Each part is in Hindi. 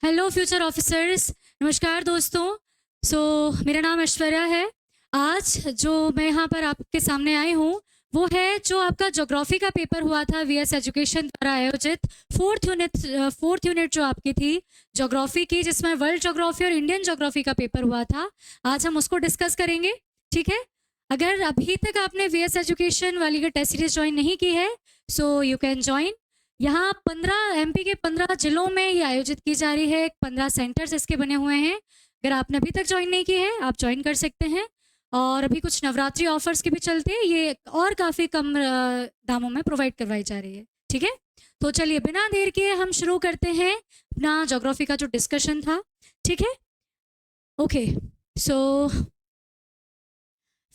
हेलो फ्यूचर ऑफिसर्स, नमस्कार दोस्तों। मेरा नाम ऐश्वर्या है। आज जो मैं यहाँ पर आपके सामने आई हूँ वो है जो आपका ज्योग्राफी का पेपर हुआ था वीएस एजुकेशन द्वारा आयोजित फोर्थ यूनिट जो आपकी थी ज्योग्राफी की, जिसमें वर्ल्ड ज्योग्राफी और इंडियन ज्योग्राफी का पेपर हुआ था। आज हम उसको डिस्कस करेंगे, ठीक है। अगर अभी तक आपने वीएस एजुकेशन वाली का टेस्ट सीरीज ज्वाइन नहीं की है, सो यू कैन ज्वाइन। यहाँ 15 एमपी के 15 जिलों में ये आयोजित की जा रही है। 15 सेंटर्स इसके बने हुए हैं। अगर आपने अभी तक ज्वाइन नहीं की है, आप ज्वाइन कर सकते हैं। और अभी कुछ नवरात्रि ऑफर्स की भी चलते हैं, ये और काफ़ी कम दामों में प्रोवाइड करवाई जा रही है, ठीक है। तो चलिए बिना देर किए हम शुरू करते हैं अपना ज्योग्राफी का जो डिस्कशन था, ठीक है। Okay, so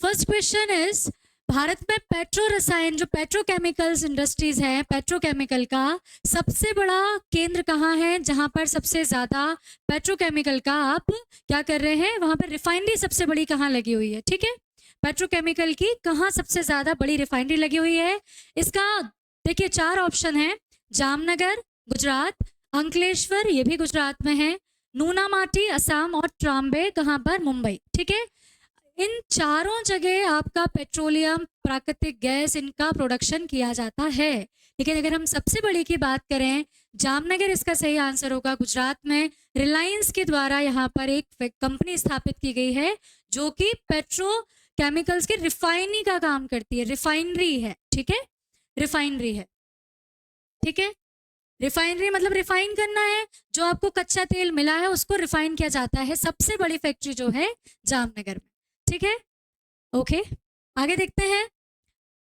first question is, Bharat में पेट्रो रसायन जो पेट्रोकेमिकल्स इंडस्ट्रीज है, पेट्रोकेमिकल का सबसे बड़ा केंद्र कहाँ है, जहां पर सबसे ज्यादा पेट्रोकेमिकल का आप क्या कर रहे हैं, वहां पर रिफाइनरी सबसे बड़ी कहाँ लगी हुई है, ठीक है। पेट्रोकेमिकल की कहाँ सबसे ज्यादा बड़ी रिफाइनरी लगी हुई है, इसका देखिए 4 ऑप्शन है। जामनगर गुजरात, अंकलेश्वर ये भी गुजरात में है, नूनामाटी असम और ट्राम्बे कहाँ पर, मुंबई, ठीक है। इन चारों जगह आपका पेट्रोलियम, प्राकृतिक गैस, इनका प्रोडक्शन किया जाता है। लेकिन अगर हम सबसे बड़ी की बात करें, जामनगर इसका सही आंसर होगा। गुजरात में रिलायंस के द्वारा यहाँ पर एक कंपनी स्थापित की गई है जो कि पेट्रो केमिकल्स की रिफाइनिंग का काम करती है। रिफाइनरी है, ठीक है, रिफाइनरी है, ठीक है। रिफाइनरी मतलब रिफाइन करना है, जो आपको कच्चा तेल मिला है उसको रिफाइन किया जाता है। सबसे बड़ी फैक्ट्री जो है जामनगर में, ठीक है। ओके, आगे देखते हैं।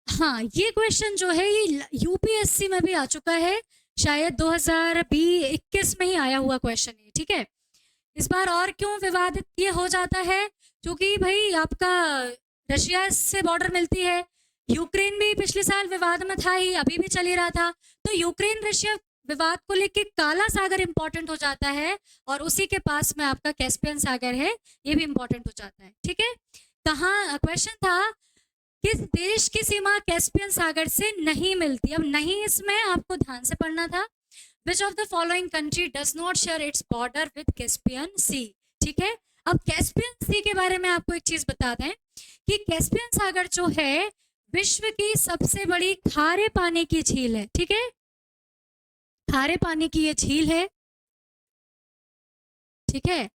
हाँ, ये क्वेश्चन जो है ये यूपीएससी में भी आ चुका है, शायद 2021 में ही आया हुआ क्वेश्चन है, ठीक है। इस बार और क्यों विवादित ये हो जाता है, क्योंकि भाई आपका रशिया से बॉर्डर मिलती है। यूक्रेन भी पिछले साल विवाद में था ही, अभी भी चल ही रहा था। तो यूक्रेन रशिया विवाद को लेके काला सागर इंपॉर्टेंट हो जाता है, और उसी के पास में आपका कैस्पियन सागर है, ये भी इंपॉर्टेंट हो जाता है, ठीक है। कहाँ क्वेश्चन था, किस देश की सीमा कैस्पियन सागर से नहीं मिलती। अब नहीं इसमें आपको ध्यान से पढ़ना था। Which of the following country does not share its border with Caspian sea, ठीक है। अब कैस्पियन सी के बारे में आपको एक चीज बता दें कि कैस्पियन सागर जो है विश्व की सबसे बड़ी खारे पानी की झील है, ठीक है। खारे पानी की ये झील है, ठीक है।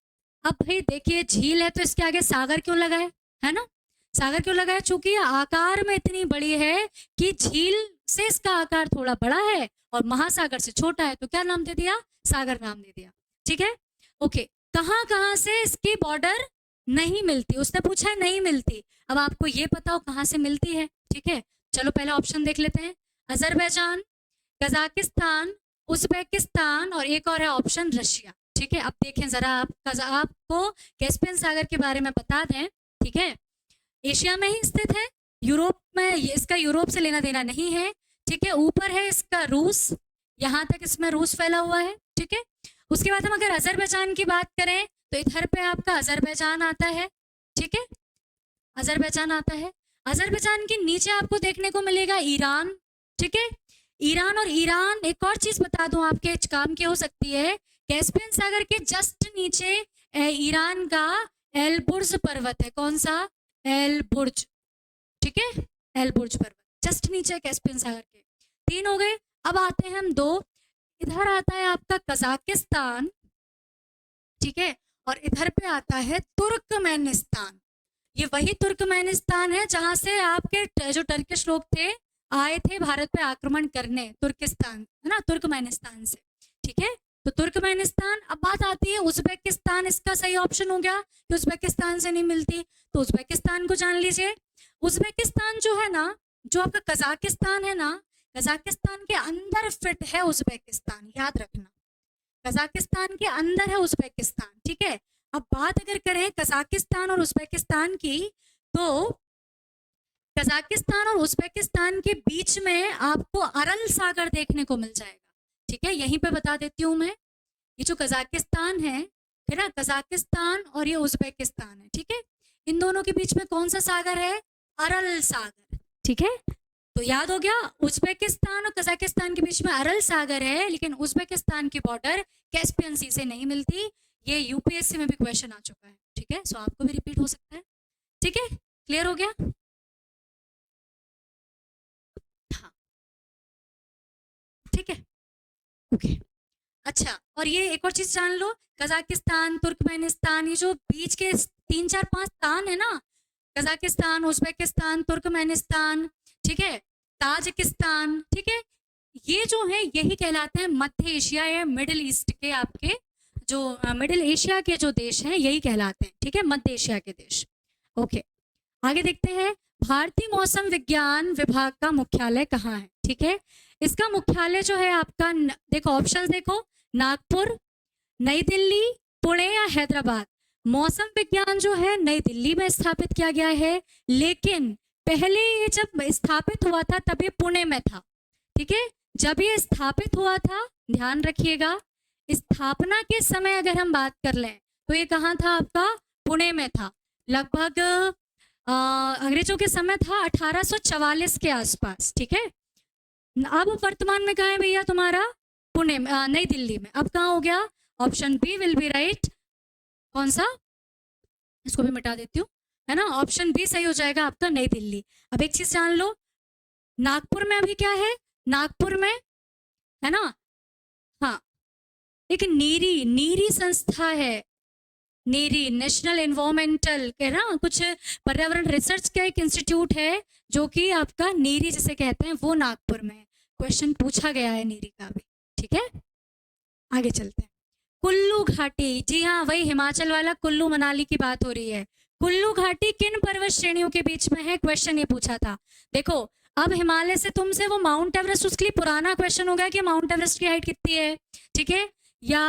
अब भाई देखिए झील है तो इसके आगे सागर क्यों लगा है ना। सागर क्यों लगा है, चूंकि आकार में इतनी बड़ी है कि झील से इसका आकार थोड़ा बड़ा है और महासागर से छोटा है, तो क्या नाम दे दिया, सागर नाम दे दिया, ठीक है। ओके, कहाँ कहाँ से इसकी बॉर्डर नहीं मिलती, उसने पूछा है नहीं मिलती। अब आपको ये पता हो कहाँ से मिलती है, ठीक है। चलो पहला ऑप्शन देख लेते हैं, अजरबैजान, कजाकिस्तान, उज्बेकिस्तान और एक और है ऑप्शन रशिया, ठीक है। अब देखें जरा, आपको कैस्पियन सागर के बारे में बता दें, ठीक है। एशिया में ही स्थित है, यूरोप में इसका यूरोप से लेना देना नहीं है, ठीक है। ऊपर है इसका रूस, यहाँ तक इसमें रूस फैला हुआ है, ठीक है। उसके बाद हम अगर अजरबैजान की बात करें तो इधर पे आपका अजरबैजान आता है, ठीक है, अजरबैजान आता है। अजरबैजान के नीचे आपको देखने को मिलेगा ईरान, ठीक है। ईरान, और ईरान एक और चीज बता दूं आपके काम की हो सकती है, कैस्पियन सागर के जस्ट नीचे ईरान का एल बुर्ज पर्वत है। कौन सा, एल बुर्ज, ठीक है, एल बुर्ज पर्वत जस्ट नीचे कैस्पियन सागर के। 3 हो गए, अब आते हैं हम 2। इधर आता है आपका कजाकिस्तान, ठीक है, और इधर पे आता है तुर्कमेनिस्तान। ये वही तुर्कमेनिस्तान है जहां से आपके जो टर्किश लोग थे आए थे भारत पे आक्रमण करने, तुर्किस्तान है ना, तुर्कमेनिस्तान से, ठीक है। तो तुर्कमेनिस्तान। अब बात आती है उज्बेकिस्तान, इसका सही ऑप्शन हो गया कि उज्बेकिस्तान से नहीं मिलती, तो उज्बेकिस्तान को जान लीजिए। उज्बेकिस्तान जो है ना, जो आपका कजाकिस्तान है ना, कजाकिस्तान के अंदर फिट है उज्बेकिस्तान, याद रखना, कजाकिस्तान के अंदर है उज्बेकिस्तान, ठीक है। अब बात अगर करें कजाकिस्तान और उज्बेकिस्तान की, तो कजाकिस्तान और उज्बेकिस्तान के बीच में आपको अरल सागर देखने को मिल जाएगा, ठीक है। यहीं पे बता देती हूँ मैं, ये जो कजाकिस्तान है ना, कजाकिस्तान और ये उज्बेकिस्तान है, ठीक है। इन दोनों के बीच में कौन सा सागर है, अरल सागर, ठीक है। तो याद हो गया, उज्बेकिस्तान और कजाकिस्तान के बीच में अरल सागर है, लेकिन उज्बेकिस्तान की बॉर्डर कैस्पियन सी से नहीं मिलती। ये यूपीएससी में भी क्वेश्चन आ चुका है, ठीक है, सो आपको भी रिपीट हो सकता है। ठीक है, क्लियर हो गया? हाँ, ठीक है, ओके। अच्छा, और ये एक और चीज जान लो, कजाकिस्तान, तुर्कमेनिस्तान, ये जो बीच के 3 4 5 स्थान है ना, कजाकिस्तान, उज्बेकिस्तान, तुर्कमेनिस्तान, ठीक है, ताजिकिस्तान, ठीक है, ये जो है यही कहलाते हैं मध्य एशिया या मिडिल ईस्ट के आपके जो मिडिल एशिया के जो देश हैं यही कहलाते हैं, ठीक है, मध्य एशिया के देश। ओके, आगे देखते हैं, भारतीय मौसम विज्ञान विभाग का मुख्यालय कहाँ है? ठीक है, इसका मुख्यालय जो है आपका देखो ऑप्शंस देखो, नागपुर, नई दिल्ली, पुणे या हैदराबाद। मौसम विज्ञान जो है नई दिल्ली में स्थापित किया गया है, लेकिन पहले ये जब स्थापित हुआ था तब ये पुणे में था। ठीक है, जब ये स्थापित हुआ था, ध्यान रखिएगा, स्थापना के समय अगर हम बात कर लें तो ये कहाँ था आपका? पुणे में था। लगभग अंग्रेजों के समय था 1844 के आसपास। ठीक है, अब वर्तमान में कहाँ है भैया तुम्हारा? पुणे में, नई दिल्ली में। अब कहाँ हो गया? Option B will be right. कौन सा? इसको भी मिटा देती हूँ, है ना, ऑप्शन बी सही हो जाएगा आपका, नई दिल्ली। अब एक चीज जान लो, नागपुर में अभी क्या है? नागपुर में, है ना, हाँ, एक नीरी नीरी संस्था है, नीरी नेशनल एनवायरमेंटल है ना, कुछ पर्यावरण रिसर्च का एक इंस्टीट्यूट है जो कि आपका नीरी जिसे कहते हैं वो नागपुर में है। क्वेश्चन पूछा गया है नीरी का भी। ठीक है, आगे चलते हैं। कुल्लू घाटी, जी हाँ, वही हिमाचल वाला कुल्लू मनाली की बात हो रही है। कुल्लू घाटी किन पर्वत श्रेणियों के बीच में है? क्वेश्चन ये पूछा था। देखो, अब हिमालय से तुमसे वो माउंट एवरेस्ट, उसके लिए पुराना क्वेश्चन हो गया कि माउंट एवरेस्ट की हाइट कितनी है, ठीक है, या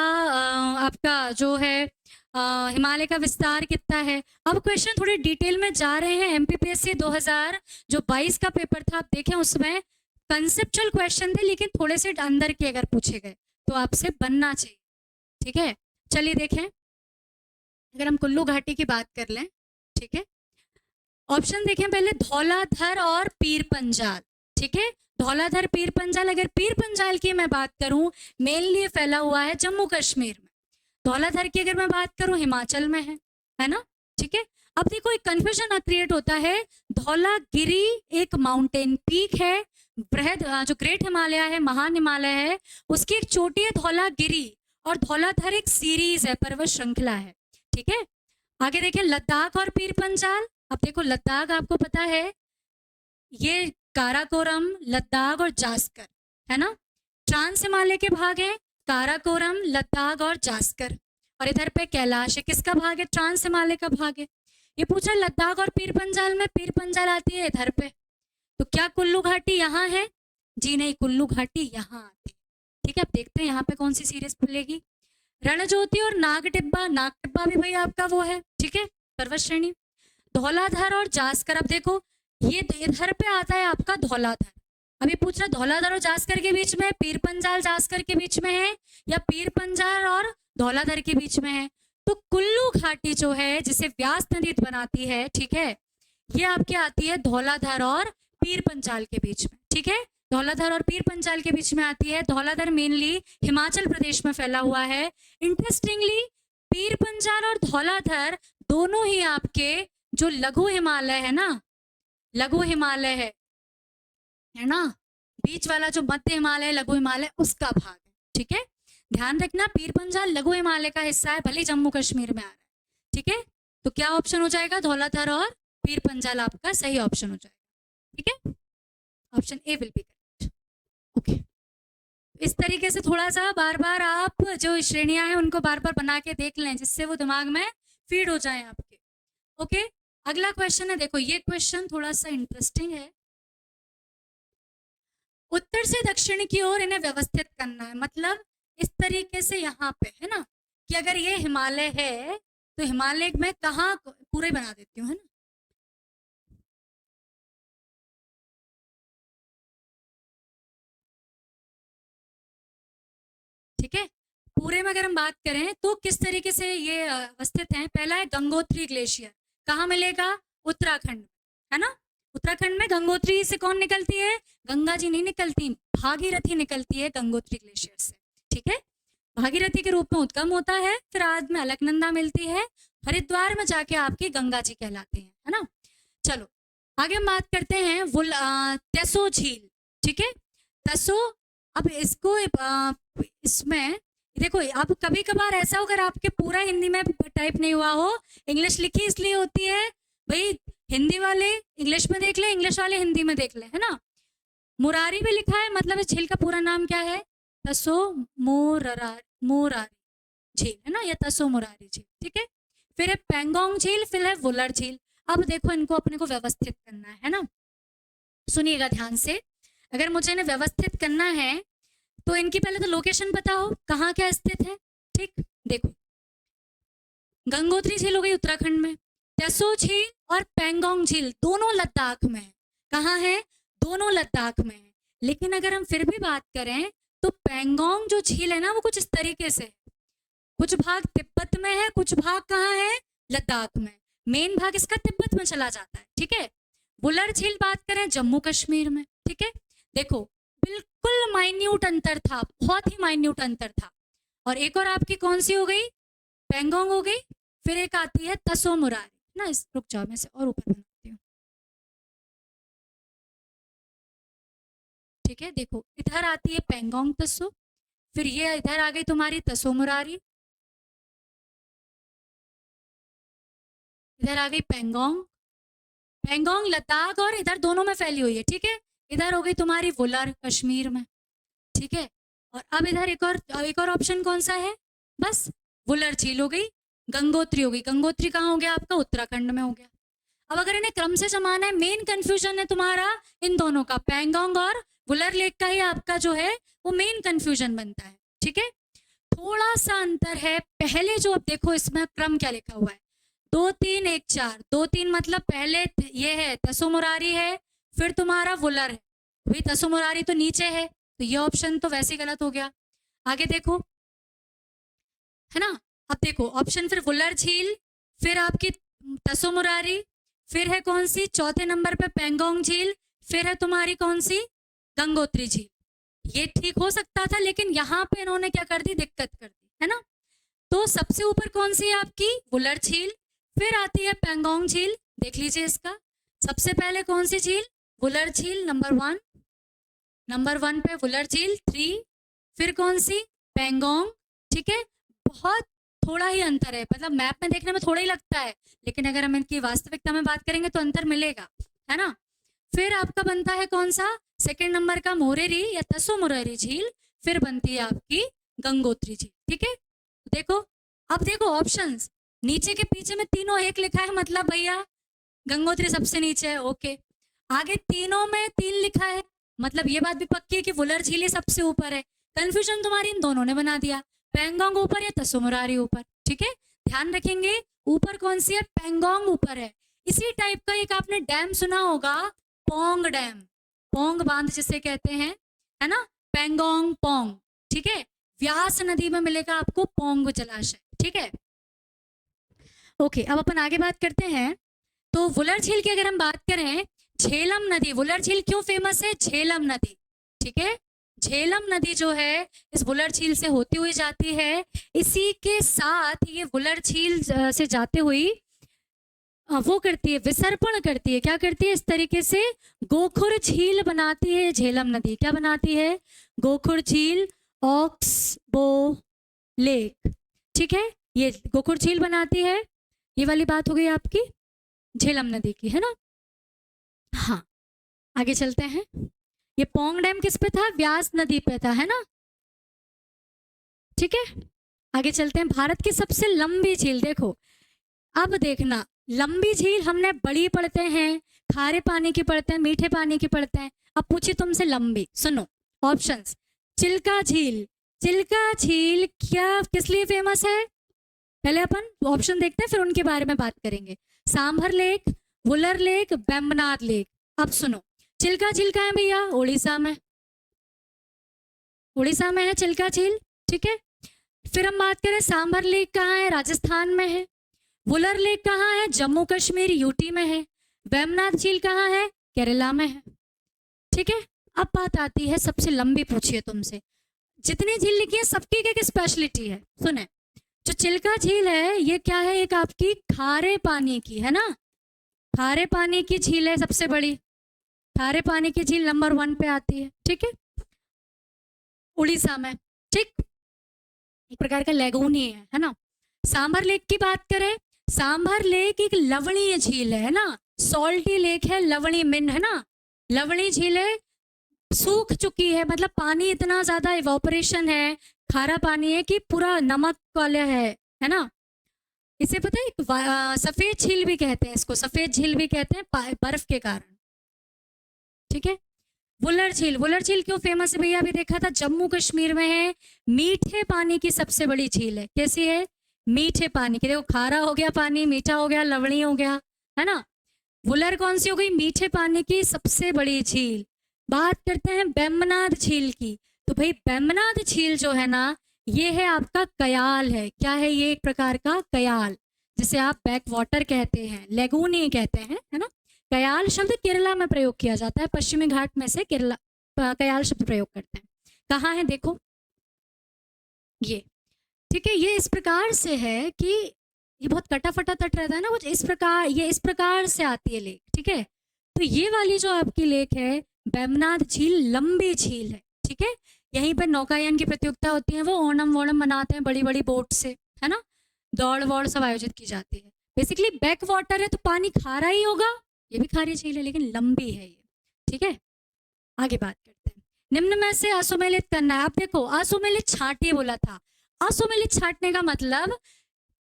आपका जो है हिमालय का विस्तार कितना है। अब क्वेश्चन थोड़े डिटेल में जा रहे हैं। एमपीपीएससी 2022 का पेपर था, आप देखें उसमें कंसेप्चुअल क्वेश्चन थे, लेकिन थोड़े से अंदर के अगर पूछे गए तो आपसे बनना चाहिए। ठीक है, चलिए देखें, अगर हम कुल्लू घाटी की बात कर लें, ठीक है, ऑप्शन देखें पहले, धौलाधर और पीर पंजाल। ठीक है, धौलाधर, पीर पंजाल। अगर पीर पंजाल की मैं बात करूं, मेनली फैला हुआ है जम्मू कश्मीर में। धौलाधर की अगर मैं बात करूं, हिमाचल में है ना। ठीक है, अब देखो एक कंफ्यूजन क्रिएट होता है। धौलागिरी एक माउंटेन पीक है, बृहद जो ग्रेट हिमालय है, महान हिमालय है, उसकी एक चोटी है धौलागिरी, और धौलाधर एक सीरीज है, पर्वत श्रृंखला है। ठीक है, आगे देखें, लद्दाख और पीर पंजाल। अब देखो, लद्दाख आपको पता है ये काराकोरम, लद्दाख और जास्कर, है ना, ट्रांस हिमालय के भाग हैं, काराकोरम, लद्दाख और जास्कर। और इधर पे कैलाश है, किसका भाग है? ट्रांस हिमालय का भाग है। ये पूछा लद्दाख और पीर पंजाल में, पीर पंजाल आती है इधर पे, तो क्या कुल्लू घाटी यहाँ है? जी नहीं, कुल्लू घाटी यहाँ आती है। ठीक है, अब देखते हैं यहाँ पे कौन सी सीरीज खुलेगी। रणज्योति और नागटिब्बा, नागटिब्बा भी भाई आपका वो है, ठीक है, पर्वत श्रेणी। धौलाधर और जास्कर, अब देखो ये इधर पे आता है आपका धौलाधर। अभी पूछ रहा धौलाधर और जास्कर के बीच में, पीर पंजाल जास्कर के बीच में है, या पीर पंजाल और धौलाधर के बीच में है? तो कुल्लू घाटी जो है जिसे व्यास नदी बनाती है, ठीक है, ये आपके आती है धौलाधर और पीर पंजाल के बीच में। ठीक है, धौलाधर और पीर पंजाल के बीच में आती है। धौलाधर मेनली हिमाचल प्रदेश में फैला हुआ है। इंटरेस्टिंगली, पीर पंजाल और धौलाधर दोनों ही आपके जो लघु हिमालय है ना, लघु हिमालय है ना, बीच वाला जो मध्य हिमालय, लघु हिमालय, उसका भाग है। ठीक है, ध्यान रखना, पीर पंजाल लघु हिमालय का हिस्सा है, भले जम्मू कश्मीर में आ रहा है। ठीक है, तो क्या ऑप्शन हो जाएगा? धौलाधर और पीर पंजाल आपका सही ऑप्शन हो जाएगा। ठीक है, option A will be correct. Okay, इस तरीके से थोड़ा सा बार बार आप जो श्रेणियां हैं उनको बार बार बना के देख लें, जिससे वो दिमाग में फीड हो जाए आपके। ओके, अगला क्वेश्चन है, देखो ये क्वेश्चन थोड़ा सा इंटरेस्टिंग है। उत्तर से दक्षिण की ओर इन्हें व्यवस्थित करना है, मतलब इस तरीके से यहाँ पे है ना, कि अगर ये हिमालय है तो हिमालय में कहाँ, पूरे बना देती हूँ, है ना, ठीक है, पूरे में अगर हम बात करें तो किस तरीके से ये अवस्थित हैं। पहला है गंगोत्री ग्लेशियर, कहाँ मिलेगा? उत्तराखंड, है ना, उत्तराखंड में गंगोत्री से कौन निकलती है? गंगा जी नहीं निकलती, भागीरथी निकलती है गंगोत्री ग्लेशियर से। ठीक है, भागीरथी के रूप में उद्गम होता है, फिर बाद में अलकनंदा मिलती है, हरिद्वार में जाके आपकी गंगा जी कहलाती है ना। चलो आगे हम बात करते हैं तसो झील। ठीक है, तसो, अब इसको इसमें देखो, अब कभी कभार ऐसा हो अगर आपके पूरा हिंदी में टाइप नहीं हुआ हो, इंग्लिश लिखी इसलिए होती है भाई, हिंदी वाले इंग्लिश में देख ले, इंग्लिश वाले हिंदी में देख ले, है ना। मुरारी भी लिखा है, मतलब इस झील का पूरा नाम क्या है? तसो मोरारी झील, है ना, या तसो मुरारी झील। ठीक है, फिर है पेंगोंग झील, फिर है वुलर झील। अब देखो इनको अपने को व्यवस्थित करना है ना, सुनिएगा ध्यान से। अगर मुझे इन्हें व्यवस्थित करना है तो इनकी पहले तो लोकेशन पता हो, कहाँ क्या स्थित है। ठीक, देखो गंगोत्री झील हो गई उत्तराखंड में, तसो झील और पेंगोंग झील दोनों लद्दाख में है। कहाँ है? दोनों लद्दाख में है। लेकिन अगर हम फिर भी बात करें तो पेंगोंग जो झील है ना, वो कुछ इस तरीके से है, कुछ भाग तिब्बत में है, कुछ भाग कहाँ है? लद्दाख में। मेन भाग इसका तिब्बत में चला जाता है। ठीक है, वुलर झील बात करें जम्मू कश्मीर में। ठीक है, देखो बिल्कुल माइन्यूट अंतर था, बहुत ही माइन्यूट अंतर था। और एक और आपकी कौन सी हो गई? पेंगोंग हो गई, फिर एक आती है तसो मुरारी ना। इस रुक जाओ, मैं से और ऊपर बनाती हूँ। ठीक है, देखो इधर आती है पेंगोंग तसो, फिर ये इधर आ गई तुम्हारी तसो मुरारी, इधर आ गई पेंगोंग, पेंगोंग लद्दाख और इधर दोनों में फैली हुई है। ठीक है, इधर हो गई तुम्हारी वुलर कश्मीर में। ठीक है, और अब इधर एक और ऑप्शन कौन सा है? बस वुलर झील हो गई, गंगोत्री हो गई। गंगोत्री कहाँ हो गया आपका? उत्तराखंड में हो गया। अब अगर इन्हें क्रम से जमाना है, मेन कंफ्यूजन है तुम्हारा इन दोनों का, पेंगोंग और वुलर लेक का ही आपका जो है वो मेन कंफ्यूजन बनता है। ठीक है, थोड़ा सा अंतर है। पहले जो, अब देखो इसमें क्रम क्या लिखा हुआ है, 2 3 1 4। 2 3 मतलब पहले ये है तसो मुरारी है, फिर तुम्हारा वुलर है। भाई तसो मुरारी तो नीचे है, तो ये ऑप्शन तो वैसे गलत हो गया। आगे देखो, है ना। अब देखो ऑप्शन, फिर वुलर झील, फिर आपकी तसो मुरारी, फिर है कौन सी चौथे नंबर पे? पेंगोंग झील, फिर है तुम्हारी कौन सी? गंगोत्री झील। ये ठीक हो सकता था, लेकिन यहाँ पे इन्होंने क्या कर दी? दिक्कत कर दी, है ना। तो सबसे ऊपर कौन सी है आपकी? वुलर झील, फिर आती है पेंगोंग झील। देख लीजिए इसका, सबसे पहले कौन सी झील? वुलर झील नंबर 1, नंबर 1 पे वुलर झील 3, फिर कौन सी? पेंगोंग। ठीक है, बहुत थोड़ा ही अंतर है, मतलब मैप में देखने में थोड़ा ही लगता है, लेकिन अगर हम इनकी वास्तविकता में बात करेंगे तो अंतर मिलेगा, है ना। फिर आपका बनता है कौन सा? सेकंड नंबर का मोरेरी या तसो मुरारी झील, फिर बनती है आपकी गंगोत्री झील। ठीक है, देखो अब देखो ऑप्शंस, नीचे के पीछे में तीनों एक लिखा है, मतलब भैया गंगोत्री सबसे नीचे है। ओके, आगे तीनों में 3 लिखा है, मतलब ये बात भी पक्की है कि वुलर झील सबसे ऊपर है। कंफ्यूजन तुम्हारी इन दोनों ने बना दिया, पेंगोंग ऊपर या तसो मुरारी ऊपर। ठीक है, ध्यान रखेंगे ऊपर कौन सी है? पेंगोंग ऊपर है। इसी टाइप का एक आपने डैम सुना होगा, पोंग डैम, पोंग बांध जिसे कहते हैं, है ना, पेंगोंग पोंग। ठीक है, व्यास नदी में मिलेगा आपको पोंग जलाशय। ठीक है, ओके, अब अपन आगे बात करते हैं। तो वुलर झील की अगर हम बात करें, झेलम नदी, वुलर झील क्यों फेमस है? झेलम नदी। ठीक है, झेलम नदी जो है इस वुलर झील से होती हुई जाती है। इसी के साथ ये वुलर झील से जाते हुई वो करती है, विसर्पण करती है। क्या करती है? इस तरीके से गोखुर झील बनाती है झेलम नदी। क्या बनाती है? गोखुर झील, ऑक्सबो लेक। ठीक है, ये गोखुर झील बनाती है। ये वाली बात हो गई आपकी झेलम नदी की, है ना। हाँ, आगे चलते हैं। ये पोंग डैम किस पे था? व्यास नदी पे था, है ना। ठीक है, आगे चलते हैं। भारत की सबसे लंबी झील, देखो अब देखना, लंबी झील हमने बड़ी पढ़ते हैं, खारे पानी की पढ़ते हैं, मीठे पानी की पढ़ते हैं। अब पूछी तुमसे लंबी, सुनो ऑप्शंस। चिल्का झील, चिल्का झील क्या किस लिए फेमस है? पहले अपन ऑप्शन देखते हैं, फिर उनके बारे में बात करेंगे। Sambar lake, Wular lake, Vembanad lake. अब सुनो, चिल्का झील कहाँ है भैया? उड़ीसा में, उड़ीसा में है चिल्का झील। ठीक है, फिर हम बात करें सांभर लेक कहाँ है? राजस्थान में है। वुलर लेक कहाँ है? जम्मू कश्मीर यूटी में है। वेम्बनाड झील कहाँ है? केरला में है। ठीक है, अब बात आती है सबसे लंबी, पूछिए तुमसे, जितनी झील लिखी है सबकी एक स्पेशलिटी है। सुने, जो चिल्का झील है ये क्या है, एक आपकी खारे पानी की है ना, खारे पानी की झील है सबसे बड़ी, खारे पानी की झील नंबर 1 पे आती है। ठीक है, उड़ीसा में। ठीक, एक प्रकार का लेगून ही है ना। सांभर लेक की बात करें, सांभर लेक एक लवणीय झील है ना, सॉल्टी लेक है, लवणी मिन है ना, लवणी झील है, सूख चुकी है, मतलब पानी इतना ज्यादा इवोपरेशन है, खारा पानी है कि पूरा नमक वाला है ना। इसे पता है सफेद झील भी कहते हैं, इसको सफेद झील भी कहते हैं बर्फ के कारण। ठीक है, वुलर झील, वुलर झील क्यों फेमस है भैया, अभी देखा था, जम्मू कश्मीर में है, मीठे पानी की सबसे बड़ी झील है। कैसी है, मीठे पानी की, देखो खारा हो गया पानी, मीठा हो गया, लवणी हो गया, है ना। वुलर कौन सी हो गई, मीठे पानी की सबसे बड़ी झील। बात करते हैं बेम्बनाद झील की, तो भाई बेम्बनाद झील जो है ना, ये है आपका कयाल है। क्या है ये, एक प्रकार का कयाल, जिसे आप बैक वाटर कहते हैं, लेगून ही कहते हैं, है ना। कयाल शब्द केरला में प्रयोग किया जाता है, पश्चिमी घाट में से केरला कयाल शब्द प्रयोग करते हैं। कहाँ है देखो ये। ठीक है, ये इस प्रकार से है कि ये बहुत कटा फटा तट रहता है ना, कुछ इस प्रकार, ये इस प्रकार से आती है लेक। ठीक है, तो ये वाली जो आपकी लेक है बेम्बनाद झील, लंबी झील है। ठीक है, यहीं पर नौकायन की प्रतियोगिता होती है, वो ओणम वोणम मनाते हैं बड़ी बड़ी बोट से, है ना, दौड़ वौड़ सब आयोजित की जाती है। बेसिकली बैक वाटर है तो पानी खारा ही होगा, ये भी खारी झील है लेकिन लंबी है ये। ठीक है, आगे बात करते हैं, निम्न में से असुमेलित करना है। आप देखो असुमेलित छांटिए बोला था, असुमेलित छांटने का मतलब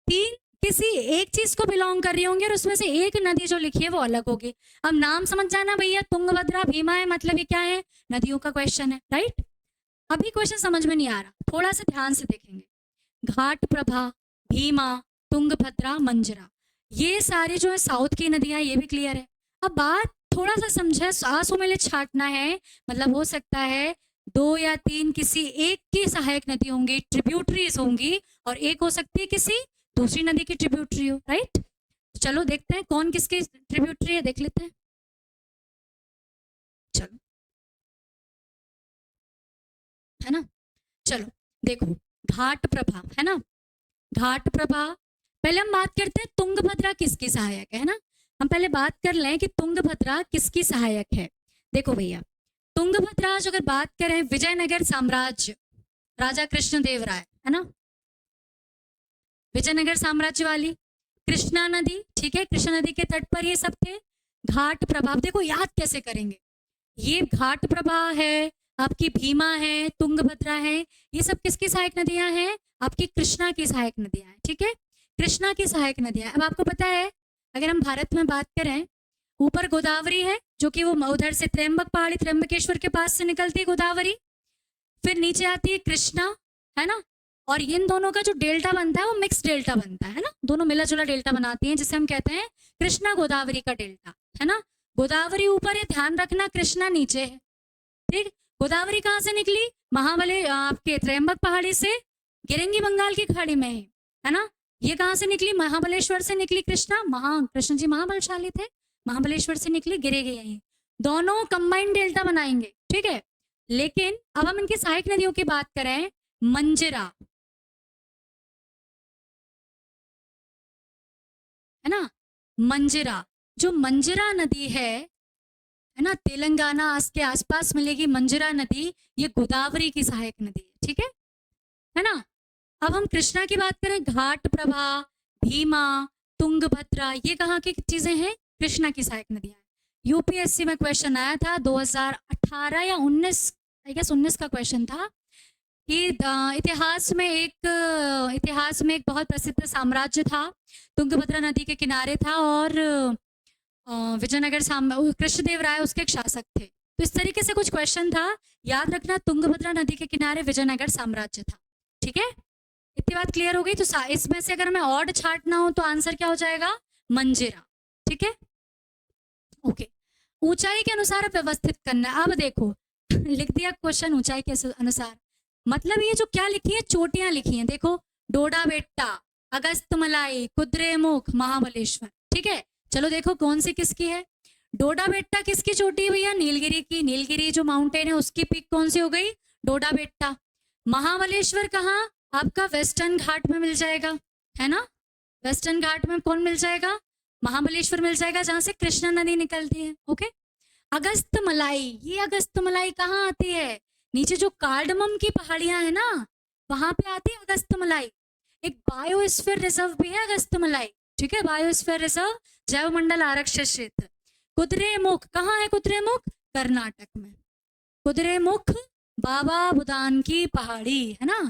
तीन किसी एक चीज को बिलोंग कर रही होंगी और उसमें से एक नदी जो लिखी है वो अलग होगी। अब नाम समझ जाना भैया, तुंगभद्रा भीमा है, मतलब ये क्या है, नदियों का क्वेश्चन है, राइट। अभी क्वेश्चन समझ में नहीं आ रहा, थोड़ा सा ध्यान से देखेंगे। घाट प्रभा, भीमा, तुंगभद्रा, मंजरा, ये सारी जो है साउथ की नदियां, ये भी क्लियर है। अब बात थोड़ा सा समझे, असुमेलित छांटना है मतलब हो सकता है 2 या 3 किसी एक की सहायक नदी होंगी, ट्रिब्यूटरीज होंगी, और एक हो सकती है किसी दूसरी नदी की ट्रिब्यूटरी हो, राइट। तो चलो देखते हैं कौन किसकी ट्रिब्यूटरी है, देख लेते हैं। चलो, है ना, चलो देखो, घाट प्रभा है ना, घाट प्रभा। पहले हम बात करते हैं तुंगभद्रा किसकी सहायक है ना, हम पहले बात कर लें कि तुंगभद्रा किसकी सहायक है। देखो भैया, तुंगभद्रा अगर बात करें, विजयनगर साम्राज्य, राजा कृष्णदेव राय, है ना, विजयनगर साम्राज्य वाली कृष्णा नदी। ठीक है, कृष्णा नदी के तट पर ये सब थे। घाट प्रभाव, देखो याद कैसे करेंगे, ये घाट प्रभा है, आपकी भीमा है, तुंगभद्रा है, ये सब किसकी सहायक नदियां हैं, आपकी कृष्णा की सहायक नदियां हैं। ठीक है, कृष्णा की सहायक नदियां। अब आपको पता है, अगर हम भारत में बात करें, ऊपर गोदावरी है जो कि वो उधर से त्र्यंबक पहाड़ी, त्र्यंबकेश्वर के पास से निकलती है गोदावरी, फिर नीचे आती है कृष्णा, है ना, और इन दोनों का जो डेल्टा बनता है वो मिक्स डेल्टा बनता है ना, दोनों मिला जुला डेल्टा बनाती हैं, जिसे हम कहते हैं कृष्णा गोदावरी का डेल्टा, है ना। गोदावरी ऊपर है, ध्यान रखना, कृष्णा नीचे है। ठीक, गोदावरी कहाँ से निकली, महाबले आपके त्र्यंबक पहाड़ी से, गिरेंगी बंगाल की खाड़ी में है ना। ये कहाँ से निकली, महाबलेश्वर से निकली कृष्णा, कृष्ण जी महाबलशाली थे, महाबलेश्वर से निकली, गिरेगी यहीं, दोनों कंबाइंड डेल्टा बनाएंगे। ठीक है, लेकिन अब हम इनकी सहायक नदियों की बात करें, मंजरा है ना, मंजरा, जो मंजरा नदी है ना, तेलंगाना के आसपास मिलेगी मंजरा नदी, ये गोदावरी की सहायक नदी है। ठीक है ना। अब हम कृष्णा की बात करें, घाट प्रभा, भीमा, तुंगभद्रा, ये कहाँ की चीजें हैं, कृष्णा की सहायक नदियां हैं। यूपीएससी में क्वेश्चन आया था 2018 या 19, आई गेस 19 का क्वेश्चन था कि इतिहास में एक बहुत प्रसिद्ध साम्राज्य था, तुंगभद्रा नदी के किनारे था, और विजयनगर कृष्णदेव राय उसके एक शासक थे। तो इस तरीके से कुछ क्वेश्चन था, याद रखना, तुंगभद्रा नदी के किनारे विजयनगर साम्राज्य था। ठीक है, इतनी बात क्लियर हो गई। तो इसमें से अगर हमें ऑड छांटना हो तो आंसर क्या हो जाएगा, मंजरा। ठीक है, ओके। ऊंचाई के अनुसार व्यवस्थित करना। अब देखो लिख दिया क्वेश्चन ऊंचाई के अनुसार, मतलब ये जो क्या लिखी है, चोटियां लिखी हैं, देखो, डोडा बेट्टा, अगस्त मलाई, कुद्रेमुख, महाबलेश्वर। ठीक है, चलो देखो कौन सी किसकी है। डोडा बेट्टा किसकी चोटी है भैया? नीलगिरी की। नीलगिरी जो माउंटेन है उसकी पीक कौन सी हो गई? डोडा बेट्टा। महाबलेश्वर कहाँ? आपका वेस्टर्न घाट में मिल जाएगा, है ना? वेस्टर्न घाट में कौन मिल जाएगा? महाबलेश्वर मिल जाएगा, जहां से कृष्णा नदी निकलती है। ओके। अगस्त मलाई, ये अगस्त मलाई कहाँ आती है? नीचे जो कार्डमम की पहाड़ियां है ना, वहां पे आती है अगस्त मलाई। एक बायोस्फीयर रिजर्व भी है अगस्त मलाई, ठीक है? बायोस्फीयर रिजर्व, जैव मंडल आरक्षित क्षेत्र। कुद्रेमुख कहाँ है? कुद्रेमुख कर्नाटक में। कुद्रेमुख बाबा बुदान की पहाड़ी, है ना?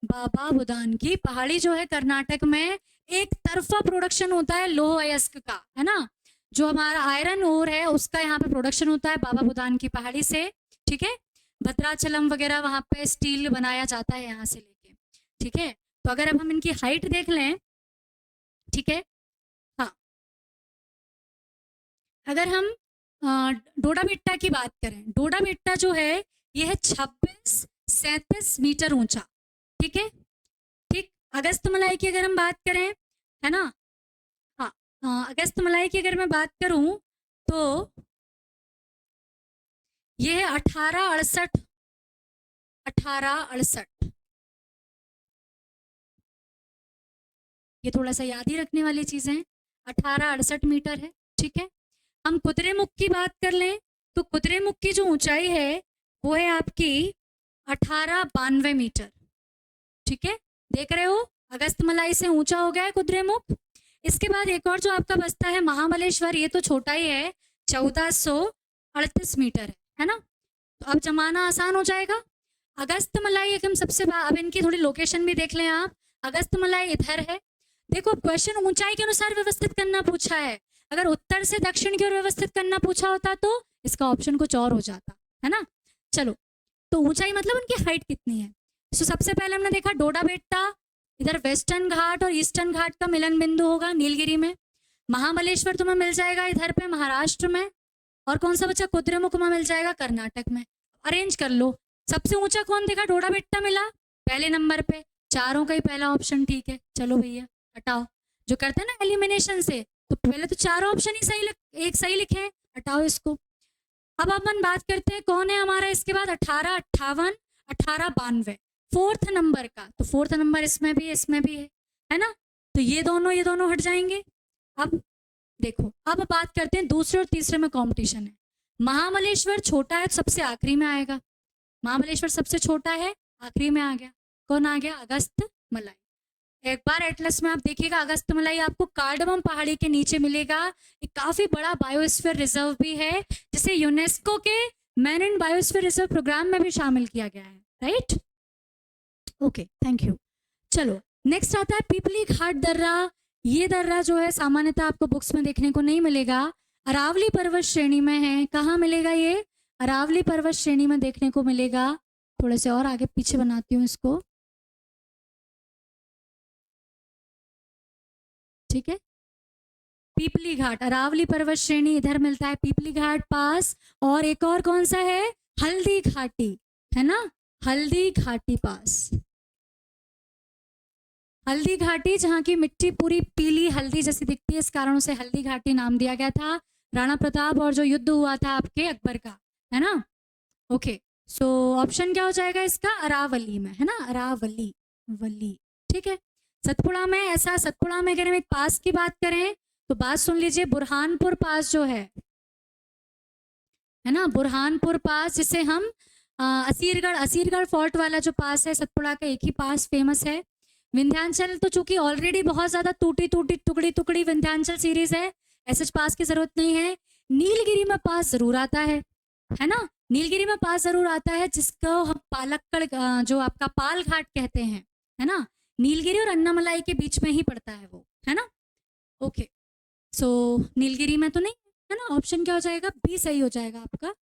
बाबा बुदान की पहाड़ी जो है कर्नाटक में, एक तरफा प्रोडक्शन होता है लोह अयस्क का, है ना? जो हमारा आयरन ओर है उसका यहाँ पे प्रोडक्शन होता है बाबा बुदान की पहाड़ी से, ठीक है? भद्राचलम वगैरह वहां पे स्टील बनाया जाता है यहाँ से लेके, ठीक है? तो अगर अब हम इनकी हाइट देख लें, ठीक है? हाँ, अगर हम डोडा बेट्टा की बात करें, डोडा बेट्टा जो है यह है 36-37 मीटर ऊंचा, ठीक है? ठीक। अगस्त मलाई की अगर हम बात करें, है ना? हाँ, अगस्त मलाई की अगर मैं बात करूं तो ये है 1868, 1868। ये थोड़ा सा याद ही रखने वाली चीजें हैं। 1868 मीटर है, ठीक है? हम कुद्रेमुख की बात कर लें तो कुद्रेमुख की जो ऊंचाई है वो है आपकी 1892 मीटर, ठीक है? देख रहे हो, अगस्त मलाई से ऊंचा हो गया है कुद्रेमुख। इसके बाद एक और जो आपका बचता है महाबलेश्वर, ये तो छोटा ही है, 1438 मीटर है ना? तो अब जमाना आसान हो जाएगा। अगस्त मलाई एक हम सबसे अब इनकी थोड़ी लोकेशन भी देख लें आप। अगस्त मलाई इधर है। देखो, क्वेश्चन ऊंचाई के अनुसार व्यवस्थित करना पूछा है। अगर उत्तर से दक्षिण की ओर व्यवस्थित करना पूछा होता तो इसका ऑप्शन कुछ और हो जाता, है ना? चलो, तो ऊंचाई मतलब उनकी हाइट कितनी है। तो सबसे पहले हमने देखा डोडा बेट्टा, इधर वेस्टर्न घाट और ईस्टर्न घाट का मिलन बिंदु होगा नीलगिरी में। महाबलेश्वर तुम्हें मिल जाएगा इधर पे महाराष्ट्र में, और कौन सा बच्चा? कुद्रेमुख में मिल जाएगा कर्नाटक में। अरेंज कर लो। सबसे ऊंचा कौन देखा? डोडा बेट्टा मिला पहले नंबर पे, चारों का ही पहला ऑप्शन ठीक है। चलो भैया हटाओ, जो करते हैं ना एलिमिनेशन से, तो पहले तो चारों ऑप्शन ही सही एक सही लिखे, हटाओ इसको। अब अपन बात करते हैं कौन है हमारा इसके बाद 1858, 1892 फोर्थ नंबर का। तो फोर्थ नंबर इसमें भी है ना? तो ये दोनों हट जाएंगे। अब देखो, अब बात करते हैं दूसरे और तीसरे में कंपटीशन है। महाबलेश्वर छोटा है, सबसे आखिरी में आएगा। महाबलेश्वर सबसे छोटा है, आखिरी में आ गया। कौन आ गया? अगस्त मलाई। एक बार एटलस में आप देखिएगा, अगस्त मलाई आपको कार्डमम पहाड़ी के नीचे मिलेगा। एक काफी बड़ा बायोस्फीयर रिजर्व भी है, जिसे यूनेस्को के man and biosphere reserve programme में भी शामिल किया गया है, राइट? Okay, thank you. चलो, नेक्स्ट आता है पीपली घाट दर्रा। ये दर्रा जो है सामान्यतः आपको बुक्स में देखने को नहीं मिलेगा, अरावली पर्वत श्रेणी में है। कहाँ मिलेगा ये? अरावली पर्वत श्रेणी में देखने को मिलेगा। थोड़े से और आगे पीछे बनाती हूँ इसको, ठीक है? पीपली घाट, अरावली पर्वत श्रेणी इधर मिलता है, पीपली घाट पास। और एक और कौन सा है? हल्दी घाटी, है ना? हल्दी घाटी पास, हल्दी घाटी, जहाँ की मिट्टी पूरी पीली हल्दी जैसी दिखती है, इस कारण उसे हल्दी घाटी नाम दिया गया था। राणा प्रताप और जो युद्ध हुआ था आपके अकबर का, है ना? ओके, सो ऑप्शन क्या हो जाएगा इसका? अरावली में, है ना? अरावली वली, ठीक है? सतपुड़ा में ऐसा, सतपुड़ा में अगर हम एक पास की बात करें तो बात सुन लीजिए, बुरहानपुर पास जो है ना? बुरहानपुर पास, जिसे हम असीरगढ़ फोर्ट वाला जो पास है सतपुड़ा का, एक ही पास फेमस है। विंध्याचल तो चूंकि ऑलरेडी बहुत ज्यादा टूटी टुकड़ी विंध्याचल सीरीज है, ऐसे पास की जरूरत नहीं है। नीलगिरी में पास जरूर आता है ना? नीलगिरी में पास जरूर आता है, जिसको हम पालक्कड़, जो आपका पाल घाट कहते हैं, है ना? नीलगिरी और अन्नामलाई के बीच में ही पड़ता है वो, है ना? ओके, सो नीलगिरी में तो नहीं है ना? ऑप्शन क्या हो जाएगा? बी सही हो जाएगा आपका,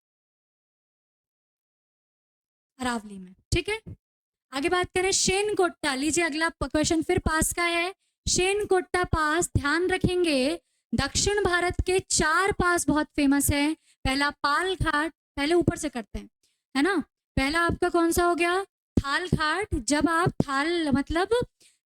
अरावली में, ठीक है? आगे बात करें शेनकोट्टा। लीजिए, अगला क्वेश्चन फिर पास का है। शेनकोट्टा पास, ध्यान रखेंगे दक्षिण भारत के 4 पास बहुत फेमस है। पहला पाल घाट, पहले ऊपर से करते हैं, है ना? पहला आपका कौन सा हो गया? थाल घाट। जब आप थाल मतलब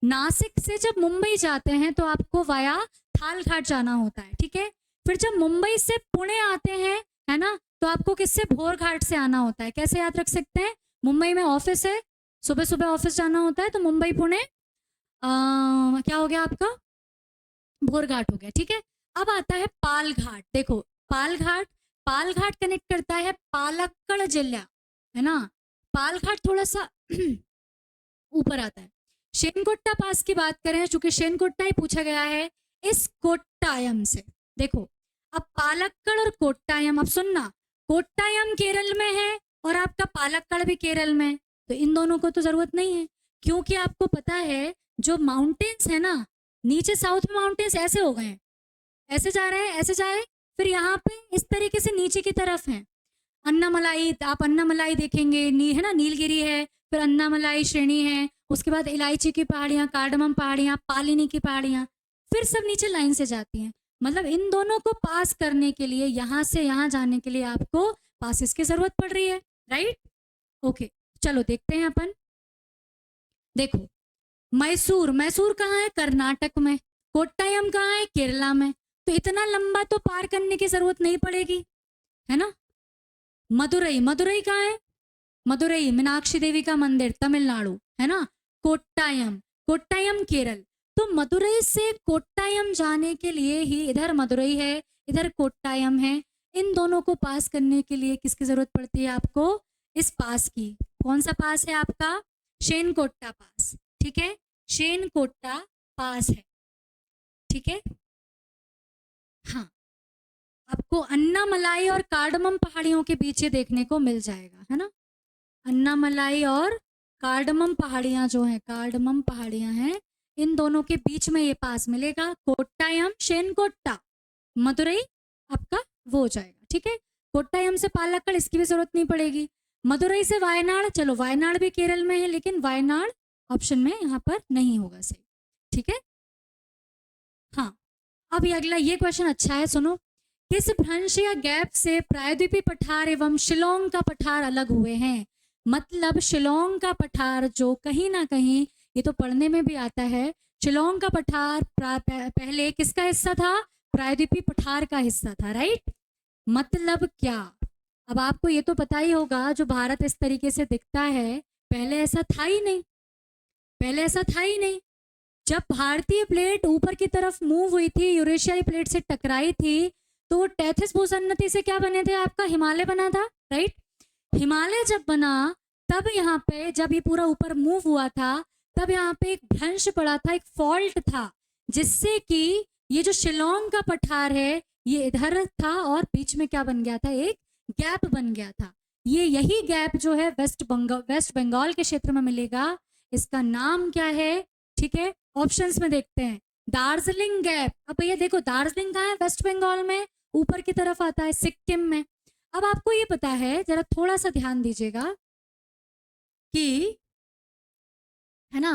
नासिक से जब मुंबई जाते हैं तो आपको वाया थाल घाट जाना होता है, ठीक है। फिर जब मुंबई से पुणे आते हैं, है ना, तो आपको किससे, भोर घाट से आना होता है। कैसे याद रख सकते हैं, मुंबई में ऑफिस है, सुबह सुबह ऑफिस जाना होता है, तो मुंबई पुणे क्या हो गया आपका, भोर घाट हो गया, ठीक है। अब आता है पाल घाट। देखो पाल घाट, पाल घाट कनेक्ट करता है पालक्कड़ जिला, है ना। पाल घाट थोड़ा सा ऊपर आता है। शेनकोट्टा पास की बात करें, चूंकि शेनकोट्टा ही पूछा गया है इस कोट्टायम से। देखो अब पालक्कड़ और कोट्टायम, अब सुनना, कोट्टायम केरल में है और आपका पालक्कड़ भी केरल में है, तो इन दोनों को तो जरूरत नहीं है, क्योंकि आपको पता है जो माउंटेन्स है ना, नीचे साउथ में माउंटेन्स ऐसे हो गए हैं, ऐसे जा रहे हैं, ऐसे जा रहे हैं, फिर यहाँ पे इस तरीके से नीचे की तरफ है। अन्नामलाई, आप अन्नामलाई देखेंगे, है ना, नीलगिरी है, फिर अन्नामलाई श्रेणी है, उसके बाद इलायची की पहाड़ियाँ, कार्डमम पहाड़ियाँ, पालिनी की पहाड़ियाँ, फिर सब नीचे लाइन से जाती हैं। मतलब इन दोनों को पास करने के लिए, यहाँ से यहाँ जाने के लिए आपको पासिस की जरूरत पड़ रही है, राइट। ओके, चलो देखते हैं अपन। देखो मैसूर, मैसूर कहाँ है, कर्नाटक में। कोट्टायम कहाँ है, केरला में। तो इतना लंबा तो पार करने की जरूरत नहीं पड़ेगी, है ना। मदुरई, मदुरई कहाँ है, मदुरई मीनाक्षी देवी का मंदिर, तमिलनाडु, है ना। कोट्टायम, कोट्टायम केरल। तो मदुरई से कोट्टायम जाने के लिए ही, इधर मदुरई है, इधर कोट्टायम है, इन दोनों को पास करने के लिए किसकी जरूरत पड़ती है आपको, इस पास की। कौन सा पास है आपका, शेनकोट्टा पास, ठीक है, शेनकोट्टा पास है, ठीक है। हाँ, आपको अन्नामलाई और कार्डमम पहाड़ियों के बीच ये देखने को मिल जाएगा, है ना। अन्नामलाई और कार्डमम पहाड़ियां जो हैं, कार्डमम पहाड़ियां हैं, इन दोनों के बीच में ये पास मिलेगा। कोट्टायम, शेनकोट्टा, मदुरई आपका वो हो जाएगा, ठीक है। कोट्टायम से पालक्कड़, इसकी भी जरूरत नहीं पड़ेगी। मदुरई से वायनाड, चलो वायनाड भी केरल में है, लेकिन वायनाड ऑप्शन में यहाँ पर नहीं होगा सही, ठीक है। हाँ, अब ये अगला, ये क्वेश्चन अच्छा है, सुनो। किस भ्रंश या गैप से प्रायद्वीपीय पठार एवं शिलोंग का पठार अलग हुए हैं। मतलब शिलोंग का पठार जो कहीं ना कहीं, ये तो पढ़ने में भी आता है, शिलोंग का पठार पहले किसका हिस्सा था, प्रायद्वीपीय पठार का हिस्सा था, राइट। मतलब क्या, अब आपको ये तो पता ही होगा, जो भारत इस तरीके से दिखता है, पहले ऐसा था ही नहीं, पहले ऐसा था ही नहीं। जब भारतीय प्लेट ऊपर की तरफ मूव हुई थी, यूरेशियाई प्लेट से टकराई थी, तो वो टेथिस भूसन्नति से क्या बने थे, आपका हिमालय बना था, राइट। हिमालय जब बना, तब यहाँ पे जब ये पूरा ऊपर मूव हुआ था, तब यहाँ पे एक भ्रंश पड़ा था, एक फॉल्ट था, जिससे कि ये जो शिलोंग का पठार है ये इधर था और बीच में क्या बन गया था, एक गैप बन गया था। ये यही गैप जो है वेस्ट बंगाल के क्षेत्र में मिलेगा। इसका नाम क्या है, ठीक है, ऑप्शंस में देखते हैं। दार्जिलिंग गैप। अब भैया देखो, दार्जिलिंग कहाँ है, वेस्ट बंगाल में, ऊपर की तरफ आता है, सिक्किम में। अब आपको ये पता है, जरा थोड़ा सा ध्यान दीजिएगा कि, है ना,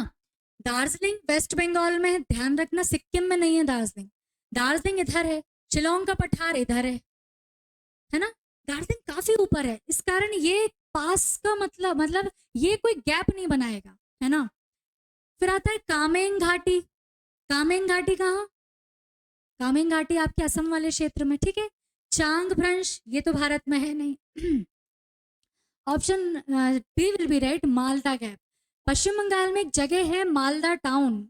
दार्जिलिंग वेस्ट बंगाल में है, ध्यान रखना, सिक्किम में नहीं है दार्जिलिंग। दार्जिलिंग इधर है, शिलोंग का पठार इधर है ना। दार्जिलिंग काफी ऊपर है, इस कारण ये पास का मतलब ये कोई गैप नहीं बनाएगा, है ना। फिर आता है कामेंग घाटी। कामेंग घाटी कहाँ, कामेंग घाटी आपके असम वाले क्षेत्र में, ठीक है। चांग भ्रंश, ये तो भारत में है नहीं। Option B will be right, Malda gap. Paschim Bangal में एक जगह है मालदा टाउन,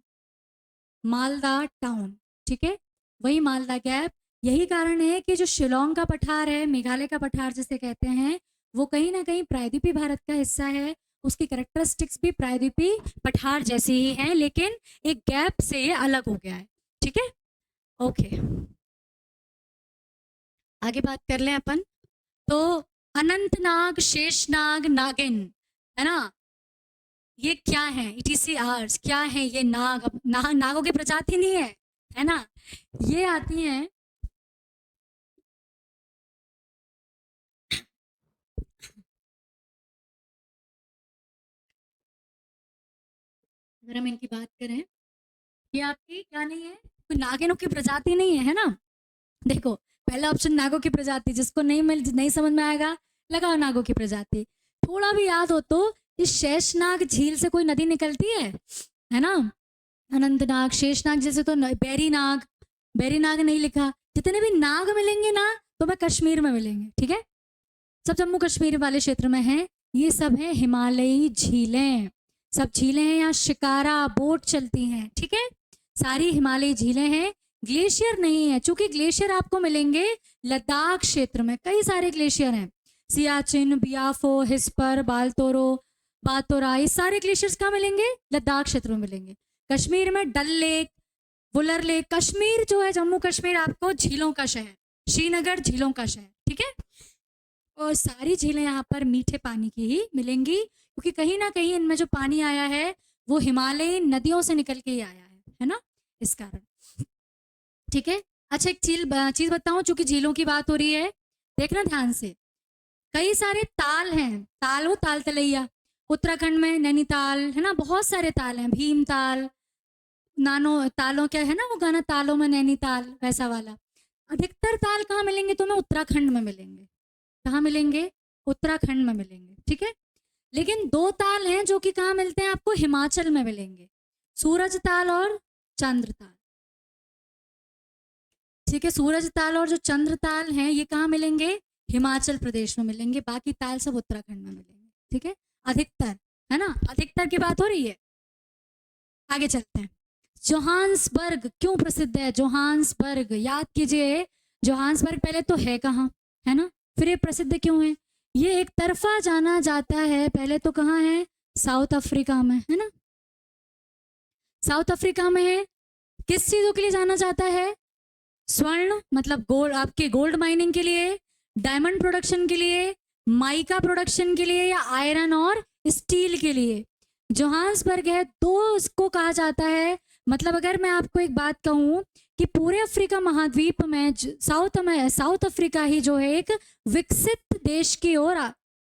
मालदा टाउन, ठीक है, वही मालदा गैप। यही कारण है कि जो शिलोंग का पठार है, मेघालय का पठार जिसे कहते हैं, वो कहीं ना कहीं प्रायद्वीपीय भारत का हिस्सा है। उसकी कैरेक्टरिस्टिक्स भी प्रायद्वीपीय पठार जैसी ही हैं, लेकिन एक गैप से ये अलग हो गया है, ठीक है। ओके, आगे बात कर लें अपन। तो अनंतनाग, शेषनाग, नागिन, है ना, ये क्या है, ETCRs क्या है ये, नागों की प्रजाति नहीं है ना। ये आती हैं, अगर हम इनकी बात करें, ये आपकी क्या नहीं है, कोई नागिनों की प्रजाति नहीं है ना। देखो पहला ऑप्शन नागों की प्रजाति, जिसको नहीं समझ में आएगा लगाओ नागों की प्रजाति। थोड़ा भी याद हो तो, इस शेषनाग झील से कोई नदी निकलती है ना, अनंतनाग, शेषनाग जैसे तो बैरी नाग, बेरीनाग नहीं लिखा। जितने भी नाग मिलेंगे ना तो मैं कश्मीर में मिलेंगे, ठीक है, सब जम्मू कश्मीर वाले क्षेत्र में हैं। ये सब है हिमालयी झीलें, सब झीलें हैं। यहाँ शिकारा बोट चलती हैं, ठीक है, सारी हिमालयी झीलें हैं। ग्लेशियर नहीं है, चूंकि ग्लेशियर आपको मिलेंगे लद्दाख क्षेत्र में, कई सारे ग्लेशियर हैं, सियाचिन, बियाफो, हिस्पर, बालतोरा, ये सारे ग्लेशियर्स कहाँ मिलेंगे? लद्दाख क्षेत्र में मिलेंगे। कश्मीर में डल लेक, वुलर लेक। कश्मीर जो है, जम्मू कश्मीर आपको झीलों का शहर, श्रीनगर झीलों का शहर, ठीक है, और सारी झीलें यहाँ पर मीठे पानी की ही मिलेंगी, क्योंकि कहीं ना कहीं इनमें जो पानी आया है वो हिमालयी नदियों से निकल के ही आया है ना, इस कारण, ठीक है। अच्छा, एक चीज बताऊं, चूंकि झीलों की बात हो रही है, देखना ध्यान से, कई सारे ताल हैं, ताल हो ताल तलैया, उत्तराखंड में नैनीताल है ना, बहुत सारे ताल हैं, भीमताल, नानो तालों, क्या है ना वो गाना, तालों में नैनीताल, वैसा वाला। अधिकतर ताल कहाँ मिलेंगे तुम्हें? उत्तराखंड में मिलेंगे। कहाँ मिलेंगे? उत्तराखंड में मिलेंगे, ठीक है। लेकिन दो ताल हैं जो कि कहाँ मिलते हैं आपको? हिमाचल में मिलेंगे, सूरज ताल और चंद्र ताल, ठीक है। सूरज ताल और जो चंद्र ताल हैं ये कहाँ मिलेंगे? हिमाचल प्रदेश में मिलेंगे, बाकी ताल सब उत्तराखंड में मिलेंगे, ठीक है। अधिकतर, है ना, अधिकतर की बात हो रही है। आगे चलते हैं। जोहान्सबर्ग क्यों प्रसिद्ध है? जोहान्सबर्ग याद कीजिए, जोहान्सबर्ग पहले तो है कहाँ, है ना, फिर ये प्रसिद्ध क्यों है? ये एक तरफा जाना जाता है, पहले तो कहाँ है? साउथ अफ्रीका में, है ना, साउथ अफ्रीका में है। किस चीजों के लिए जाना जाता है? स्वर्ण मतलब गोल्ड, आपके गोल्ड माइनिंग के लिए, डायमंड प्रोडक्शन के लिए, माइका प्रोडक्शन के लिए, या आयरन और स्टील के लिए। जोहान्सबर्ग है, तो इसको कहा जाता है, मतलब अगर मैं आपको एक बात कहूँ कि पूरे अफ्रीका महाद्वीप में साउथ अफ्रीका ही जो है एक विकसित देश की ओर,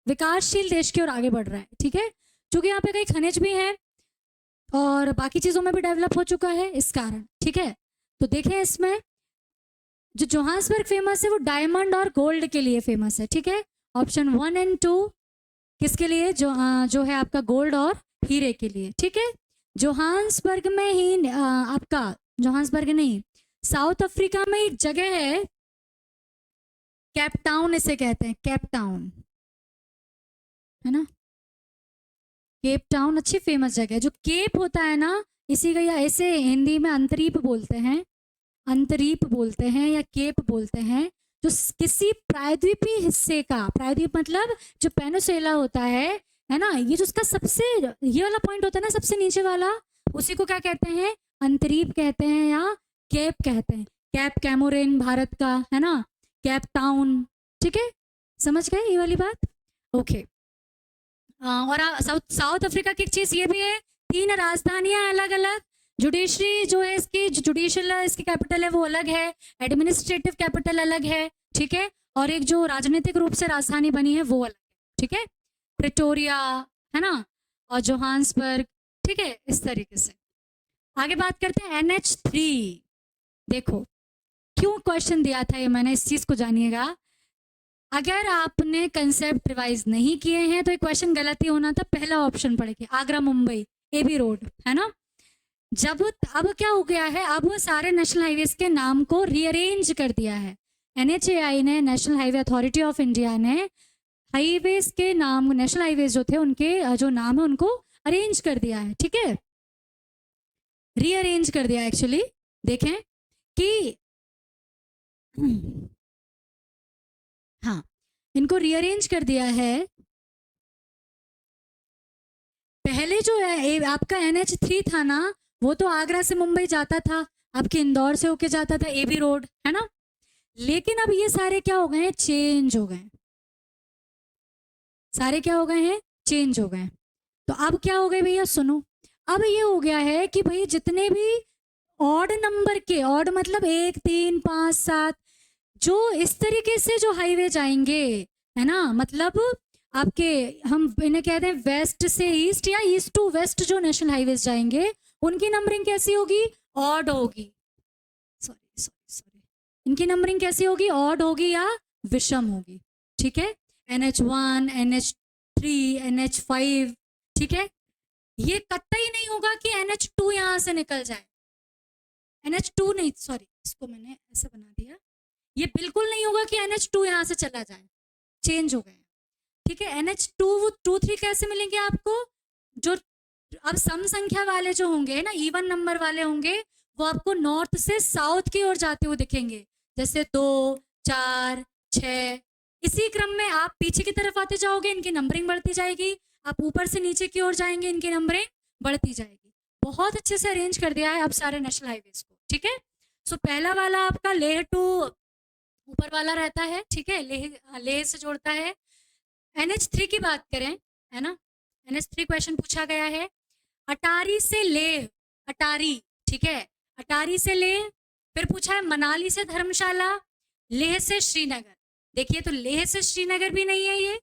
विकासशील देश की ओर आगे बढ़ रहा है, ठीक है, क्योंकि यहाँ पे कई खनिज भी हैं और बाकी चीज़ों में भी डेवलप हो चुका है, इस कारण, ठीक है। तो देखें, इसमें जो जोहान्सबर्ग फेमस है वो डायमंड और गोल्ड के लिए फेमस है, ठीक है। ऑप्शन 1 और 2 किसके लिए? जो है आपका गोल्ड और हीरे के लिए, ठीक है। जोहान्सबर्ग में ही आपका, जोहान्सबर्ग नहीं, साउथ अफ्रीका में एक जगह है, केप टाउन इसे कहते हैं, केप टाउन, है ना, केप टाउन अच्छी फेमस जगह है। जो केप होता है ना, इसी का, या ऐसे हिंदी में अंतरीप बोलते हैं, अंतरीप बोलते हैं या केप बोलते हैं, जो किसी प्रायद्वीपीय हिस्से का, प्रायद्वीप मतलब जो पेनिनसुला होता है ना, ये जो उसका सबसे, ये वाला पॉइंट होता है ना सबसे नीचे वाला, उसी को क्या कहते हैं? अंतरीप कहते हैं या केप कहते हैं। कैप कैमोरेन भारत का, है ना, केप टाउन, ठीक है, समझ गए ये वाली बात? ओके। और साउथ अफ्रीका की एक चीज़ ये भी है, 3 राजधानियां अलग अलग, जुडिशरी जो है इसकी, जुडिशियल इसकी कैपिटल है वो अलग है, एडमिनिस्ट्रेटिव कैपिटल अलग है, ठीक है, और एक जो राजनीतिक रूप से राजधानी बनी है वो अलग है, ठीक है, प्रिटोरिया, है ना, और जोहान्सबर्ग, ठीक है, इस तरीके से। आगे बात करते हैं NH3। देखो क्यों क्वेश्चन दिया था ये मैंने, इस चीज को जानिएगा। अगर आपने कंसेप्ट रिवाइज नहीं किए हैं तो ये क्वेश्चन गलत ही होना था, पहला ऑप्शन पढ़ेंगे, आगरा मुंबई AB रोड, है ना। अब क्या हो गया है, अब सारे नेशनल हाईवेज के नाम को रीअरेंज कर दिया है। NHAI ने, national highway authority of India ने हाईवेज के नाम, नेशनल हाईवेज जो थे उनके जो नाम है उनको अरेंज कर दिया है, ठीक है, रीअरेंज कर दिया एक्चुअली। देखें कि हाँ, इनको रीअरेंज कर दिया है। पहले जो है आपका NH3 था ना, वो तो आगरा से मुंबई जाता था, आपके इंदौर से होके जाता था AB रोड, है ना, लेकिन अब ये सारे क्या हो गए हैं? चेंज हो गए, सारे क्या हो गए हैं? चेंज हो गए। तो अब क्या हो गए भैया, सुनो, अब ये हो गया है कि भाई जितने भी ऑड नंबर के, ऑड मतलब 1 3 5 7, जो इस तरीके से जो हाईवे जाएंगे, है ना, मतलब आपके, हम इन्हें कहते हैं वेस्ट से ईस्ट या ईस्ट टू वेस्ट, जो नेशनल हाईवेज जाएंगे उनकी नंबरिंग कैसी होगी? ऑड होगी, सॉरी, इनकी नंबरिंग कैसी होगी? ऑड होगी या विषम होगी, ठीक है। NH1, NH3, NH5, ठीक है, ये कतई नहीं होगा कि NH2 यहां से निकल जाए, NH2 नहीं, सॉरी, इसको मैंने ऐसे बना दिया। ये बिल्कुल नहीं होगा कि NH2 यहाँ से चला जाए, चेंज हो गए, ठीक है। NH2 कैसे मिलेंगे आपको? जो अब सम संख्या वाले जो होंगे ना, इवन नंबर वाले होंगे, वो आपको नॉर्थ से साउथ की ओर जाते हुए दिखेंगे, जैसे 2, 4, 6। इसी क्रम में आप पीछे की तरफ आते जाओगे, इनकी नंबरिंग बढ़ती जाएगी। आप ऊपर से नीचे की ओर जाएंगे, इनकी नंबरिंग बढ़ती जाएगी। बहुत अच्छे से अरेंज कर दिया है अब सारे नेशनल हाईवेज को, ठीक है। सो पहला वाला आपका लेह टू ऊपर वाला रहता है, ठीक है, लेह से जोड़ता है। NH3 की बात करें, है ना, NH3 क्वेश्चन पूछा गया है। अटारी से लेह, अटारी, ठीक है, अटारी से लेह। फिर पूछा है मनाली से धर्मशाला, लेह से श्रीनगर। देखिए तो लेह से श्रीनगर भी नहीं है,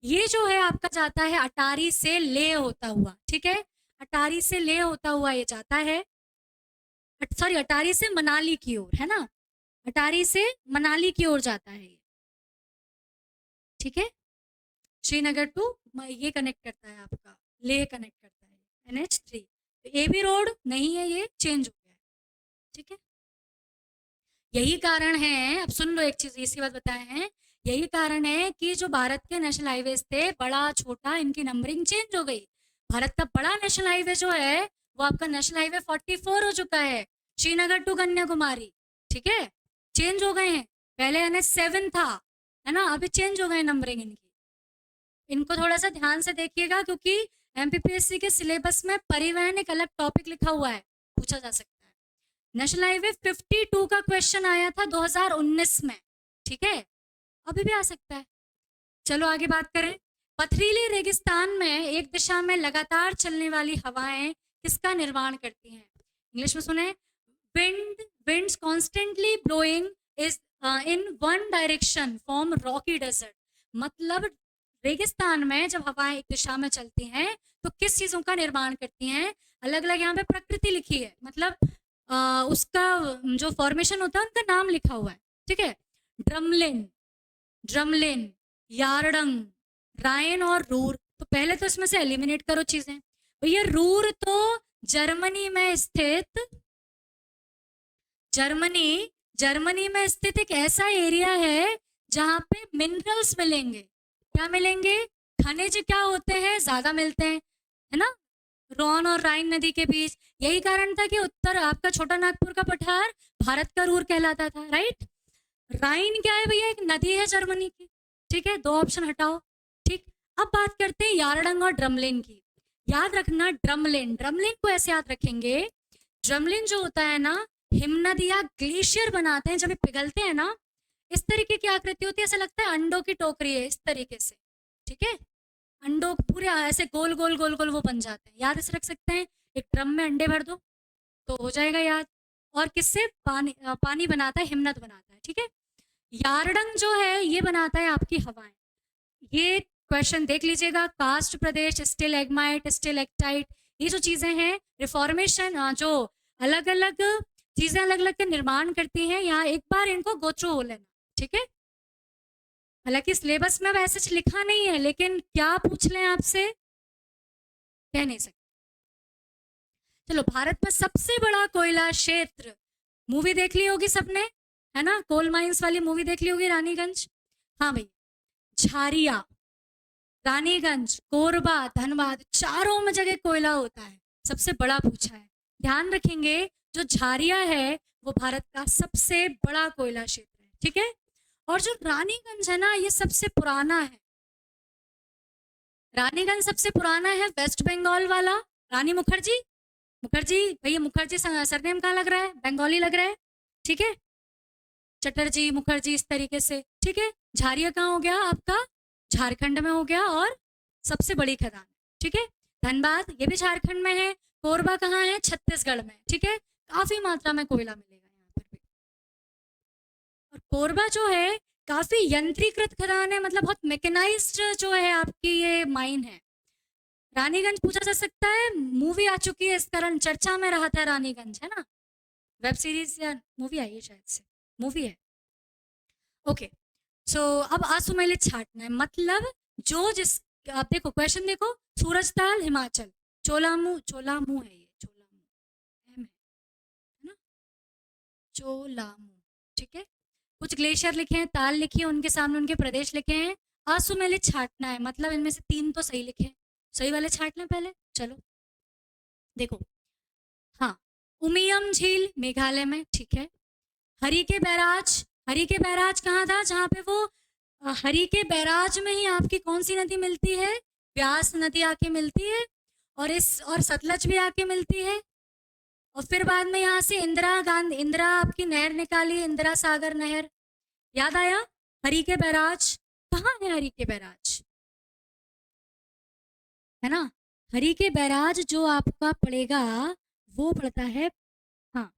ये जो है आपका जाता है अटारी से लेह होता हुआ, ठीक है, अटारी से लेह होता हुआ ये जाता है, सॉरी अटारी से मनाली की ओर, है ना, अटारी से मनाली की ओर जाता है ये, ठीक है। श्रीनगर टू ये कनेक्ट करता है आपका, लेह कनेक्ट करता है NH3। तो ये भी रोड नहीं है, ये चेंज हो गया है, ठीक है। यही कारण है, अब सुन लो एक चीज, इसी बात बताए हैं, यही कारण है कि जो भारत के नेशनल हाईवेज थे, बड़ा छोटा, इनकी नंबरिंग चेंज हो गई। भारत का बड़ा नेशनल हाईवे जो है वो आपका नेशनल हाईवे 44 हो चुका है, श्रीनगर टू कन्याकुमारी, ठीक है, चेंज हो गए हैं। पहले NH7 था, है ना, अभी चेंज हो गए नंबरिंग इनकी। इनको थोड़ा सा ध्यान से देखिएगा, क्योंकि MPPSC के सिलेबस में परिवहन एक अलग टॉपिक लिखा हुआ है, पूछा जा सकता है। नेशनल हाईवे 52 का क्वेश्चन आया था 2019 में, ठीक है, अभी भी आ सकता है। चलो आगे बात करें। पथरीली रेगिस्तान में एक दिशा में लगातार चलने वाली हवाएं किसका निर्माण करती हैं? इंग्लिश में सुने, winds constantly blowing is in one direction form rocky desert। मतलब रेगिस्तान में जब हवाएं एक दिशा में चलती हैं तो किस चीजों का निर्माण करती हैं? अलग अलग यहाँ पे प्रकृति लिखी है, मतलब उसका जो फॉर्मेशन होता है उनका नाम लिखा हुआ है, ठीक है। ड्रमलिन, ड्रमलिन, यारडंग, रायन और रूर। तो पहले तो इसमें से एलिमिनेट करो चीजें। भैया रूर तो जर्मनी में स्थित, जर्मनी में स्थित एक ऐसा एरिया है जहां पे मिनरल्स मिलेंगे। क्या मिलेंगे? खनिज क्या होते हैं, ज्यादा मिलते हैं, है ना, रॉन और राइन नदी के बीच। यही कारण था कि उत्तर आपका छोटा नागपुर का पठार भारत का रूर कहलाता था, राइट। राइन क्या है भैया? एक नदी है जर्मनी की, ठीक है, 2 ऑप्शन हटाओ, ठीक। अब बात करते हैं यारडंग और ड्रमलिन की। याद रखना ड्रमलिन, ड्रमलिन को ऐसे याद रखेंगे, ड्रमलिन जो होता है ना, हिमनद या ग्लेशियर बनाते हैं, जब ये पिघलते हैं ना, इस तरीके की आकृति होती है, ऐसा लगता है अंडों की टोकरी है, इस तरीके से, ठीक है, अंडों पूरे ऐसे गोल गोल गोल गोल वो बन जाते हैं। याद ऐसे रख सकते हैं, एक ड्रम में अंडे भर दो तो हो जाएगा याद। और किससे? पानी बनाता है, हिमनद बनाता है, ठीक है। यारडंग जो है ये बनाता है आपकी हवाएं। ये क्वेश्चन देख लीजिएगा, कास्ट प्रदेश, स्टिलैग्माइट, स्टिलैक्टाइट, ये जो चीजें हैं रिफॉर्मेशन, जो अलग अलग चीजें अलग अलग के निर्माण करती हैं, यहाँ एक बार इनको गो थ्रू हो लेना, ठीक है। हालांकि सिलेबस में वैसे लिखा नहीं है, लेकिन क्या पूछ लें आपसे कह नहीं सकते। चलो, भारत में सबसे बड़ा कोयला क्षेत्र, मूवी देख ली होगी सबने, है ना, कोल माइंस वाली मूवी देख ली होगी, रानीगंज। हाँ भाई, झारिया, रानीगंज, कोरबा, धनबाद, चारों में जगह कोयला होता है। सबसे बड़ा पूछा है, ध्यान रखेंगे, जो झारिया है वो भारत का सबसे बड़ा कोयला क्षेत्र है, ठीक है। और जो रानीगंज है ना, ये सबसे पुराना है। रानीगंज सबसे पुराना है, वेस्ट बंगाल वाला, रानी मुखर्जी, मुखर्जी भैया, मुखर्जी सरनेम कहाँ लग रहा है? बंगाली लग रहा है, ठीक है, चटर्जी, मुखर्जी, इस तरीके से, ठीक है। झारिया कहाँ हो गया आपका? झारखंड में हो गया, और सबसे बड़ी खदान, ठीक है। धनबाद ये भी झारखंड में है। कोरबा कहाँ है? छत्तीसगढ़ में, ठीक है। काफी मात्रा में कोयला मिलेगा यहाँ पर भी। और कोरबा जो है काफी यंत्रीकृत खदान है, मतलब बहुत मैकेनाइज्ड जो है आपकी ये माइन है। रानीगंज पूछा जा सकता है, मूवी आ चुकी है, इस कारण चर्चा में रहा था रानीगंज, है ना, वेब सीरीज या मूवी आई है शायद से, मूवी है, ओके। सो अब असुमेलित छाटना है, मतलब जो जिस, आप देखो क्वेश्चन देखो, सूरजताल हिमाचल, चोलामू, चोलामू है ये, चोलामू एम है ना, चोलामू, ठीक है। कुछ ग्लेशियर लिखे हैं, ताल लिखी है, उनके सामने उनके प्रदेश लिखे हैं। आसुमेलित छाटना है, मतलब इनमें से 3 तो सही लिखे हैं। सही वाले छाट लें पहले, चलो देखो। हाँ, उमियम झील मेघालय में, ठीक है। हरिके बैराज, हरिके बैराज कहाँ था, जहाँ पे वो हरिके बैराज में ही आपकी कौन सी नदी मिलती है, ब्यास नदी आके मिलती है, और सतलज भी आके मिलती है। और फिर बाद में यहाँ से इंदिरा आपकी नहर निकाली, इंदिरा सागर नहर, याद आया। हरिके बैराज कहाँ है, हरिके बैराज है ना। हरिके बैराज जो आपका पड़ेगा वो पड़ता है, हाँ,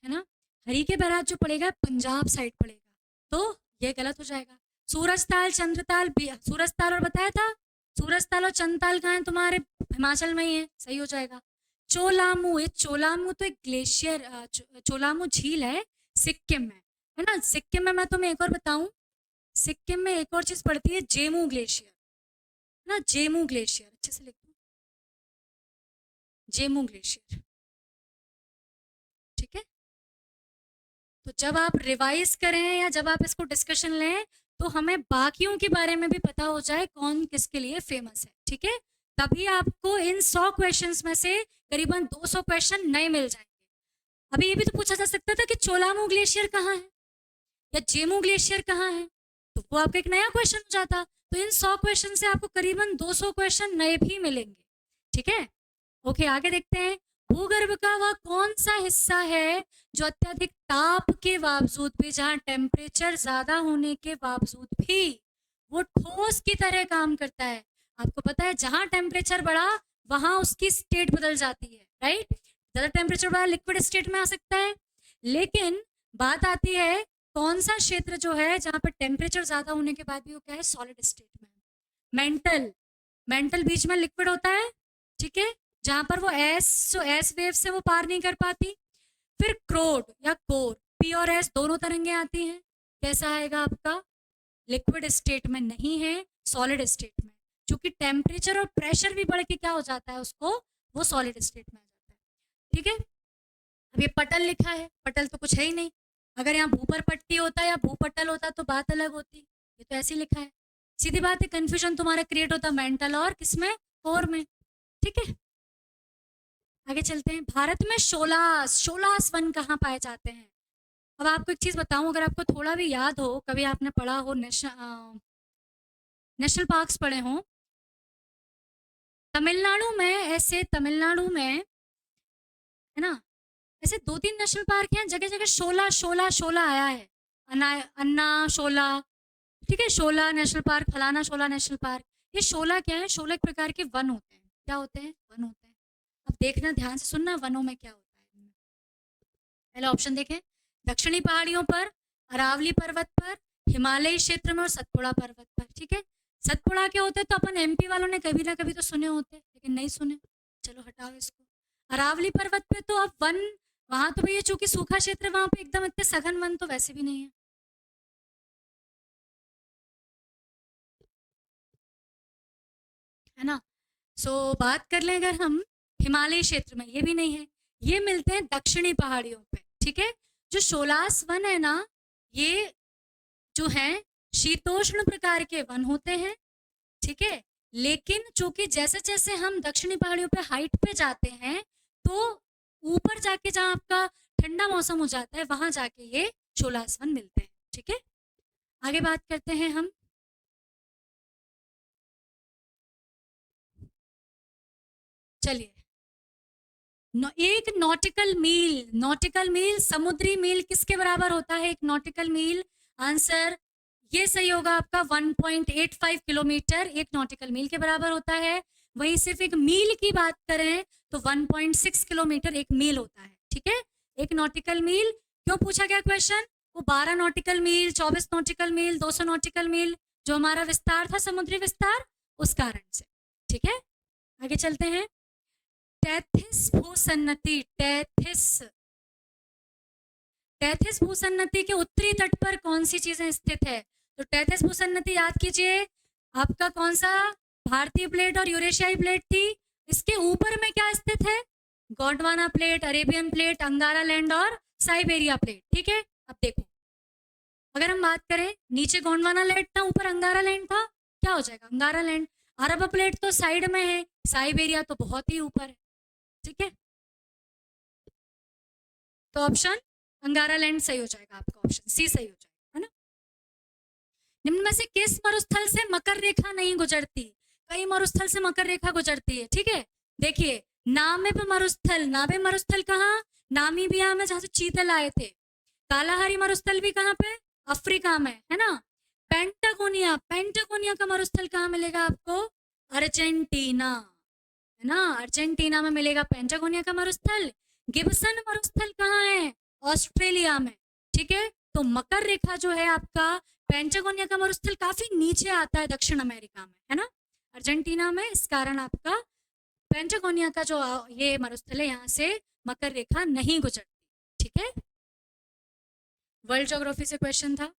है ना। हरिके बैराज जो पड़ेगा पंजाब साइड पड़ेगा, तो ये गलत हो जाएगा। सूरजताल, चंद्रताल, सूरजताल और बताया था, सूरजताल और चंद्रताल कहाँ है तुम्हारे, हिमाचल में ही है, सही हो जाएगा। चोलामू, ये चोलामू तो एक ग्लेशियर, चोलामू झील है सिक्किम में, है ना। सिक्किम में मैं तुम्हें एक और बताऊं, सिक्किम में एक और चीज पड़ती है, जेमू ग्लेशियर, है ना। जेमू ग्लेशियर, अच्छे से लिख दो, जेमू ग्लेशियर, ठीक है। तो जब आप रिवाइज करें या जब आप इसको डिस्कशन लें, तो हमें बाकियों के बारे में भी पता हो जाए कौन किसके लिए फेमस है, ठीक है। तभी आपको इन 100 क्वेश्चंस में से करीबन 200 क्वेश्चन नए मिल जाएंगे। अभी ये भी तो पूछा जा सकता था कि चोलामू ग्लेशियर कहाँ है या जेमू ग्लेशियर कहाँ है, तो वो आपका एक नया क्वेश्चन हो जाता। तो इन 100 क्वेश्चन से आपको करीबन 200 क्वेश्चन नए भी मिलेंगे, ठीक है। ओके, आगे देखते हैं। भूगर्भ का वह कौन सा हिस्सा है जो अत्यधिक ताप के बावजूद भी, जहां टेम्परेचर ज्यादा होने के बावजूद भी वो ठोस की तरह काम करता है। आपको पता है जहां टेम्परेचर बढ़ा वहां उसकी स्टेट बदल जाती है, राइट। ज्यादा टेम्परेचर बढ़ा लिक्विड स्टेट में आ सकता है, लेकिन बात आती है कौन सा क्षेत्र जो है जहां पर टेम्परेचर ज्यादा होने के बाद भी वो क्या है, सॉलिड स्टेट में। मेंटल, मेंटल बीच में लिक्विड होता है, ठीक है, जहां पर वो एस वेव से वो पार नहीं कर पाती। फिर क्रोड या कोर, पी और एस दोनों तरंगे आती हैं, कैसा आएगा आपका, लिक्विड स्टेट में नहीं है, सॉलिड स्टेट में। क्योंकि टेम्परेचर और प्रेशर भी बढ़ के क्या हो जाता है उसको, वो सॉलिड स्टेट में आ जाता है, ठीक है। अब ये पटल लिखा है, पटल तो कुछ है ही नहीं। अगर यहाँ भूपर पट्टी होता या भूपटल होता तो बात अलग होती, ये तो ऐसे ही लिखा है। सीधी बात है, कंफ्यूजन तुम्हारा क्रिएट होता मेंटल और किसमें, कोर में, ठीक है। आगे चलते हैं। भारत में शोलास वन कहाँ पाए जाते हैं। अब आपको एक चीज बताऊं, अगर आपको थोड़ा भी याद हो, कभी आपने पढ़ा हो, नेशनल पार्क्स पढ़े हो, तमिलनाडु में, ऐसे तमिलनाडु में, है ना, ऐसे 2-3 नेशनल पार्क हैं, जगह जगह शोला शोला शोला आया है, अन्ना शोला, ठीक है, शोला नेशनल पार्क, फलाना शोला नेशनल पार्क। ये शोला क्या है, शोला एक प्रकार के वन होते हैं, क्या होते हैं, वन होते हैं। अब देखना, ध्यान से सुनना, वनों में क्या होता है। पहला ऑप्शन देखें, दक्षिणी पहाड़ियों पर, अरावली पर्वत पर, हिमालयी क्षेत्र में और सतपुड़ा पर्वत पर, ठीक है। सतपुड़ा के होते तो अपन एमपी वालों ने कभी ना कभी तो सुने होते, लेकिन नहीं सुने, चलो हटाओ इसको। अरावली पर्वत पे तो अब वन, वहां तो भैया चूंकि सूखा क्षेत्र, वहां पे एकदम इतने सघन वन तो वैसे भी नहीं है, है ना। सो बात कर लें अगर हम हिमालय क्षेत्र में, ये भी नहीं है, ये मिलते हैं दक्षिणी पहाड़ियों पे, ठीक है। जो शोलास वन है ना, ये जो है शीतोष्ण प्रकार के वन होते हैं, ठीक है। लेकिन चूंकि जैसे जैसे हम दक्षिणी पहाड़ियों पे हाइट पे जाते हैं, तो ऊपर जाके जहाँ आपका ठंडा मौसम हो जाता है, वहां जाके ये शोलास वन मिलते हैं, ठीक है। आगे बात करते हैं हम। चलिए, एक नॉटिकल मील समुद्री मील किसके बराबर होता है, एक नॉटिकल मील, आंसर ये सही होगा आपका, 1.85 किलोमीटर एक नॉटिकल मील के बराबर होता है। वहीं सिर्फ एक मील की बात करें तो 1.6 किलोमीटर एक मील होता है, ठीक है। एक नॉटिकल मील क्यों पूछा गया क्वेश्चन, वो 12 नॉटिकल मील, 24 नॉटिकल मील, 200 नॉटिकल मील, जो हमारा विस्तार था, समुद्री विस्तार, उस कारण से, ठीक है। आगे चलते हैं। टेथिस भूसन्नति, टेथिस भूसन्नति के उत्तरी तट पर कौन सी चीजें स्थित है, तो टेथिस भूसन्नति याद कीजिए, आपका कौन सा भारतीय प्लेट और यूरेशियाई प्लेट थी। इसके ऊपर में क्या स्थित है, गोंडवाना प्लेट, अरेबियन प्लेट, अंगारा लैंड और साइबेरिया प्लेट। ठीक है, अब देखो अगर हम बात करें, नीचे गोंडवाना लैंड था, ऊपर अंगारा लैंड था, क्या हो जाएगा अंगारा लैंड। अरब प्लेट तो साइड में है, साइबेरिया तो बहुत ही ऊपर है। ठीक है, तो ऑप्शन अंगारा लैंड सही हो जाएगा, आपका ऑप्शन सी सही हो जाएगा, है ना। निम्न में से किस मरुस्थल से मकर रेखा नहीं गुजरती। कई मरुस्थल से मकर रेखा गुजरती है। ठीक है, देखिए नामिब मरुस्थल, नामिब मरुस्थल कहाँ, नामीबिया में, जहां से चीतल आए थे। कालाहारी मरुस्थल भी कहाँ पे, अफ्रीका में, है ना। पेंटागोनिया, पेंटागोनिया का मरुस्थल कहाँ मिलेगा आपको, अर्जेंटीना, है ना, अर्जेंटीना में मिलेगा पेंटागोनिया का मरुस्थल। गिब्सन मरुस्थल कहाँ है, ऑस्ट्रेलिया में। ठीक है, तो मकर रेखा जो है आपका, पेंटागोनिया का मरुस्थल काफी नीचे आता है दक्षिण अमेरिका में, है ना, अर्जेंटीना में। इस कारण आपका पेंटागोनिया का जो ये मरुस्थल है, यहाँ से मकर रेखा नहीं गुजरती। ठीक है, वर्ल्ड ज्योग्राफी से क्वेश्चन था।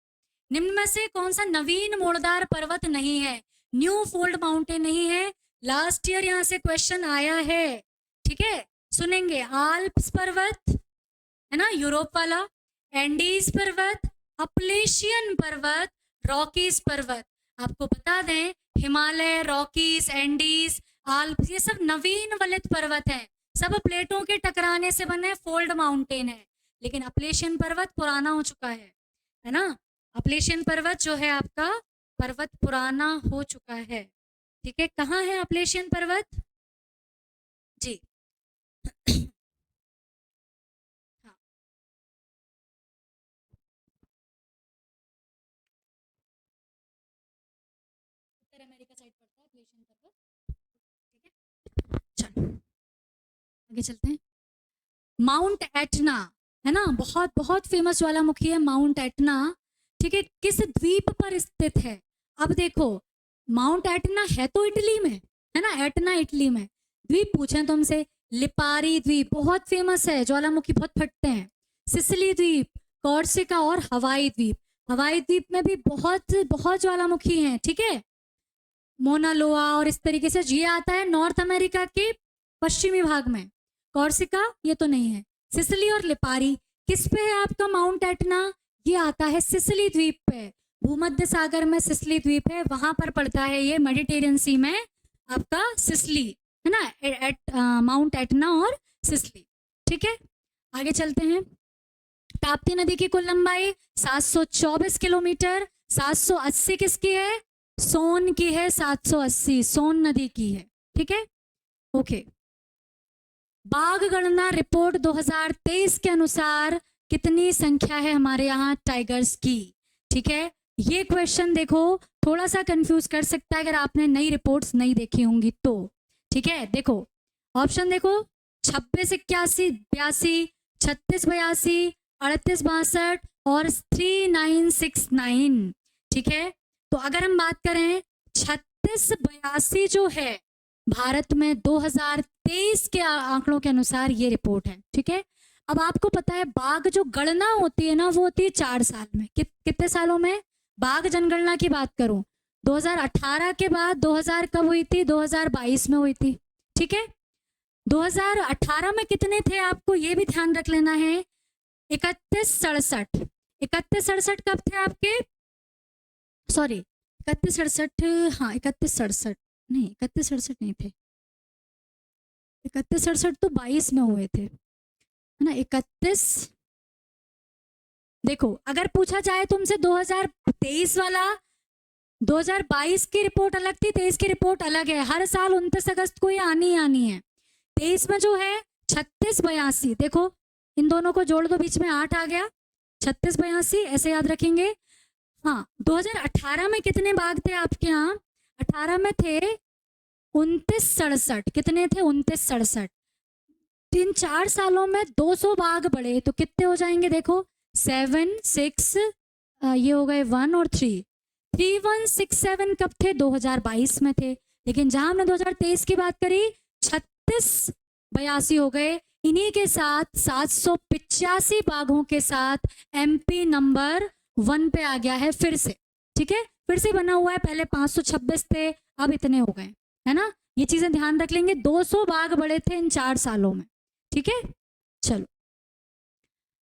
निम्न में से कौन सा नवीन मोड़दार पर्वत नहीं है, न्यू फोल्ड माउंटेन नहीं है। लास्ट ईयर यहाँ से क्वेश्चन आया है। ठीक है, सुनेंगे, आल्प्स पर्वत, है ना, यूरोप वाला, एंडीज पर्वत, अपलेशियन पर्वत, रॉकीज पर्वत। आपको बता दें, हिमालय, रॉकीज, एंडीज, आल्प्स, ये सब नवीन वलित पर्वत हैं। सब प्लेटों के टकराने से बने फोल्ड माउंटेन है। लेकिन अपलेशियन पर्वत पुराना हो चुका है ना। अपलेशियन पर्वत जो है आपका, पर्वत पुराना हो चुका है। ठीक है, कहाँ है अपलेशियन पर्वत जी। हाँ, उत्तर अमेरिका साइड पड़ता है अपलेशियन पर्वत। ठीक है, चलो आगे चलते हैं। माउंट एटना, है ना, बहुत बहुत फेमस ज्वालामुखी है माउंट एटना। ठीक है, किस द्वीप पर स्थित है। अब देखो, माउंट एटना है तो इटली में, है ना, एटना इटली में। द्वीप पूछे तुमसे, लिपारी द्वीप बहुत फेमस है, ज्वालामुखी बहुत फटते हैं। सिसिली द्वीप, कॉर्सिका और हवाई द्वीप। हवाई द्वीप में भी बहुत बहुत ज्वालामुखी हैं। ठीक है, मोनालोआ और इस तरीके से। ये आता है नॉर्थ अमेरिका के पश्चिमी भाग में। कॉर्सिका ये तो नहीं है। सिसिली और लिपारी किस पे है आपका माउंट एटना, ये आता है सिसिली द्वीप पे। भूमध्य सागर में सिसिली द्वीप है, वहां पर पड़ता है ये, मेडिटेरियन सी में आपका सिसिली, है ना, माउंट एटना और सिसिली। ठीक है, आगे चलते हैं। ताप्ती नदी की कुल लंबाई 724 किलोमीटर। 780 किसकी है, सोन की है, 780 सोन नदी की है। ठीक है, ओके। बाघ गणना रिपोर्ट 2023 के अनुसार कितनी संख्या है हमारे यहाँ टाइगर्स की। ठीक है, ये क्वेश्चन देखो थोड़ा सा कंफ्यूज कर सकता है अगर आपने नई रिपोर्ट्स नहीं देखी होंगी तो। ठीक है, देखो ऑप्शन देखो, 26 81 82, 36 82, 38 62 और 3969। ठीक है, तो अगर हम बात करें 36 82 जो है भारत में 2023 के आंकड़ों के अनुसार ये रिपोर्ट है। ठीक है, अब आपको पता है बाघ जो गणना होती है ना, वो होती है 4 साल में। कितने सालों में, बाघ जनगणना की बात करूं 2018 के बाद 2000 कब हुई थी, 2022 में हुई थी। ठीक है, 2018 में कितने थे आपको ये भी ध्यान रख लेना है, 31 67। 31 67 कब थे आपके, सॉरी 31 67, हाँ 31 67 नहीं, 31 67 नहीं थे, 31 67 तो 22 में हुए थे, है ना। 31, देखो अगर पूछा जाए तुमसे 2023 वाला, 2022 की रिपोर्ट अलग थी, 23 की रिपोर्ट अलग है। हर साल 29 अगस्त को ये आनी है। 23 में जो है 36 82, देखो इन दोनों को जोड़ दो, बीच में 8 आ गया, 36 82 ऐसे याद रखेंगे। हाँ, 2018 में कितने बाघ थे आपके यहाँ, 18 में थे 29 67। कितने थे, 29 67। 3-4 सालों में 200 बाघ बढ़े, तो कितने हो जाएंगे देखो, 7 6, ये हो गए 1 और 3, 3167 कब थे, 2022 में थे। लेकिन जहां हमने 2023 की बात करी 36 82 हो गए। इन्हीं के साथ 785 बाघों के साथ एमपी नंबर 1 पे आ गया है फिर से। ठीक है, फिर से बना हुआ है, पहले 526 थे, अब इतने हो गए, है ना। ये चीजें ध्यान रख लेंगे। 200 बाघ बढ़े थे इन 4 सालों में, ठीक है। चलो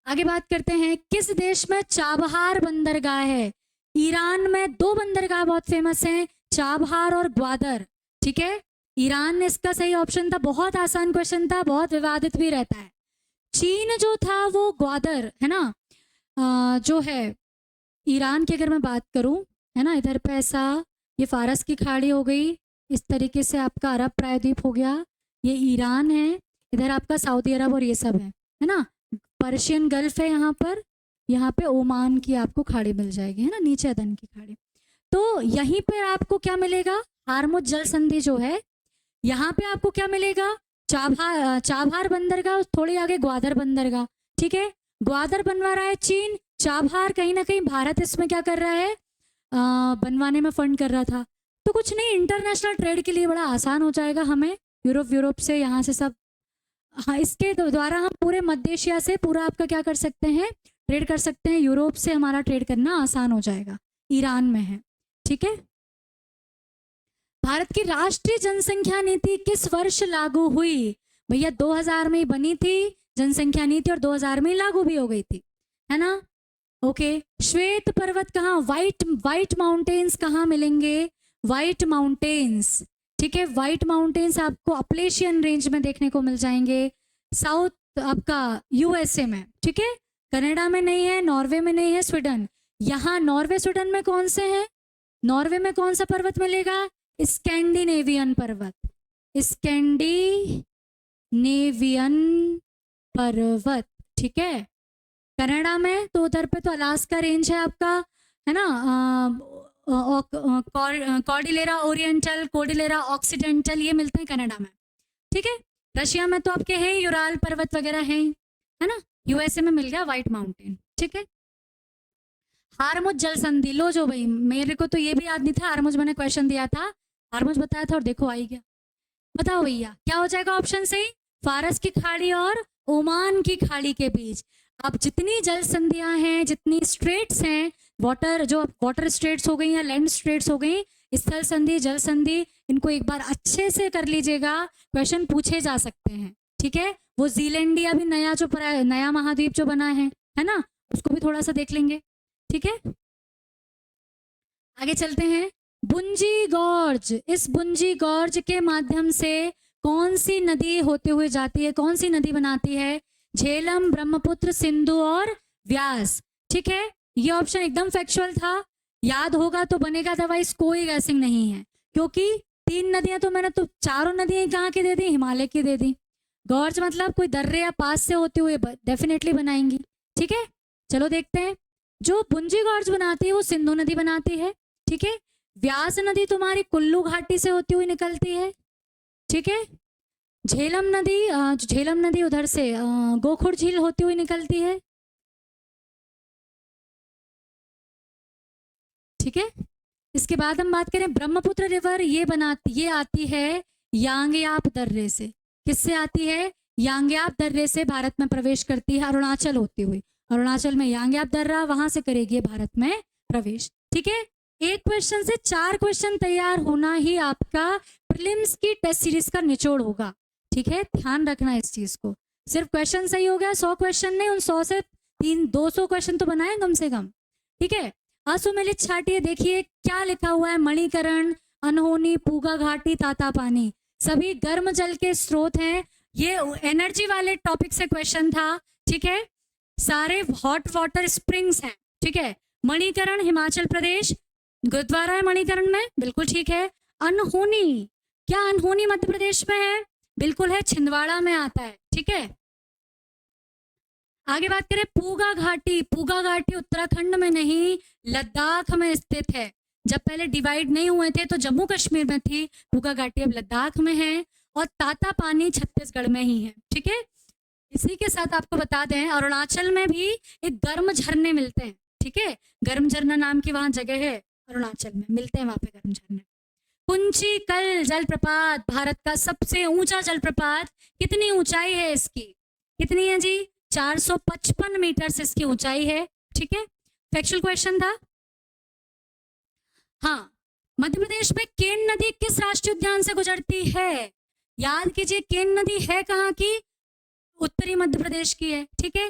आगे बात करते हैं, किस देश में चाबहार बंदरगाह है? ईरान में 2 बंदरगाह बहुत फेमस हैं, चाबहार और ग्वादर, ठीक है। ईरान ने इसका सही ऑप्शन था, बहुत आसान क्वेश्चन था, बहुत विवादित भी रहता है। चीन जो था वो ग्वादर, है ना। जो है ईरान की अगर मैं बात करूं, है ना, इधर पे ऐसा ये फारस की खाड़ी हो गई, इस तरीके से आपका अरब प्रायद्वीप हो गया, ये ईरान है, इधर आपका सऊदी अरब और ये सब है ना। पर्शियन गल्फ है यहाँ पे ओमान की आपको खाड़ी मिल जाएगी, है ना, नीचे अदन की खाड़ी। तो यहीं पे आपको क्या मिलेगा, हार्मुज जल संधि जो है, यहाँ पे आपको क्या मिलेगा, चाबहार बंदरगाह, थोड़ी आगे ग्वादर बंदरगाह, ठीक है। ग्वादर बनवा रहा है चीन, चाबहार कहीं ना कहीं भारत इसमें क्या कर रहा है, बनवाने में फंड कर रहा था। तो कुछ नहीं, इंटरनेशनल ट्रेड के लिए बड़ा आसान हो जाएगा हमें, यूरोप से यहाँ से सब, हाँ, इसके द्वारा हम पूरे मध्य एशिया से पूरा आपका क्या कर सकते हैं, ट्रेड कर सकते हैं। यूरोप से हमारा ट्रेड करना आसान हो जाएगा, ईरान में है, ठीक है। भारत की राष्ट्रीय जनसंख्या नीति किस वर्ष लागू हुई? भैया 2000 में ही बनी थी जनसंख्या नीति, और 2000 में ही लागू भी हो गई थी, है ना। ओके, श्वेत पर्वत कहाँ, व्हाइट माउंटेन्स कहाँ मिलेंगे? व्हाइट माउंटेन्स, ठीक है। व्हाइट माउंटेन्स आपको अपलेशियन रेंज में देखने को मिल जाएंगे, साउथ आपका यूएसए में, ठीक है। कनाडा में नहीं है, नॉर्वे में नहीं है, स्वीडन। यहाँ नॉर्वे स्वीडन में कौन से हैं? नॉर्वे में कौन सा पर्वत मिलेगा? स्कैंडिनेवियन पर्वत, स्कैंडिनेवियन पर्वत, ठीक है। कनाडा में तो उधर पे तो अलास्का रेंज है आपका, है ना, कॉर्डिलेरा ओरिएंटल, कॉर्डिलेरा ऑक्सीडेंटल, ये मिलते हैं कनाडा में, ठीक है। रशिया में तो आपके हैं यूराल पर्वत वगैरह हैं, है ना। यूएसए में मिल गया व्हाइट माउंटेन, ठीक है। हार्मुज जल संधि, लो जो भाई, मेरे को तो ये भी याद नहीं था, हार्मुज मैंने क्वेश्चन दिया था, हार्मुज बताया था और देखो आ ही गया। बताओ भैया क्या हो जाएगा ऑप्शन सही? फारस की खाड़ी और ओमान की खाड़ी के बीच। अब जितनी जल संधियां हैं, जितनी स्ट्रेट्स हैं, वाटर स्ट्रेट्स हो गई या लैंड स्ट्रेट्स हो गई, स्थल संधि, जल संधि, इनको एक बार अच्छे से कर लीजिएगा, क्वेश्चन पूछे जा सकते हैं, ठीक है। वो जीलैंडिया भी नया महाद्वीप जो बना है ना, उसको भी थोड़ा सा देख लेंगे, ठीक है। आगे चलते हैं, बुंजी गॉर्ज, इस बुंजी गॉर्ज के माध्यम से कौन सी नदी होते हुए जाती है, कौन सी नदी बनाती है? झेलम, ब्रह्मपुत्र, सिंधु और व्यास, ठीक है। ये ऑप्शन एकदम फैक्चुअल था, याद होगा तो बनेगा, अदरवाइज कोई गैसिंग नहीं है, क्योंकि 3 नदियां तो मैंने तो 4 नदियां कहाँ की दे दी, हिमालय की दे दी। गॉर्ज मतलब कोई दर्रे या पास से होते हुए डेफिनेटली बनाएंगी, ठीक है। चलो देखते हैं, जो बुंजी गॉर्ज बनाती है वो सिंधु नदी बनाती है, ठीक है। व्यास नदी तुम्हारी कुल्लू घाटी से होती हुई निकलती है, ठीक है। झेलम नदी उधर से गोखुर झील होती हुई निकलती है, ठीक है। इसके बाद हम बात करें ब्रह्मपुत्र रिवर, ये आती है यांगयाप दर्रे से। किससे आती है? यांगयाप दर्रे से भारत में प्रवेश करती है, अरुणाचल होती हुई। अरुणाचल में यांगयाप दर्रा, वहां से करेगी भारत में प्रवेश, ठीक है। एक क्वेश्चन से 4 क्वेश्चन तैयार होना ही आपका प्रीलिम्स की टेस्ट सीरीज का निचोड़ होगा, ठीक है। ध्यान रखना इस चीज को, सिर्फ क्वेश्चन सही हो गया, 100 क्वेश्चन नहीं, उन 100 से 200 क्वेश्चन तो बनाए कम से कम, ठीक है। असुमेलित छाटिए, देखिए क्या लिखा हुआ है, मणिकरण, अनहोनी, पूगा घाटी, तातापानी, सभी गर्म जल के स्रोत हैं। ये एनर्जी वाले टॉपिक से क्वेश्चन था, ठीक है। सारे हॉट वाटर स्प्रिंग्स हैं, ठीक है। मणिकरण हिमाचल प्रदेश, गुरुद्वारा है मणिकरण में, बिल्कुल ठीक है। अनहोनी, क्या अनहोनी मध्य प्रदेश में है? बिल्कुल है, छिंदवाड़ा में आता है, ठीक है। आगे बात करें पूगा घाटी, पूगा घाटी उत्तराखंड में नहीं, लद्दाख में स्थित है। जब पहले डिवाइड नहीं हुए थे तो जम्मू कश्मीर में थी पूगा घाटी, अब लद्दाख में है। और तातापानी छत्तीसगढ़ में ही है, ठीक है। इसी के साथ आपको बता दें, अरुणाचल में भी एक गर्म झरने मिलते हैं, ठीक है। गर्म झरना नाम की वहां जगह है, अरुणाचल में मिलते हैं वहां पे गर्म झरने। कुंची कल जलप्रपात, भारत का सबसे ऊंचा जलप्रपात, कितनी ऊंचाई है इसकी? कितनी है जी? 455 मीटर से इसकी ऊंचाई है, ठीक है। फैक्चुअल क्वेश्चन था। हाँ, मध्य प्रदेश में केन नदी किस राष्ट्रीय उद्यान से गुजरती है? याद कीजिए, केन नदी है कहाँ की? उत्तरी मध्य प्रदेश की है, ठीक है।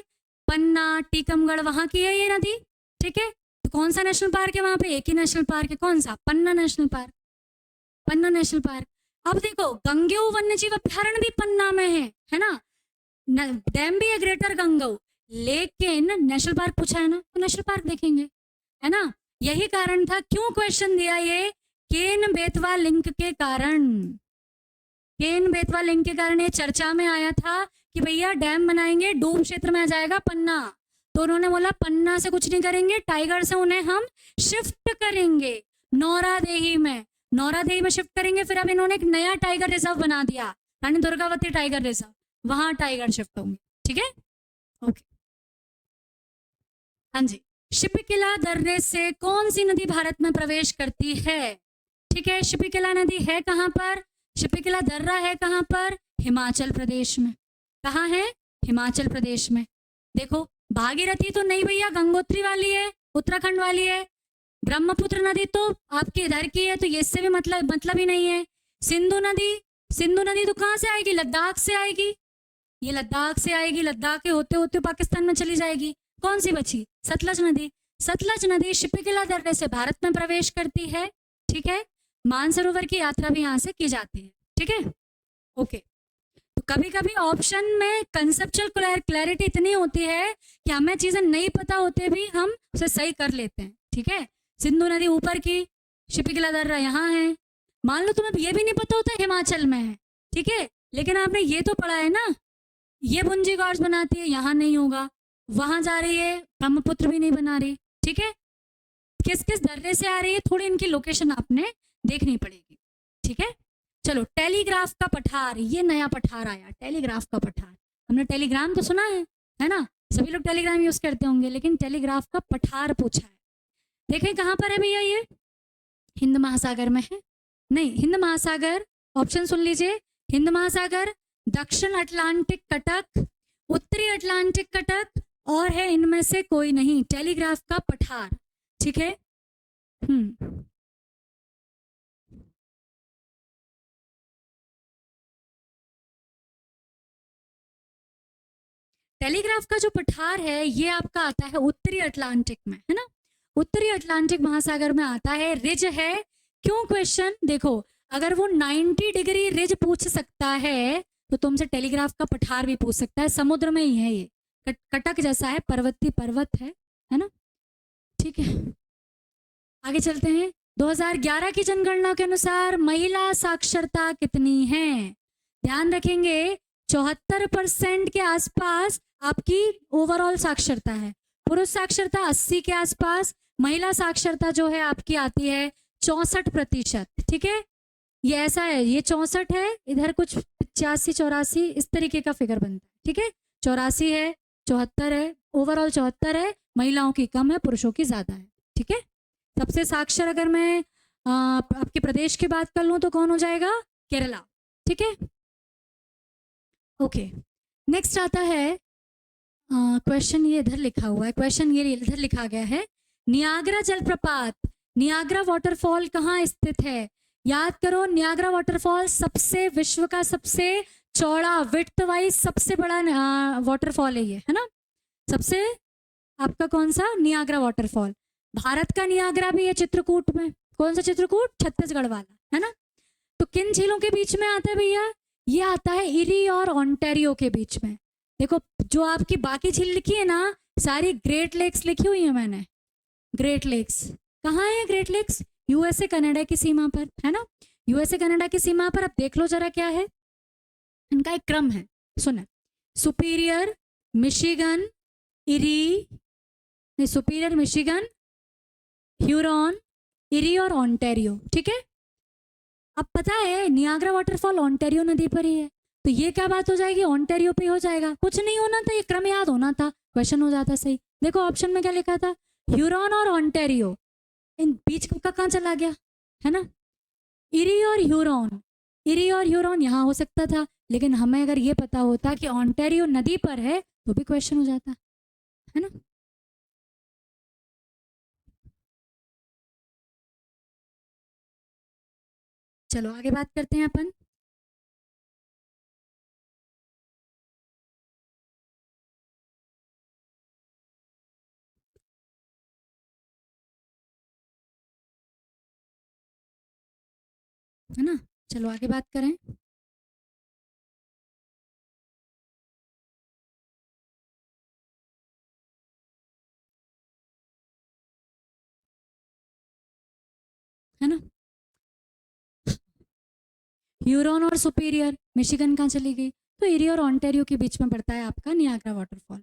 पन्ना, टीकमगढ़ वहां की है ये नदी, ठीक है। तो कौन सा नेशनल पार्क है वहां पे? एक ही नेशनल पार्क है, कौन सा? पन्ना नेशनल पार्क, पन्ना नेशनल पार्क। अब देखो, गंगेऊ वन्यजीव अभ्यारण्य भी पन्ना में है ना। डैम भी है ग्रेटर गंगेऊ, लेकिन नेशनल पार्क पूछा है ना, तो नेशनल पार्क देखेंगे, है ना। यही कारण था, क्यों क्वेश्चन दिया ये? केन बेतवा लिंक के कारण, केन बेतवा लिंक के कारण ये चर्चा में आया था कि भैया डैम बनाएंगे, डूब क्षेत्र में आ जाएगा पन्ना। तो उन्होंने बोला पन्ना से कुछ नहीं करेंगे, टाइगर से उन्हें हम शिफ्ट करेंगे नौरादेही में, नौरादेही में शिफ्ट करेंगे। फिर अब इन्होंने एक नया टाइगर रिजर्व बना दिया, रानी दुर्गावती टाइगर रिजर्व, वहां टाइगर शिफ्ट होंगे, ठीक है। ओके, हाँ जी। शिपिकिला दर्रे से कौन सी नदी भारत में प्रवेश करती है? ठीक है, शिपिकिला नदी है कहाँ पर? शिपिकिला दर्रा है कहाँ पर? हिमाचल प्रदेश में। कहाँ है? हिमाचल प्रदेश में। देखो, भागीरथी तो नहीं भैया, गंगोत्री वाली है, उत्तराखंड वाली है। ब्रह्मपुत्र नदी तो आपके इधर की है, तो ये इससे भी मतलब ही नहीं है। सिंधु नदी, सिंधु नदी तो कहाँ से आएगी? लद्दाख से आएगी, ये लद्दाख से आएगी, लद्दाख के होते होते पाकिस्तान में चली जाएगी। कौन सी बची? सतलज नदी। सतलज नदी शिपिकिला दर्रे से भारत में प्रवेश करती है, ठीक है। मानसरोवर की यात्रा भी यहाँ से की जाती है, ठीक है। ओके, तो कभी कभी ऑप्शन में कंसेप्चुअल क्लैरिटी इतनी होती है कि हमें चीजें नहीं पता होते भी हम उसे सही कर लेते हैं, ठीक है। सिंधु नदी ऊपर की, शिपिकिला दर्रा यहाँ है। मान लो तुम्हें ये भी नहीं पता होता हिमाचल में है, ठीक है, लेकिन आपने ये तो पढ़ा है ना, ये भुंजी गॉर्ड्स बनाती है, यहाँ नहीं होगा, वहां जा रही है, ब्रह्मपुत्र भी नहीं बना रही, ठीक है। किस किस दर्रे से आ रही है, थोड़ी इनकी लोकेशन आपने देखनी पड़ेगी, ठीक है। चलो, टेलीग्राफ का पठार, ये नया पठार आया, टेलीग्राफ का पठार। हमने टेलीग्राम तो सुना है ना, सभी लोग टेलीग्राम यूज करते होंगे, लेकिन टेलीग्राफ का पठार पूछा है। देखें कहाँ पर है भैया ये? हिंद महासागर में है? नहीं, हिंद महासागर, ऑप्शन सुन लीजिए, हिंद महासागर, दक्षिण अटलांटिक कटक, उत्तरी अटलांटिक कटक, और है इनमें से कोई नहीं, टेलीग्राफ का पठार, ठीक है। टेलीग्राफ का जो पठार है ये आपका आता है उत्तरी अटलांटिक में, है ना, उत्तरी अटलांटिक महासागर में आता है। रिज है, क्यों क्वेश्चन देखो, अगर वो 90 डिग्री रिज पूछ सकता है तो तुमसे टेलीग्राफ का पठार भी पूछ सकता है, समुद्र में ही है ये, कटक जैसा है, पर्वतीय पर्वत है ना, ठीक है। आगे चलते हैं। 2011 की जनगणना के अनुसार महिला साक्षरता कितनी है? ध्यान रखेंगे, 74% के आसपास आपकी ओवरऑल साक्षरता है, पुरुष साक्षरता 80 के आसपास, महिला साक्षरता जो है आपकी आती है 64%, ठीक है। ये ऐसा है, ये 64 है, इधर कुछ 85-84 इस तरीके का फिगर बनता है, ठीक है। 84 है, 74 है, ओवरऑल 74 है, महिलाओं की कम है, पुरुषों की ज्यादा है, ठीक है। सबसे साक्षर अगर मैं आपके प्रदेश की बात कर लूं तो कौन हो जाएगा? केरला, ठीक है। ओके, नेक्स्ट आता है क्वेश्चन, ये इधर लिखा हुआ है, क्वेश्चन ये इधर लिखा गया है, नियाग्रा जलप्रपात, नियाग्रा वाटरफॉल कहाँ स्थित है? याद करो, नियाग्रा वाटरफॉल सबसे विश्व का सबसे चौड़ा, विड्थ वाइज सबसे बड़ा वाटरफॉल है ये, है ना। सबसे आपका कौन सा? Niagara waterfall. भारत का नियाग्रा भी है चित्रकूट में, कौन सा चित्रकूट? छत्तीसगढ़ वाला, है ना। तो किन झीलों के बीच में आता है भैया? ये आता है इरी और ऑन्टेरियो के बीच में। देखो, जो आपकी बाकी झील लिखी है ना, सारी ग्रेट लेक्स लिखी हुई है मैंने, ग्रेट लेक्स कहाँ है? ग्रेट लेक्स यूएसए कनाडा की सीमा पर, है ना, यूएसए कनाडा की सीमा पर। अब देख लो जरा क्या है इनका, एक क्रम है, सुना, सुपीरियर, मिशिगन, इरी, नहीं, सुपीरियर, मिशिगन, ह्यूरॉन, इरी और ऑन्टेरियो, ठीक है। अब पता है नियाग्रा वाटरफॉल ऑन्टेरियो नदी पर ही है, तो ये क्या बात हो जाएगी? ऑन्टेरियो पे हो जाएगा, कुछ नहीं होना था, ये क्रम याद होना था, क्वेश्चन हो जाता सही। देखो ऑप्शन में क्या लिखा था? ह्यूरॉन और ऑन्टेरियो, इन बीच का कहाँ चला गया, है ना। इरी और ह्यूरॉन, इरी और ह्यूरॉन यहाँ हो सकता था, लेकिन हमें अगर ये पता होता कि ऑन्टेरियो नदी पर है तो भी क्वेश्चन हो जाता, है ना। चलो आगे बात करते हैं अपन। है ना, चलो आगे बात करें। है ना, ह्यूरॉन और सुपीरियर, मिशिगन कहाँ चली गई? तो एरी और ऑन्टेरियो के बीच में पड़ता है आपका नियाग्रा वाटरफॉल।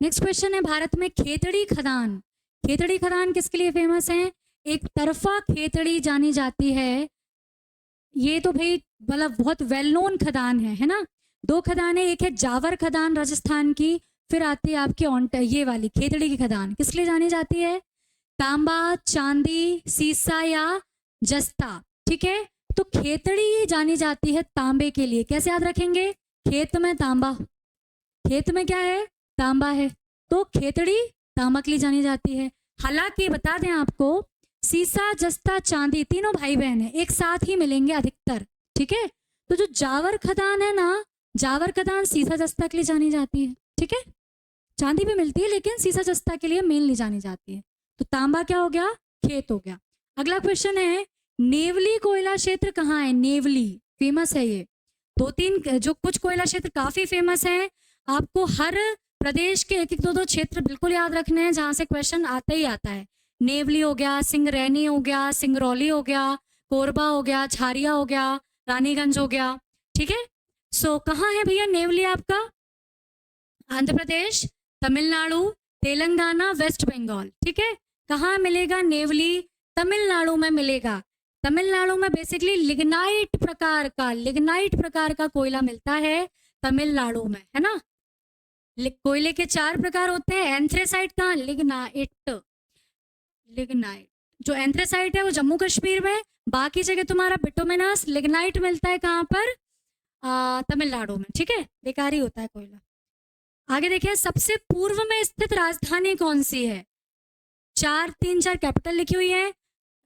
नेक्स्ट क्वेश्चन है, भारत में खेतड़ी खदान, खेतड़ी खदान किसके लिए फेमस है? एक तरफा खेतड़ी जानी जाती है, ये तो भाई मतलब बहुत वेल नोन खदान है ना। दो खदान है, एक है जावर खदान राजस्थान की, फिर आती है आपकी ये वाली खेतड़ी की खदान, किस लिए जानी जाती है? तांबा, चांदी, सीसा या जस्ता। ठीक है, तो खेतड़ी जानी जाती है तांबे के लिए, कैसे याद रखेंगे? खेत में तांबा, खेत में क्या है? तांबा है, तो खेतड़ी तांबा के लिए जानी जाती है। हालांकि बता दें आपको, सीसा, जस्ता, चांदी तीनों भाई बहन है, एक साथ ही मिलेंगे अधिकतर। ठीक है, तो जो जावर खदान है ना, जावर खदान सीसा जस्ता के लिए जानी जाती है। ठीक है, चांदी भी मिलती है लेकिन सीसा जस्ता के लिए मेनली जानी जाती है। तो तांबा क्या हो गया? खेत हो गया। अगला क्वेश्चन है, नेवली कोयला क्षेत्र कहाँ है? नेवली फेमस है ये, दो तीन जो कुछ कोयला क्षेत्र काफी फेमस है। आपको हर प्रदेश के एक एक दो दो क्षेत्र बिल्कुल याद रखने हैं जहां से क्वेश्चन आता ही आता है। नेवली हो गया, सिंगरैनी हो गया, सिंगरौली हो गया, कोरबा हो गया, झारिया हो गया, रानीगंज हो गया। ठीक है, सो कहाँ है भैया नेवली आपका? आंध्र प्रदेश, तमिलनाडु, तेलंगाना, वेस्ट बंगाल। ठीक है, कहाँ मिलेगा नेवली? तमिलनाडु में मिलेगा। तमिलनाडु में बेसिकली लिग्नाइट प्रकार का कोयला मिलता है तमिलनाडु में, है ना। कोयले के 4 प्रकार होते हैं। एंथ्रेसाइट कहाँ? लिग्नाइट जो एंथ्रेसाइट है वो जम्मू कश्मीर में, बाकी जगह तुम्हारा बिटुमिनस लिग्नाइट मिलता है कहाँ पर? तमिलनाडु में। ठीक है, बेकारी होता है कोयला। आगे देखिए, सबसे पूर्व में स्थित राजधानी कौन सी है? 4 कैपिटल लिखी हुई है।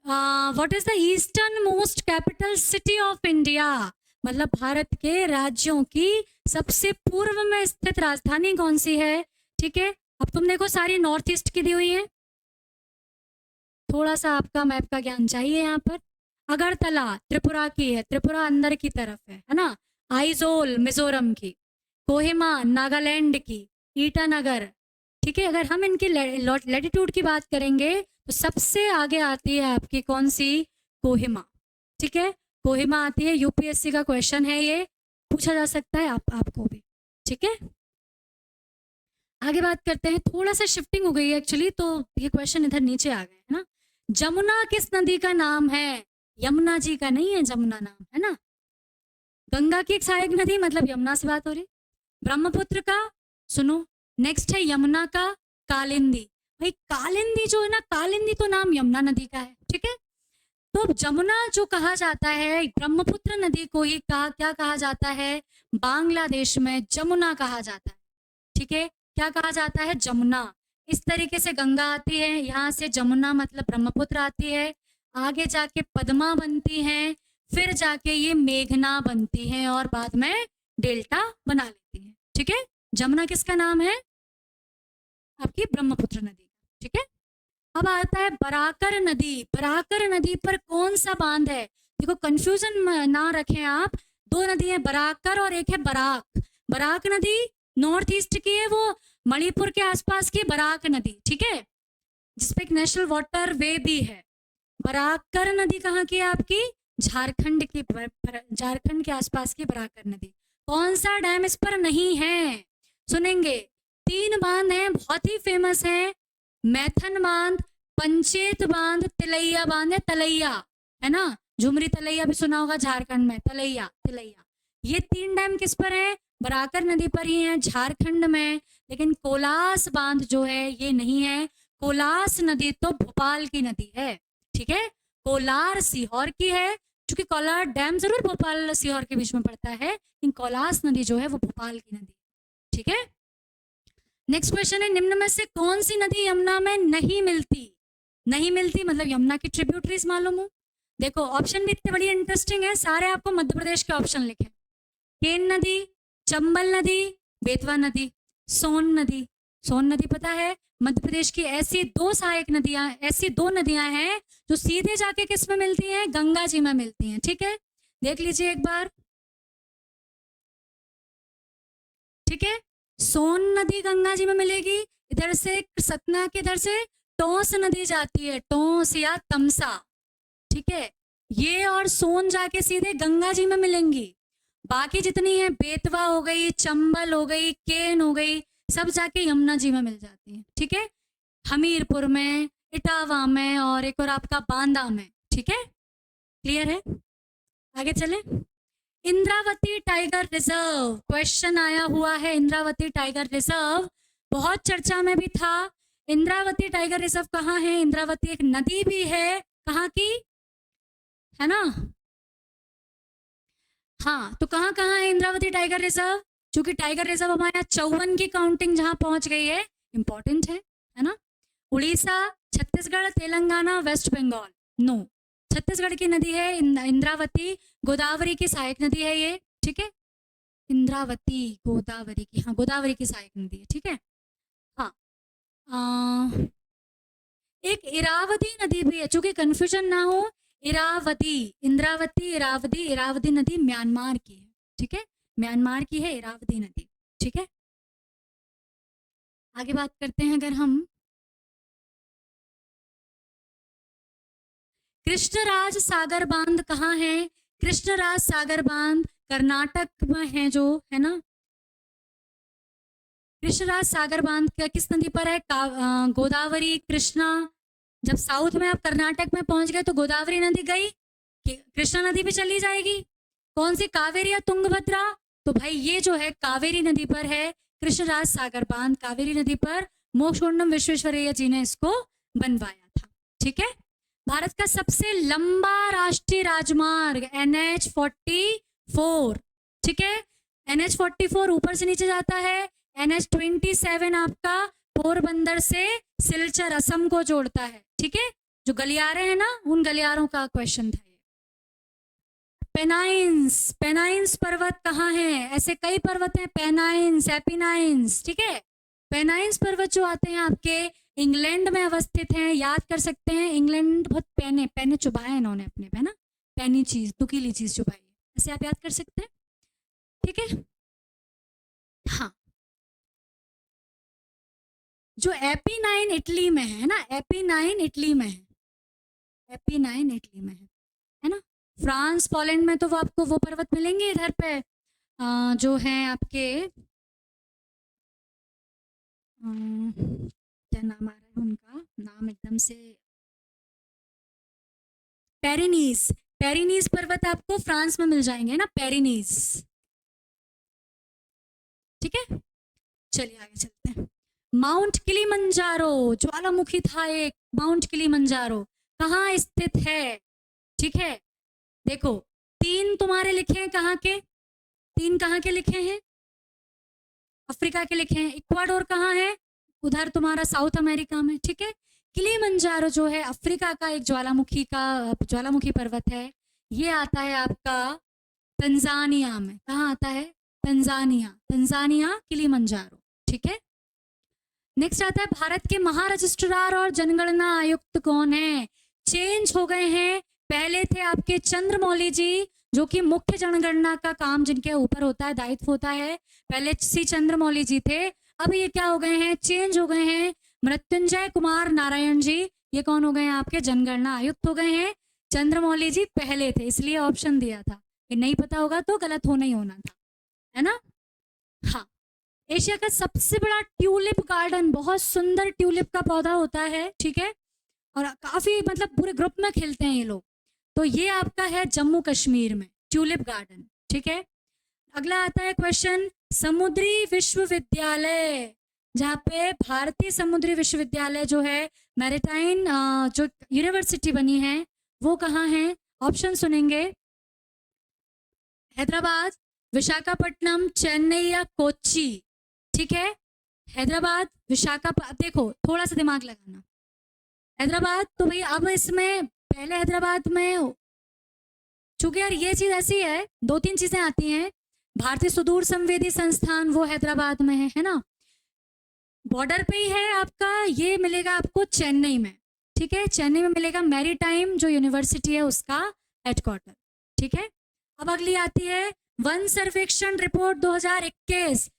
What is the eastern most capital city of India? मतलब भारत के राज्यों की सबसे पूर्व में स्थित राजधानी कौन सी है? ठीक है, अब तुम देखो सारी नॉर्थ ईस्ट की दी हुई है, थोड़ा सा आपका मैप का ज्ञान चाहिए यहाँ पर। अगरतला त्रिपुरा की है, त्रिपुरा अंदर की तरफ है ना। आइजोल मिजोरम की, कोहिमा नागालैंड की, ईटानगर। ठीक है, अगर हम इनकी लैटिट्यूड की बात करेंगे तो सबसे आगे आती है आपकी कौन सी? कोहिमा। ठीक है, कोहिमा आती है, यूपीएससी का क्वेश्चन है, ये पूछा जा सकता है आपको भी। ठीक है, आगे बात करते हैं। थोड़ा सा शिफ्टिंग हो गई है एक्चुअली, तो ये क्वेश्चन इधर नीचे आ गए है ना। जमुना किस नदी का नाम है? यमुना जी का नहीं है जमुना नाम, है ना। गंगा की एक सहायक नदी, मतलब यमुना से बात हो रही। ब्रह्मपुत्र का सुनो, नेक्स्ट है यमुना का कालिंदी। भाई कालिंदी जो है ना, कालिंदी तो नाम यमुना नदी का है। ठीक है, तो जमुना जो कहा जाता है, ब्रह्मपुत्र नदी को ही क्या कहा जाता है? बांग्लादेश में जमुना कहा जाता है। ठीक है, क्या कहा जाता है? जमुना। इस तरीके से गंगा आती है, यहाँ से जमुना मतलब ब्रह्मपुत्र आती है, आगे जाके पद्मा बनती है, फिर जाके ये मेघना बनती है और बाद में डेल्टा बना लेती है। ठीक है, जमुना किसका नाम है? आपकी ब्रह्मपुत्र नदी। ठीक है, अब आता है बराकर नदी। बराकर नदी पर कौन सा बांध है? देखो कंफ्यूजन ना रखें आप, 2 नदी है, बराकर और एक है बराक। बराक नदी नॉर्थ ईस्ट की है, वो मणिपुर के आसपास की बराक नदी। ठीक है, जिसपे एक नेशनल वाटर वे भी है। बराकर नदी कहाँ की है आपकी? झारखंड की, झारखंड के आसपास की बराकर नदी। कौन सा डैम इस पर नहीं है? सुनेंगे, 3 बांध हैं, बहुत ही फेमस है। मैथन बांध, पंचेत बांध, तिलैया बांध है, तलैया, है ना। झुमरी तलैया भी सुना होगा झारखंड में, तलैया। ये 3 डैम किस पर है? बराकर नदी पर ही है, झारखंड में। लेकिन कोलास बांध जो है ये नहीं है। कोलास नदी तो भोपाल की नदी है। ठीक है, कोलार सीहोर की है, क्योंकि कोलार डैम जरूर भोपाल सीहोर के बीच में पड़ता है, लेकिन कोलास नदी जो है वो भोपाल की नदी। ठीक है, नेक्स्ट क्वेश्चन है, निम्न में से कौन सी नदी यमुना में नहीं मिलती? नहीं मिलती मतलब यमुना की ट्रिब्यूटरीज मालूम हो। देखो ऑप्शन भी इतने बड़ी इंटरेस्टिंग है, सारे आपको मध्य प्रदेश के ऑप्शन लिखे। केन नदी, चंबल नदी, बेतवा नदी, सोन नदी। सोन नदी पता है, मध्य प्रदेश की ऐसी दो सहायक नदियां, ऐसी दो नदियां हैं जो सीधे जाके किस में मिलती हैं, गंगा जी में मिलती हैं। ठीक है, देख लीजिए एक बार। ठीक है, सोन नदी गंगा जी में मिलेगी, इधर से सतना के इधर से टोंस नदी जाती है, टोंस या तमसा। ठीक है, ये और सोन जाके सीधे गंगा जी में मिलेंगी। बाकी जितनी है, बेतवा हो गई, चंबल हो गई, केन हो गई, सब जाके यमुना जी में मिल जाती है। ठीक है, हमीरपुर में, इटावा में और एक और आपका बांदा में। ठीक है, क्लियर है? आगे चले। इंद्रावती टाइगर रिजर्व, क्वेश्चन आया हुआ है। इंद्रावती टाइगर रिजर्व बहुत चर्चा में भी था। इंद्रावती टाइगर रिजर्व कहाँ है? इंद्रावती एक नदी भी है, कहाँ की है ना? हाँ, तो कहाँ कहाँ है इंद्रावती टाइगर रिजर्व? चूंकि टाइगर रिजर्व हमारे यहाँ 54 की काउंटिंग जहां पहुंच गई है, इंपॉर्टेंट है ना? उड़ीसा, छत्तीसगढ़, तेलंगाना, वेस्ट बंगाल। नो, छत्तीसगढ़ की नदी है इंद्रावती, गोदावरी की सहायक नदी है ये। ठीक है, इंद्रावती गोदावरी की, हाँ गोदावरी की सहायक नदी है। ठीक है, हाँ एक इरावदी नदी भी है, चूंकि कंफ्यूजन ना हो। इरावदी, इंद्रावती, इरावदी, इरावदी नदी म्यांमार की है। ठीक है, म्यांमार की है इरावदी नदी। ठीक है, आगे बात करते हैं अगर हम। कृष्णराज सागर बांध कहाँ है? कृष्णराज सागर बांध कर्नाटक में है, जो है ना। कृष्णराज सागर बांध किस नदी पर है? गोदावरी, कृष्णा। जब साउथ में आप कर्नाटक में पहुंच गए तो गोदावरी नदी गई, कृष्णा नदी भी चली जाएगी। कौन सी, कावेरी या तुंगभद्रा? तो भाई ये जो है कावेरी नदी पर है कृष्णराज सागर बांध। कावेरी नदी पर मोक्षगुंडम विश्वेश्वरैया जी ने इसको बनवाया था। ठीक है, भारत का सबसे लंबा राष्ट्रीय राजमार्ग NH-44। ठीक है, NH-44 ऊपर से नीचे जाता है। NH-27 आपका पोरबंदर से सिलचर असम को जोड़ता है। ठीक है, जो गलियारे हैं ना, उन गलियारों का क्वेश्चन था। पेनाइंस, पेनाइंस पर्वत कहाँ है? ऐसे कई पर्वत हैं, पेनाइंस, एपिनाइंस। ठीक है, पेनाइंस पर्वत जो आते हैं आपके इंग्लैंड में अवस्थित हैं, याद कर सकते हैं। इंग्लैंड बहुत पेने पेने चुभाए इन्होंने अपने पे ना, पैनी चीज, नुकीली चीज चुभाई, ऐसे आप याद कर सकते हैं। ठीक है, हाँ जो एपिनाइन इटली में है ना, एपिनाइन इटली में है, एपिनाइन इटली में है ना। फ्रांस, पोलैंड में तो वो आपको वो पर्वत मिलेंगे इधर पे जो है आपके क्या नाम आ रहा है उनका, नाम एकदम से, पेरिनीज। पेरिनीज पर्वत आपको फ्रांस में मिल जाएंगे ना, पेरिनीज। ठीक है, चलिए आगे चलते हैं। माउंट किलिमंजारो, ज्वालामुखी था एक, माउंट किलिमंजारो कहाँ स्थित है? ठीक है, देखो तीन तुम्हारे लिखे हैं, कहाँ के? तीन कहाँ के लिखे हैं? अफ्रीका के लिखे हैं। इक्वाडोर कहाँ है? उधर तुम्हारा साउथ अमेरिका में। ठीक है, किलिमंजारो जो है अफ्रीका का एक ज्वालामुखी पर्वत है। ये आता है आपका तंजानिया में। कहाँ आता है? Tanzania, Tanzania Kilimanjaro. ठीक है, नेक्स्ट आता है भारत के महारजिस्ट्रार और जनगणना आयुक्त कौन है? चेंज हो गए हैं, पहले थे आपके चंद्रमौली जी, जो कि मुख्य जनगणना का काम जिनके ऊपर होता है, दायित्व होता है, पहले सी चंद्रमौली जी थे। अब ये क्या हो गए हैं? चेंज हो गए हैं, मृत्युंजय कुमार नारायण जी, ये कौन हो गए हैं? आपके जनगणना आयुक्त हो गए हैं। चंद्रमौली जी पहले थे, इसलिए ऑप्शन दिया था, ये नहीं पता होगा तो गलत होना ही होना था, है ना। हाँ, एशिया का सबसे बड़ा ट्यूलिप गार्डन, बहुत सुंदर ट्यूलिप का पौधा होता है। ठीक है, और काफी मतलब पूरे ग्रुप में खिलते हैं ये लोग। तो ये आपका है जम्मू कश्मीर में ट्यूलिप गार्डन। ठीक है, अगला आता है क्वेश्चन, समुद्री विश्वविद्यालय, जहाँ पे भारतीय समुद्री विश्वविद्यालय जो है, मैरिटाइन जो यूनिवर्सिटी बनी है, वो कहाँ है? ऑप्शन सुनेंगे, हैदराबाद, विशाखापट्टनम, चेन्नई या कोच्चि। ठीक है, हैदराबाद, विशाखापट्टनम, देखो थोड़ा सा दिमाग लगाना। हैदराबाद तो भाई अब इसमें पहले हैदराबाद में चूंकि यार ये चीज ऐसी है, 2-3 चीजें आती हैं। भारतीय सुदूर संवेदी संस्थान वो हैदराबाद में है ना, बॉर्डर पे ही है आपका। ये मिलेगा आपको चेन्नई में, ठीक है, चेन्नई में मिलेगा मैरीटाइम जो यूनिवर्सिटी है उसका हेडक्वार्टर, ठीक है। अब अगली आती है वन सर्वेक्षण रिपोर्ट 2021।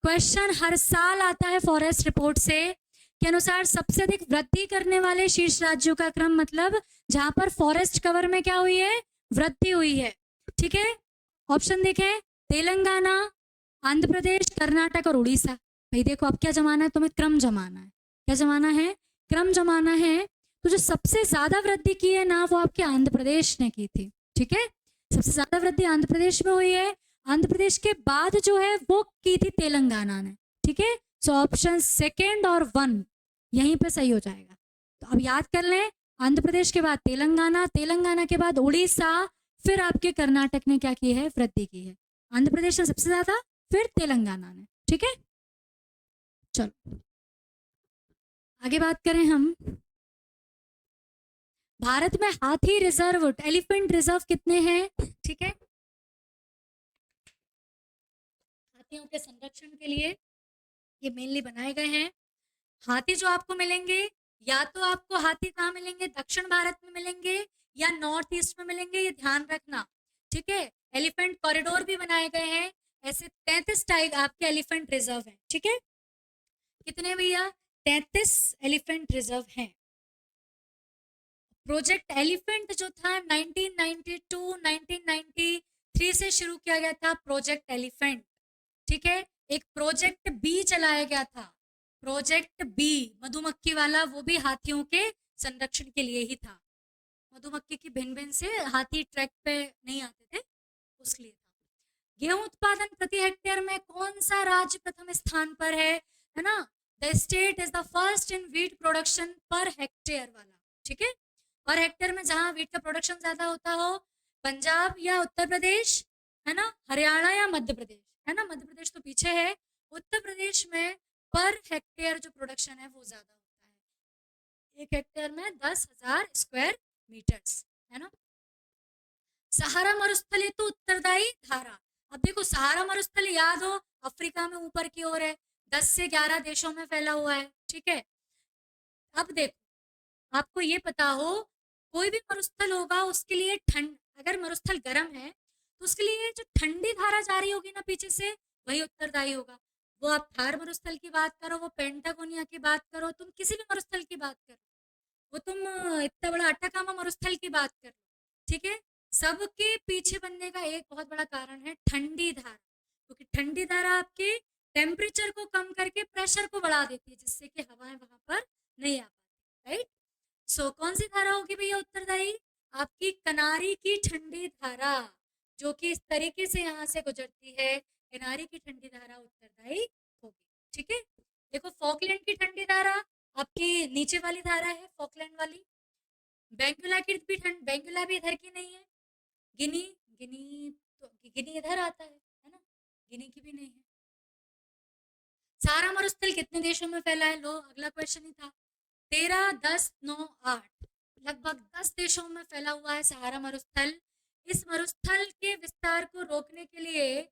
क्वेश्चन हर साल आता है फॉरेस्ट रिपोर्ट से के अनुसार सबसे अधिक वृद्धि करने वाले शीर्ष राज्यों का क्रम, मतलब जहां पर फॉरेस्ट कवर में क्या हुई है, वृद्धि हुई है, ठीक है। ऑप्शन देखें, तेलंगाना, आंध्र प्रदेश, कर्नाटक और उड़ीसा। भाई देखो अब क्या जमाना है, तुम्हें क्रम जमाना है। क्या जमाना है, क्रम जमाना है। तो जो सबसे ज्यादा वृद्धि की है ना वो आपके आंध्र प्रदेश ने की थी, ठीक है। सबसे ज्यादा वृद्धि आंध्र प्रदेश में हुई है। आंध्र प्रदेश के बाद जो है वो की थी तेलंगाना ने, ठीक है। सो ऑप्शन सेकेंड और 1 यहीं पे सही हो जाएगा। तो अब याद कर लें, आंध्र प्रदेश के बाद तेलंगाना, तेलंगाना के बाद उड़ीसा, फिर आपके कर्नाटक ने क्या की है, वृद्धि की है। आंध्र प्रदेश ने सबसे ज्यादा, फिर तेलंगाना ने, ठीक है। चलो आगे बात करें हम। भारत में हाथी रिजर्व, एलिफेंट रिजर्व कितने हैं, ठीक है। हाथियों के संरक्षण के लिए ये मेनली बनाए गए हैं। हाथी जो आपको मिलेंगे, या तो आपको हाथी कहाँ मिलेंगे, दक्षिण भारत में मिलेंगे या नॉर्थ ईस्ट में मिलेंगे, ये ध्यान रखना, ठीक है। एलिफेंट कॉरिडोर भी बनाए गए हैं। ऐसे 33 टाइप आपके एलिफेंट रिजर्व हैं, ठीक है। कितने भैया, 33 एलिफेंट रिजर्व हैं। प्रोजेक्ट एलिफेंट जो था 1992-1993 से शुरू किया गया था, प्रोजेक्ट एलिफेंट, ठीक है। एक प्रोजेक्ट बी चलाया गया था, प्रोजेक्ट बी मधुमक्खी वाला, वो भी हाथियों के संरक्षण के लिए ही था। मधुमक्खी की भिन भिन से हाथी ट्रैक पे नहीं आते थे, उसके लिए था। गेहूं उत्पादन प्रति हेक्टेयर में कौन सा राज्य प्रथम स्थान पर है ना। The state is the first in wheat production per hectare वाला, ठीक है। पर हेक्टेयर में जहां व्हीट का प्रोडक्शन ज्यादा होता हो, पंजाब या उत्तर प्रदेश, है ना, हरियाणा या मध्य प्रदेश, है ना। मध्य प्रदेश तो पीछे है। उत्तर प्रदेश में पर हेक्टेयर जो प्रोडक्शन है वो ज्यादा होता है। 1 हेक्टेयर में 10,000 स्क्वायर मीटर्स, है ना। सहारा मरुस्थल हेतु उत्तरदायी धारा। अब देखो सहारा मरुस्थल याद हो, अफ्रीका में ऊपर की ओर है, 10 से 11 देशों में फैला हुआ है, ठीक है। अब देखो आपको ये पता हो, कोई भी मरुस्थल होगा उसके लिए ठंड, अगर मरुस्थल गर्म है तो उसके लिए जो ठंडी धारा जारी होगी ना पीछे से, वही उत्तरदायी होगा। वो आप थार मरुस्थल की बात करो, वो पेंटागोनिया की बात करो, तुम किसी भी मरुस्थल की बात करो, वो तुम इतना बड़ा अटाकामा मरुस्थल की बात करो, ठीक है। सबके पीछे बनने का एक बहुत बड़ा कारण है ठंडी धारा, क्योंकि ठंडी धारा आपके टेम्परेचर को कम करके प्रेशर को बढ़ा देती है, जिससे कि हवाएं वहां पर नहीं आ पाती, राइट। सो कौन सी धारा होगी भैया उत्तरदायी, आपकी कनारी की ठंडी धारा, जो कि इस तरीके से यहाँ से गुजरती है, किनारे की ठंडी धारा उत्तरदायी होगी, ठीक है। देखो फॉकलैंड की ठंडी धारा आपकी नीचे वाली धारा है, फॉकलैंड वाली। बेंगुला की भी बेंगुला भी इधर की नहीं है। गिनी, गिनी तो गिनी इधर आता है ना, गिनी की भी नहीं है। सहारा मरुस्थल कितने देशों में फैला है, लो अगला क्वेश्चन ही था। 13, 10, 9, 8, लगभग 10 देशों में फैला हुआ है सहारा मरुस्थल। इस मरुस्थल के विस्तार को रोकने के लिए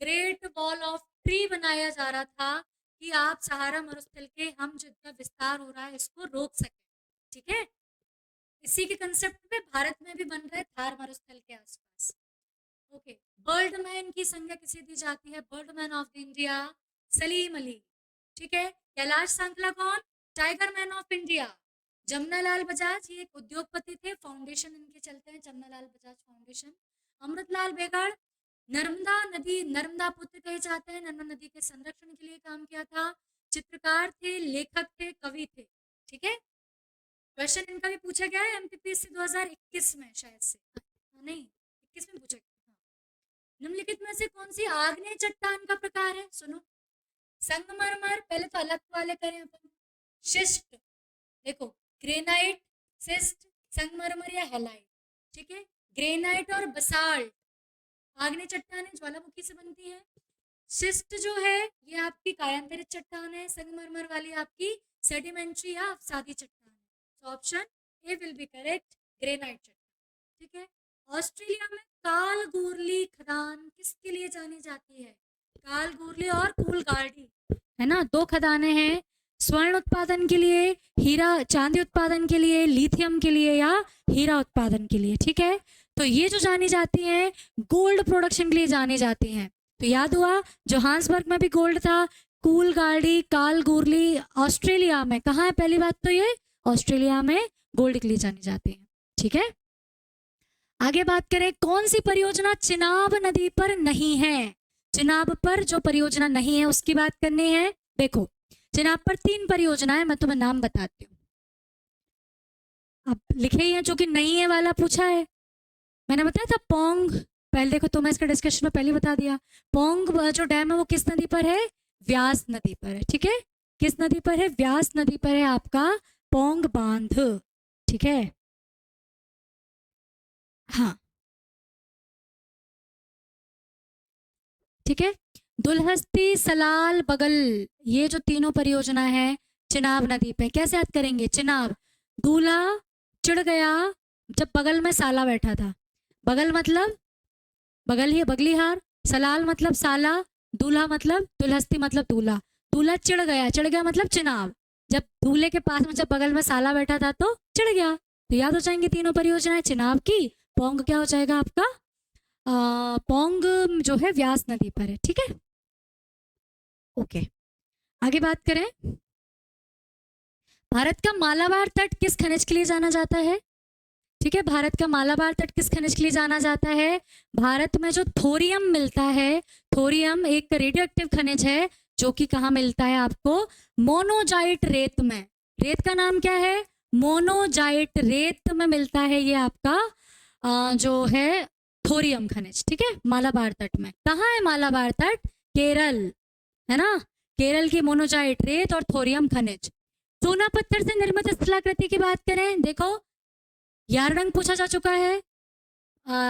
ग्रेट वॉल ऑफ ट्री बनाया जा रहा था, कि आप सहारा मरुस्थल के हम जितना विस्तार हो रहा है इसको रोक सकें, ठीक है। इसी के कंसेप्ट पे भारत में भी बन रहा है थार मरुस्थल के आसपास, ओके। बर्डमैन की संज्ञा किसे दी जाती है, Birdman of India Salim Ali, ठीक है। कैलाश सांकला कौन, tiger man of India Jamnalal Bajaj, ये एक उद्योगपति थे, फाउंडेशन इनके चलते हैं जमनालाल बजाज फाउंडेशन। अमृतलाल बेगड़ नर्मदा नदी, नर्मदा पुत्र कहे जाते हैं, नर्मदा नदी के संरक्षण के लिए काम किया था। चित्रकार थे, लेखक थे, कवि थे, ठीक है। क्वेश्चन इनका भी पूछा गया है एमपीपीएससी 2021 में शायद से, नहीं 21 में पूछा गया। निम्नलिखित में से कौन सी आग्नेय चट्टान का प्रकार है, सुनो। संगमरमर, पहले तो अलग वाले करें अपन। शिस्ट, देखो ग्रेनाइट, सिस्ट, संगमरमर या हेलाइट, ठीक है। ग्रेनाइट और बसाल्ट आग्नेय चट्टान ज्वालामुखी से बनती है। शिस्ट जो है ये आपकी कायांतरित चट्टान है, संगमरमर वाली आपकी सेडिमेंट्री या अवसादी चट्टान है। तो option A will be correct, granite चट्टान, ठीक है। ऑस्ट्रेलिया में कालगोरली खदान किसके लिए जानी जाती है? कालगोरली और कूलगार्डी, है ना, दो खदानें हैं स्वर्ण उत्पादन के लिए, हीरा चांदी उत्पादन के लिए, लिथियम के लिए या हीरा उत्पादन के लिए। ठीक है, तो ये जो जानी जाती हैं गोल्ड प्रोडक्शन के लिए जानी जाती हैं। तो याद हुआ जोहान्सबर्ग में भी गोल्ड था, कूलगार्डी कालगोरली ऑस्ट्रेलिया में, कहाँ है पहली बात तो ये ऑस्ट्रेलिया में गोल्ड के लिए जानी जाती है। ठीक है, आगे बात करें कौन सी परियोजना चिनाब नदी पर नहीं है? चिनाब पर जो परियोजना नहीं है उसकी बात करनी है। देखो चिनाब पर 3 परियोजनाएं, मैं तुम्हें नाम बताती हूँ। अब लिखे ही हैं जो कि नहीं है वाला पूछा है, मैंने बताया था पोंग, पहले देखो तो मैं इसका डिस्कशन में पहले बता दिया। पोंग जो डैम है वो किस नदी पर है? व्यास नदी पर है। ठीक है, किस नदी पर है? व्यास नदी पर है आपका पोंग बांध। ठीक है, हाँ ठीक है, दुलहस्ती सलाल बगल, ये जो तीनों परियोजना है चिनाब नदी पे। कैसे याद करेंगे? चिनाब, दूल्हा चिढ़ गया जब बगल में साला बैठा था। बगल मतलब बगल ही बगली हार, सलाल मतलब साला, दूल्हा मतलब दुलहस्ती मतलब दूल्हा। दूल्हा चिढ़ गया मतलब चिनाब, जब दूल्हे के पास में जब बगल में साला बैठा था तो चिढ़ गया। तो याद हो जाएंगे तीनों परियोजनाएं चिनाब की। पोंग क्या हो जाएगा आपका? पोंग जो है व्यास नदी पर है। ठीक है, ओके, आगे बात करें। भारत का मालाबार तट किस खनिज के लिए जाना जाता है? ठीक है, भारत का मालाबार तट किस खनिज के लिए जाना जाता है? भारत में जो थोरियम मिलता है, थोरियम एक रेडियो एक्टिव खनिज है जो कि कहाँ मिलता है आपको? मोनोजाइट रेत में। रेत का नाम क्या है? मोनोजाइट रेत में मिलता है ये आपका जो है थोरियम खनिज। ठीक है, मालाबार तट में। कहाँ है मालाबार तट? केरल, है ना, केरल की मोनोजाइट रेत और थोरियम खनिज। चूना पत्थर से निर्मित स्थलाकृति की बात करें, देखो यारडंग पूछा जा चुका है,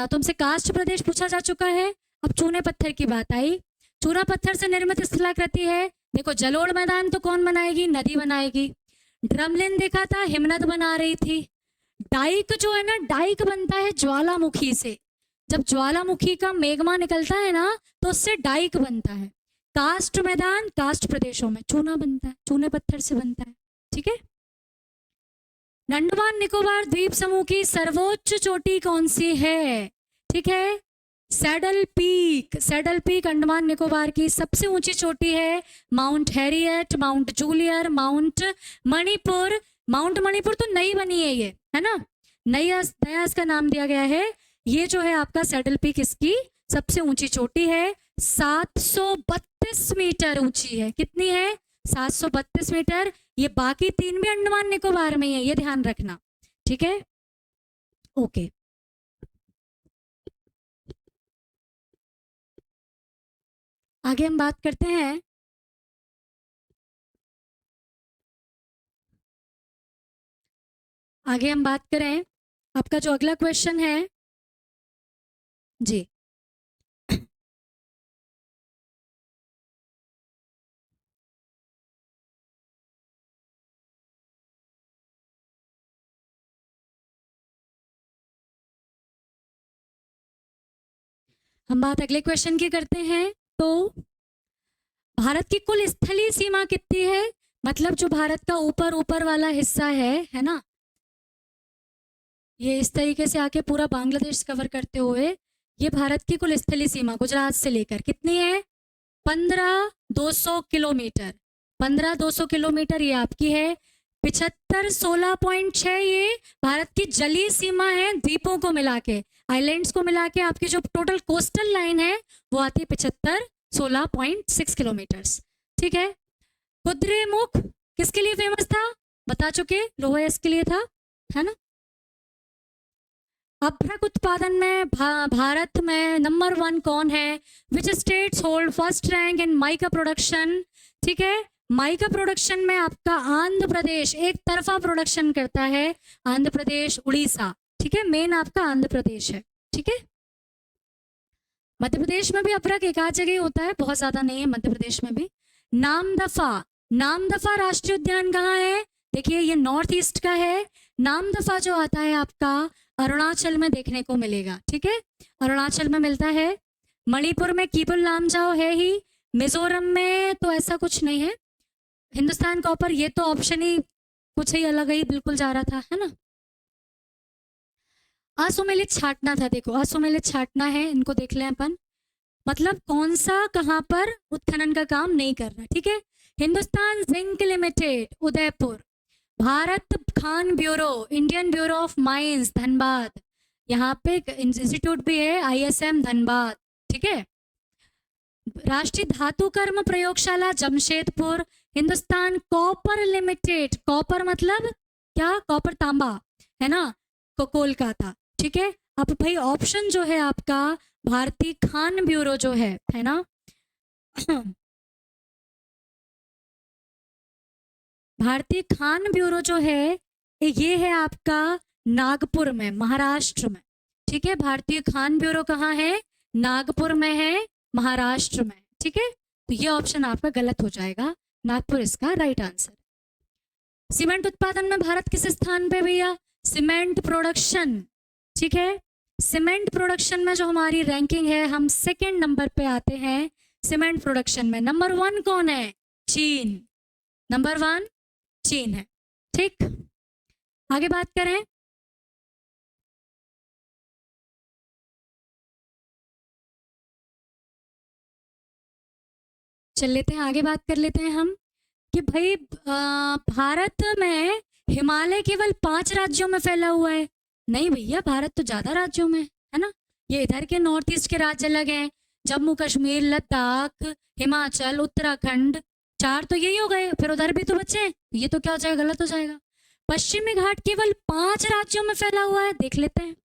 तुमसे कास्ट प्रदेश पूछा जा चुका है, अब चूने पत्थर की बात आई। चूना पत्थर से निर्मित स्थलाकृति है, देखो जलोढ़ मैदान तो कौन बनाएगी? नदी बनाएगी। ड्रमलिन देखा था, हिमनद बना रही थी। डाइक जो है ना, डाइक बनता है ज्वालामुखी से, जब ज्वालामुखी का मेग्मा निकलता है ना तो उससे डाइक बनता है। कास्ट मैदान कास्ट प्रदेशों में चूना बनता है, चूने पत्थर से बनता है। ठीक है, अंडमान निकोबार द्वीप समूह की सर्वोच्च चोटी कौन सी है? ठीक है, saddle peak. Saddle peak Andaman Nicobar की सबसे ऊंची चोटी है। Mount Harriet, mount Thuillier, mount Manipur. Mount Manipur तो नई बनी है ये, है ना, नया इसका नाम दिया गया है। ये जो है आपका सैडल पीक इसकी सबसे ऊंची चोटी है, 732 मीटर ऊंची है। कितनी है? 732 मीटर। ये बाकी 3 भी अंडमान निकोबार में ही है, ये ध्यान रखना। ठीक है, ओके, आगे हम बात करते हैं। आगे हम बात करें, आपका जो अगला क्वेश्चन है जी, हम बात अगले क्वेश्चन की करते हैं। तो भारत की कुल स्थलीय सीमा कितनी है? मतलब जो भारत का ऊपर ऊपर वाला हिस्सा है ना, ये इस तरीके से आके पूरा बांग्लादेश कवर करते हुए, ये भारत की कुल स्थलीय सीमा गुजरात से लेकर कितनी है? 15,200 किलोमीटर। 15,200 किलोमीटर ये आपकी है। 75 16.6 ये भारत की जलीय सीमा है, द्वीपों को मिला के, आइलैंड्स को मिला के आपकी जो टोटल कोस्टल लाइन है वो आती है 75 16.6 किलोमीटर। ठीक है, कुद्रेमुख किसके लिए फेमस था? बता चुके, लोहा इसके लिए था, है ना। अभ्रक उत्पादन में भारत में नंबर 1 कौन है? Which states hold first rank in mica production? ठीक है, माइका प्रोडक्शन में आपका आंध्र प्रदेश एक तरफा प्रोडक्शन करता है, आंध्र प्रदेश उड़ीसा। ठीक है, मेन आपका आंध्र प्रदेश है। ठीक है, मध्य प्रदेश में भी अभ्रक एक आध जगह होता है, बहुत ज्यादा नहीं है मध्य प्रदेश में भी। नामदफा, नामदफा राष्ट्रीय उद्यान कहाँ है? देखिए ये नॉर्थ ईस्ट का है। नामदफा जो आता है आपका अरुणाचल में देखने को मिलेगा, ठीक है, अरुणाचल में मिलता है। मणिपुर में कीबुल लामजाओ है ही, मिजोरम में तो ऐसा कुछ नहीं है। हिंदुस्तान कॉपर, ये तो ऑप्शन ही कुछ ही अलग ही बिल्कुल जा रहा था, है ना। असुमेलित छाटना था, देखो असुमेलित छाटना है, इनको देख लें अपन, मतलब कौन सा कहाँ पर उत्खनन का काम नहीं कर रहा, ठीक है। Hindustan zinc limited Udaipur, Bharat Khan bureau, Indian bureau of mines Dhanbad, यहाँ पे इंस्टीट्यूट भी है ISM धनबाद, ठीक है। राष्ट्रीय धातु कर्म प्रयोगशाला Jamshedpur, Hindustan copper limited, copper मतलब क्या, कॉपर तांबा, है ना, कोलकाता, ठीक है। अब भाई ऑप्शन जो है आपका भारतीय खान ब्यूरो जो है ना भारतीय खान ब्यूरो जो है ये है आपका नागपुर में, महाराष्ट्र में, ठीक है। भारतीय खान ब्यूरो कहाँ है, नागपुर में है, महाराष्ट्र में, ठीक है। तो ये ऑप्शन आपका गलत हो जाएगा, नागपुर इसका राइट आंसर। सीमेंट उत्पादन में भारत किस स्थान पे भैया, सीमेंट प्रोडक्शन, ठीक है। सीमेंट प्रोडक्शन में जो हमारी रैंकिंग है, हम सेकंड नंबर पे आते हैं सीमेंट प्रोडक्शन में। नंबर 1 कौन है, चीन, नंबर 1 चीन है, ठीक। आगे बात करें, चल लेते हैं आगे, बात कर लेते हैं हम कि भाई भारत में हिमालय केवल 5 राज्यों में फैला हुआ है। नहीं भैया, भारत तो ज्यादा राज्यों में है ना, ये इधर के नॉर्थ ईस्ट के राज्य अलग हैं, जम्मू कश्मीर, लद्दाख, हिमाचल, उत्तराखंड, 4 तो यही हो गए, फिर उधर भी तो बचे हैं, ये तो क्या हो जाएगा, गलत हो जाएगा। पश्चिमी घाट केवल 5 राज्यों में फैला हुआ है, देख लेते हैं।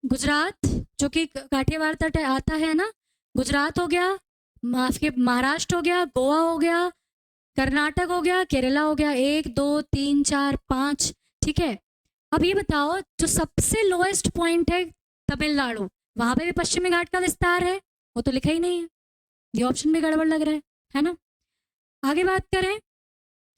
गुजरात जो कि काठियावाड़ तट आता है ना, गुजरात हो गया, महाराष्ट्र हो गया, गोवा हो गया, कर्नाटक हो गया, केरला हो गया, 1 2 3 4 5, ठीक है। अब ये बताओ, जो सबसे लोएस्ट पॉइंट है तमिलनाडु, वहां पे भी पश्चिमी घाट का विस्तार है, वो तो लिखा ही नहीं है, ये ऑप्शन भी गड़बड़ लग रहा है ना। आगे बात करें,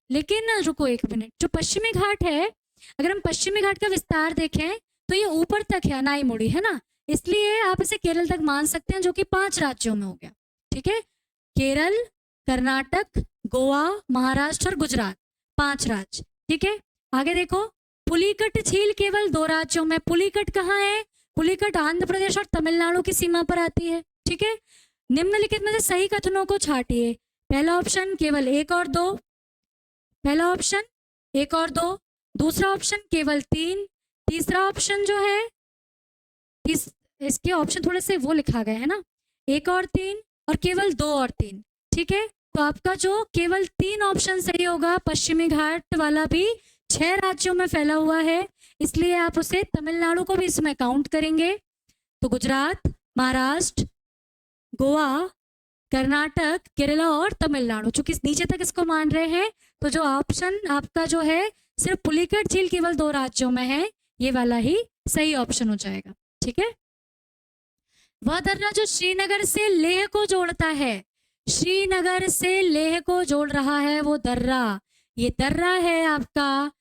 लेकिन रुको एक मिनट, जो पश्चिमी घाट है, अगर हम पश्चिमी घाट का विस्तार देखें तो ये ऊपर तक है, नाई मुड़ी, है ना, इसलिए आप इसे केरल तक मान सकते हैं, जो कि 5 राज्यों में हो गया, ठीक है। केरल, कर्नाटक, गोवा, महाराष्ट्र और गुजरात, 5 राज्य, ठीक है। आगे देखो, पुलिकट झील केवल 2 राज्यों में, पुलिकट कहाँ है, पुलिकट आंध्र प्रदेश और तमिलनाडु की सीमा पर आती है, ठीक है। निम्नलिखित में से सही कथनों को छाटिए। पहला ऑप्शन केवल 1 और 2, पहला ऑप्शन 1 और 2, दूसरा ऑप्शन केवल 3, तीसरा ऑप्शन जो है, इसके ऑप्शन थोड़े से वो लिखा गया है ना, 1 और 3 और केवल 2 और 3, ठीक है। तो आपका जो केवल 3 ऑप्शन सही होगा, पश्चिमी घाट वाला भी 6 राज्यों में फैला हुआ है, इसलिए आप उसे तमिलनाडु को भी इसमें काउंट करेंगे। तो गुजरात, महाराष्ट्र, गोवा, कर्नाटक, केरला और तमिलनाडु, चूंकि नीचे तक इसको मान रहे हैं, तो जो ऑप्शन आपका जो है सिर्फ पुलिकट झील केवल 2 राज्यों में है, ये वाला ही सही ऑप्शन हो जाएगा, ठीक है। वह दर्रा जो श्रीनगर से लेह को जोड़ता है, श्रीनगर से लेह को जोड़ रहा है वो दर्रा, ये दर्रा है आपका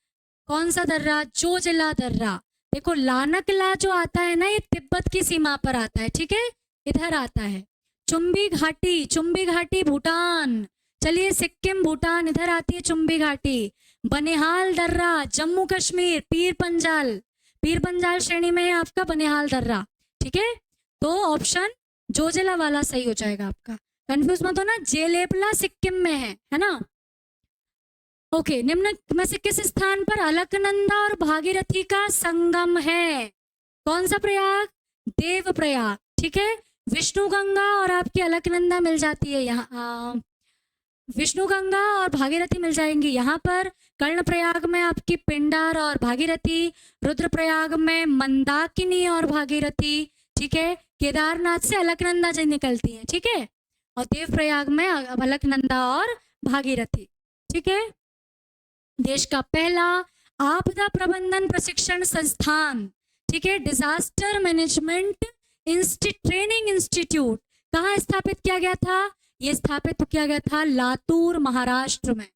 कौन सा दर्रा, जोजिला दर्रा। देखो लानकला जो आता है ना, ये तिब्बत की सीमा पर आता है, ठीक है, इधर आता है। चुम्बी घाटी, चुम्बी घाटी भूटान, चलिए सिक्किम भूटान, इधर आती है चुम्बी घाटी। बनिहाल दर्रा जम्मू कश्मीर, पीर पंजाल, पीर पंजाल श्रेणी में है आपका बनिहाल दर्रा, ठीक है। तो ऑप्शन जोजिला वाला सही हो जाएगा आपका, कंफ्यूज मत होना, जेलेपला सिक्किम में है ना। ओके, निम्न में से किस स्थान पर अलकनंदा और भागीरथी का संगम है, कौन सा प्रयाग, देव प्रयाग, ठीक है। विष्णु गंगा और आपकी अलकनंदा मिल जाती है यहाँ, विष्णु गंगा और भागीरथी मिल जाएंगी यहाँ पर। कर्णप्रयाग में आपकी पिंडार और भागीरथी, रुद्रप्रयाग में मंदाकिनी और भागीरथी, ठीक है। केदारनाथ से अलकनंदा जी निकलती है, ठीक है, और देवप्रयाग में अलकनंदा और भागीरथी, ठीक है। देश का पहला आपदा प्रबंधन प्रशिक्षण संस्थान, ठीक है, डिजास्टर मैनेजमेंट ट्रेनिंग इंस्टीट्यूट कहाँ स्थापित किया गया था, ये स्थापित किया गया था लातूर महाराष्ट्र में,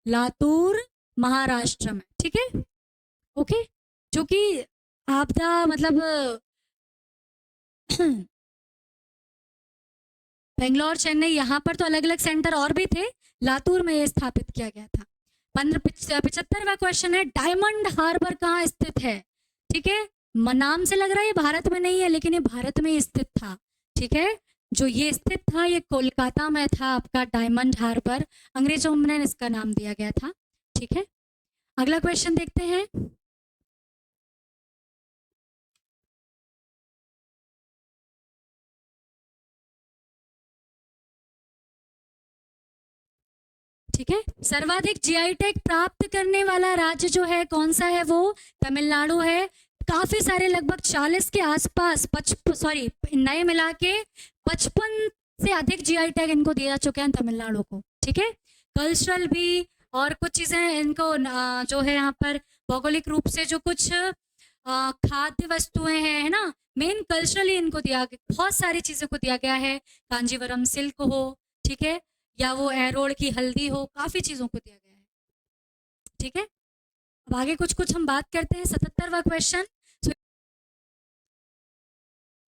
लातूर महाराष्ट्र में, ठीक है। ओके, क्योंकि आपदा मतलब बेंगलोर, चेन्नई, यहाँ पर तो अलग अलग सेंटर और भी थे, लातूर में ये स्थापित किया गया था। 75वां क्वेश्चन है, डायमंड हार्बर कहाँ स्थित है? ठीक है, नाम से लग रहा है ये भारत में नहीं है, लेकिन ये भारत में ही स्थित था। ठीक है, जो ये स्थित था ये कोलकाता में था आपका डायमंड हार्बर, अंग्रेजों में इसका नाम दिया गया था। ठीक है, अगला क्वेश्चन देखते हैं। ठीक है, सर्वाधिक जीआई टैग प्राप्त करने वाला राज्य जो है कौन सा है? वो तमिलनाडु है। काफी सारे, लगभग 40 के आसपास, नए मिला के 55 से अधिक जीआई टैग इनको दिया जा चुके हैं तमिलनाडु को। ठीक है, कल्चरल भी और कुछ चीजें इनको जो है यहाँ पर भौगोलिक रूप से जो कुछ खाद्य वस्तुएं हैं, है ना, मेन कल्चरली इनको दिया गया, बहुत सारी चीजों को दिया गया है। कांजीवरम सिल्क हो, ठीक है, या वो एरोड की हल्दी हो, काफी चीजों को दिया गया है। ठीक है, अब आगे कुछ कुछ हम बात करते हैं। 77वां क्वेश्चन,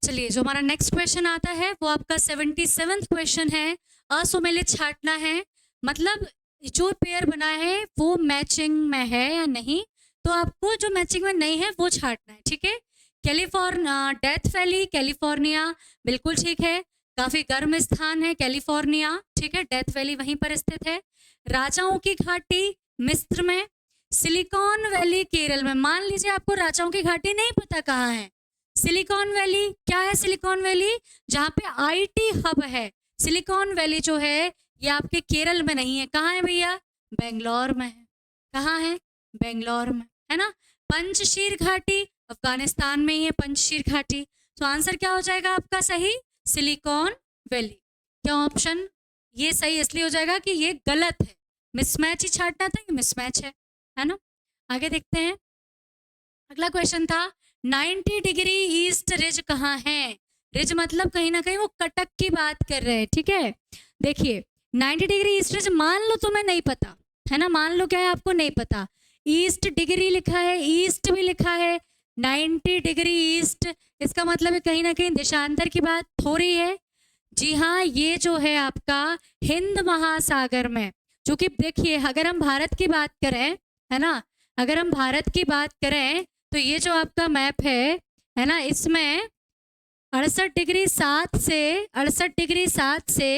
चलिए जो हमारा नेक्स्ट क्वेश्चन आता है वो आपका 77th क्वेश्चन है, असुमेलित छांटना है, मतलब जो पेयर बना है वो मैचिंग में है या नहीं, तो आपको जो मैचिंग में नहीं है वो छांटना है। ठीक है, कैलिफोर्निया, डेथ वैली कैलिफोर्निया, बिल्कुल ठीक है, काफी गर्म स्थान है कैलिफोर्निया। ठीक है, डेथ वैली वहीं पर स्थित है। राजाओं की घाटी मिस्र में, सिलिकॉन वैली केरल में। मान लीजिए आपको राजाओं की घाटी नहीं पता कहाँ है, सिलिकॉन वैली क्या है? सिलिकॉन वैली जहाँ पे आईटी हब है, सिलिकॉन वैली जो है ये आपके केरल में नहीं है, कहाँ है भैया? बेंगलोर में है। कहाँ है? बेंगलोर में, है ना। पंचशीर घाटी अफगानिस्तान में ही है, पंचशीर घाटी। तो आंसर क्या हो जाएगा आपका सही? Silicon valley. क्या ऑप्शन ये सही इसलिए हो जाएगा कि ये गलत है, मिसमैच ही छांटना था, ये मिसमैच है ना। आगे देखते हैं, अगला क्वेश्चन था 90 डिग्री ईस्ट रिज कहाँ है? रिज मतलब कहीं ना कहीं वो कटक की बात कर रहे हैं। ठीक है, देखिए 90 डिग्री ईस्ट रिज, मान लो तुम्हें नहीं पता है ना, मान लो क्या है आपको नहीं पता, ईस्ट डिग्री लिखा है, ईस्ट भी लिखा है, 90 डिग्री ईस्ट, इसका मतलब है कहीं ना कहीं देशांतर की बात हो रही है। जी हाँ, ये जो है आपका हिंद महासागर में, जो कि देखिए अगर हम भारत की बात करें, है ना, अगर हम भारत की बात करें तो ये जो आपका मैप है ना, इसमें 68 डिग्री 7 से 68 डिग्री 7 से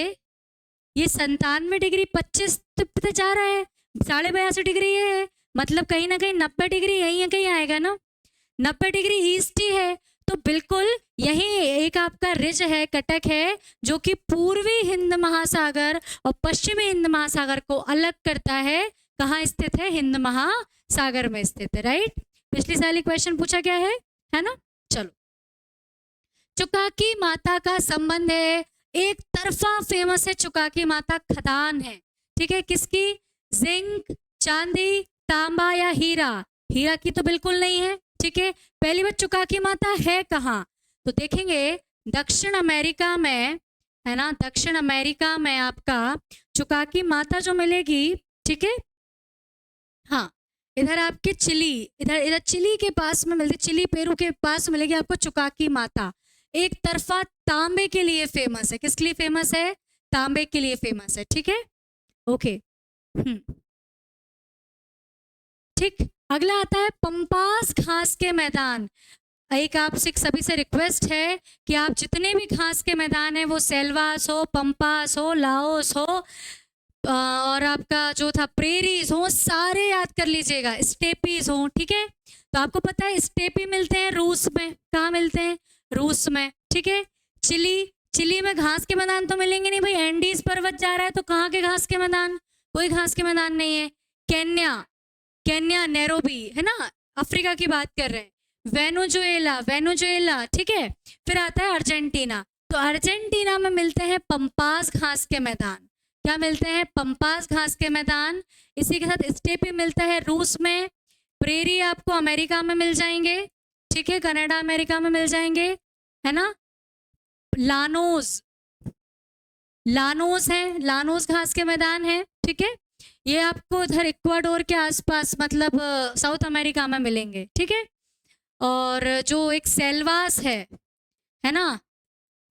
ये 97 डिग्री 25 पे जा रहा है, 82.5 डिग्री ये है, मतलब कहीं ना कहीं 90 डिग्री यही है, कहीं आएगा ना, 90 डिग्री ईस्ट ही है। तो बिल्कुल यही एक आपका रिज है, कटक है, जो कि पूर्वी हिंद महासागर और पश्चिमी हिंद महासागर को अलग करता है। कहाँ स्थित है? हिंद महासागर में स्थित है, राइट। पिछली साल क्वेश्चन पूछा गया है ना। चलो, चुकाकी माता का संबंध है, एक तरफा फेमस है चुकाकी माता, खदान है। ठीक है, किसकी? जिंक, चांदी, तांबा या हीरा? हीरा की तो बिल्कुल नहीं है। ठीक है, पहली बात चुकाकी माता है कहाँ? तो देखेंगे दक्षिण अमेरिका में, है ना, दक्षिण अमेरिका में आपका चुकाकी माता जो मिलेगी, ठीक है, हाँ, इधर आपके चिली, इधर चिली के पास में मिलती, चिली पेरू के पास मिलेगी आपको चुकाकी माता। एक तरफा तांबे के लिए फेमस है, किसके लिए फेमस है? तांबे के लिए फेमस है। ठीक है, ओके, ठीक। अगला आता है पंपास घास के मैदान। एक आपसे सभी से रिक्वेस्ट है कि आप जितने भी घास के मैदान हैं, वो सेल्वास हो, पंपास हो, लाओस हो, और आपका जो था प्रेरीज हो, सारे याद कर लीजिएगा, स्टेपीज हो। ठीक है, तो आपको पता है स्टेपी मिलते हैं रूस में, कहाँ मिलते हैं? रूस में। ठीक है, चिली में घास के मैदान तो मिलेंगे नहीं भाई, एंडीज पर्वत जा रहा है तो कहाँ के घास के मैदान? कोई घास के मैदान नहीं है। केन्या नैरोबी, है ना, अफ्रीका की बात कर रहे हैं। वेनेजुएला, ठीक है, फिर आता है अर्जेंटीना, तो अर्जेंटीना में मिलते हैं पंपास घास के मैदान। क्या मिलते हैं? पंपास घास के मैदान। इसी के साथ स्टेपी मिलता है रूस में, प्रेरी आपको अमेरिका में मिल जाएंगे, ठीक है, कनाडा अमेरिका में मिल जाएंगे, है ना। लानोस है, लानोस घास के मैदान है। ठीक है, ये आपको इधर इक्वाडोर के आसपास, मतलब साउथ अमेरिका में मिलेंगे। ठीक है, और जो एक सेल्वास है ना,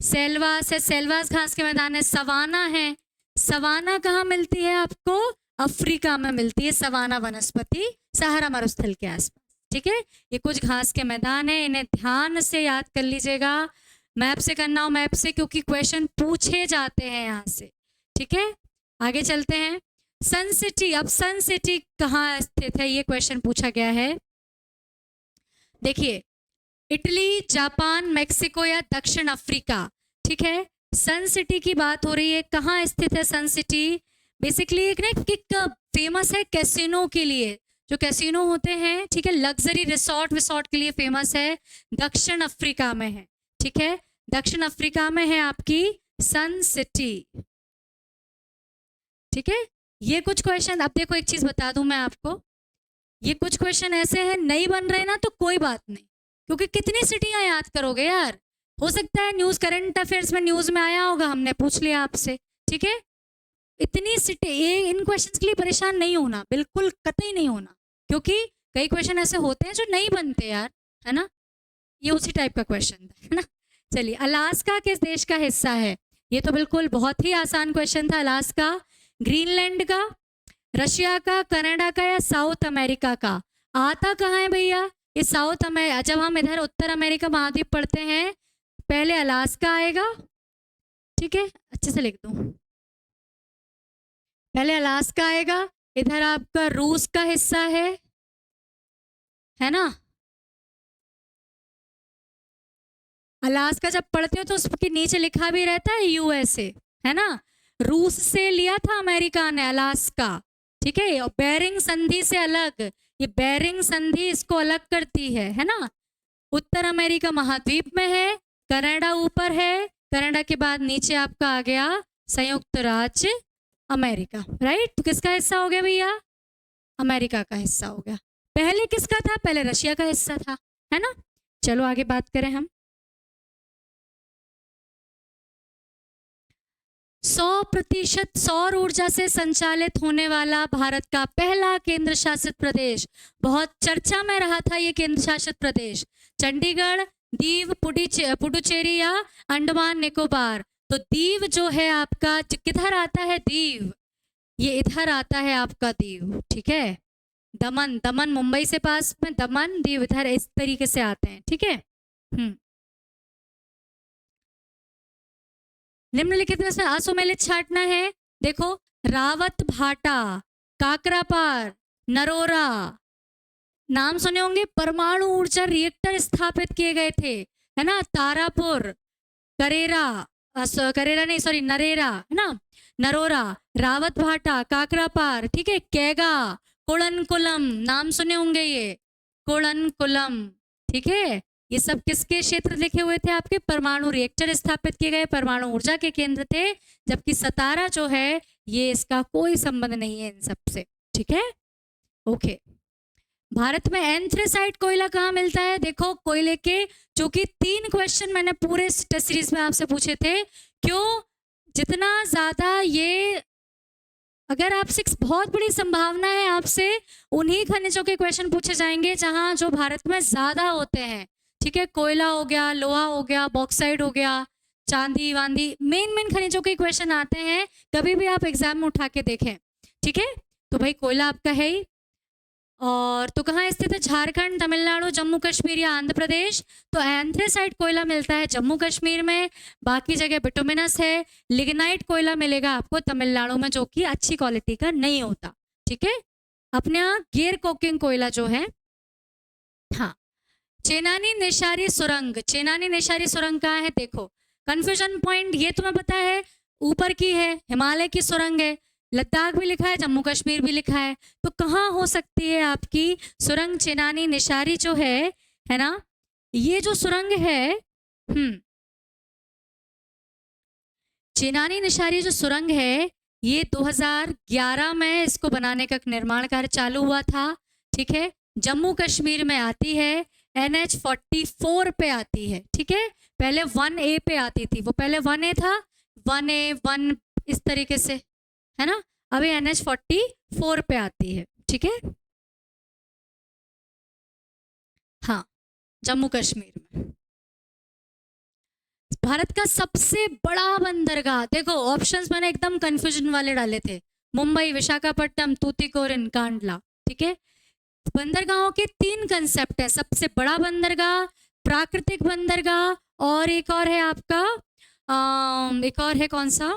सेल्वास है, सेल्वास घास के मैदान है। सवाना है, सवाना कहाँ मिलती है आपको? अफ्रीका में मिलती है सवाना वनस्पति, सहारा मरुस्थल के आसपास। ठीक है, ये कुछ घास के मैदान है, इन्हें ध्यान से याद कर लीजिएगा। मैप से करना हो मैप से, क्योंकि क्वेश्चन पूछे जाते हैं यहाँ से। ठीक है, आगे चलते हैं। सन सिटी, अब सन सिटी कहाँ स्थित है ये क्वेश्चन पूछा गया है। देखिए, इटली, जापान, मेक्सिको या दक्षिण अफ्रीका। ठीक है, सन सिटी की बात हो रही है। कहाँ स्थित है सन सिटी? बेसिकली एक ना एक फेमस है कैसीनो के लिए, जो कैसीनो होते हैं, ठीक है, लग्जरी रिसोर्ट के लिए फेमस है, दक्षिण अफ्रीका में है। ठीक है, दक्षिण अफ्रीका में है आपकी सन सिटी। ठीक है, ये कुछ क्वेश्चन, अब देखो एक चीज बता दूं मैं आपको, ये कुछ क्वेश्चन ऐसे हैं नहीं बन रहे ना तो कोई बात नहीं, क्योंकि कितनी सिटियां याद करोगे यार। हो सकता है न्यूज, करंट अफेयर्स में न्यूज में आया होगा, हमने पूछ लिया आपसे। ठीक है, इतनी सिटी, ये इन क्वेश्चंस के लिए परेशान नहीं होना, बिल्कुल कतई नहीं होना, क्योंकि कई क्वेश्चन ऐसे होते हैं जो नहीं बनते यार, है ना। ये उसी टाइप का क्वेश्चन है ना। चलिए, अलास्का किस देश का हिस्सा है? ये तो बिल्कुल बहुत ही आसान क्वेश्चन था। अलास्का ग्रीनलैंड का, रशिया का, कनाडा का या साउथ अमेरिका का? आता कहाँ है भैया? ये साउथ अमेरिका। जब हम इधर उत्तर अमेरिका महाद्वीप पढ़ते हैं, पहले अलास्का आएगा। ठीक है, अच्छे से लिख दूं, पहले अलास्का आएगा, इधर आपका रूस का हिस्सा है ना। अलास्का जब पढ़ते हो तो उसके नीचे लिखा भी रहता है यूएसए, है ना। रूस से लिया था अमेरिका ने अलास्का। ठीक है, और बेरिंग संधि से अलग, ये बेरिंग संधि इसको अलग करती है ना। उत्तर अमेरिका महाद्वीप में है, कनाडा ऊपर है, कनाडा के बाद नीचे आपका आ गया संयुक्त राज्य अमेरिका, राइट। तो किसका हिस्सा हो गया भैया? अमेरिका का हिस्सा हो गया। पहले किसका था? पहले रशिया का हिस्सा था, है ना। चलो आगे बात करें हम। 100% सौर ऊर्जा से संचालित होने वाला भारत का पहला केंद्र शासित प्रदेश, बहुत चर्चा में रहा था ये केंद्र शासित प्रदेश, चंडीगढ़, दीव, पुडुचेरी या अंडमान निकोबार। तो दीव जो है आपका, किधर आता है दीव? ये इधर आता है आपका दीव। ठीक है, दमन, दमन मुंबई से पास में, दमन, दीव इधर इस तरीके से आते हैं। ठीक है, निम्नलिखित में से असुमेलित छांटना है। देखो, रावत भाटा, काकरापार, नरोरा, नाम सुने होंगे, परमाणु ऊर्जा रिएक्टर स्थापित किए गए थे, है ना। तारापुर, करेरा, करेरा नहीं सॉरी नरेरा, है ना, नरोरा, रावत भाटा, काकरापार, ठीक है, कैगा, कुड़नकुलम, नाम सुने होंगे ये, कुड़नकुलम। ठीक है, ये सब किसके क्षेत्र लिखे हुए थे आपके? परमाणु रिएक्टर स्थापित किए गए, परमाणु ऊर्जा के केंद्र थे। जबकि सतारा जो है ये इसका कोई संबंध नहीं है इन सब से। ठीक है, ओके। भारत में एंथ्रेसाइट कोयला कहाँ मिलता है? देखो, कोयले के, चूंकि 3 क्वेश्चन मैंने पूरे टेस्ट सीरीज में आपसे पूछे थे, क्यों? जितना ज्यादा ये, अगर आपसे बहुत बड़ी संभावना है आपसे उन्हीं खनिजों के क्वेश्चन पूछे जाएंगे जहां जो भारत में ज्यादा होते हैं। ठीक है, कोयला हो गया, लोहा हो गया, बॉक्साइड हो गया, चांदी वांदी, मेन खनिजों के क्वेश्चन आते हैं, कभी भी आप एग्जाम में उठा के देखें। ठीक है, तो भाई कोयला आपका है ही। और तो कहाँ स्थित है? झारखंड, तमिलनाडु, जम्मू कश्मीर या आंध्र प्रदेश? तो एंथ्रेसाइट कोयला मिलता है जम्मू कश्मीर में, बाकी जगह बिटुमिनस है। लिग्नाइट कोयला मिलेगा आपको तमिलनाडु में, जो कि अच्छी क्वालिटी का नहीं होता। ठीक है, अपने यहाँ गियर कोकिंग कोयला जो है। हाँ, चेनानी निशारी सुरंग, चेनानी निशारी सुरंग कहाँ है? देखो, कंफ्यूजन पॉइंट ये तुम्हें पता है, ऊपर की है, हिमालय की सुरंग है, लद्दाख भी लिखा है, जम्मू कश्मीर भी लिखा है, तो कहाँ हो सकती है आपकी सुरंग? चेनानी निशारी जो है ना, ये जो सुरंग है, चेनानी निशारी जो सुरंग है, ये 2011 में इसको बनाने का निर्माण कार्य चालू हुआ था। ठीक है, जम्मू कश्मीर में आती है, NH44 पे आती है। ठीक है, पहले 1A पे आती थी, वो पहले 1A था, 1A 1 इस तरीके से, है ना। अभी NH44 पे आती है। ठीक है, हाँ, जम्मू कश्मीर में। भारत का सबसे बड़ा बंदरगाह, देखो ऑप्शंस मैंने एकदम कंफ्यूजन वाले डाले थे, मुंबई, विशाखापट्टनम, तूतीकोरिन, कांडला। ठीक है, बंदरगाहों के 3 कंसेप्ट है, सबसे बड़ा बंदरगाह, प्राकृतिक बंदरगाह और एक और है आपका एक और है कौन सा,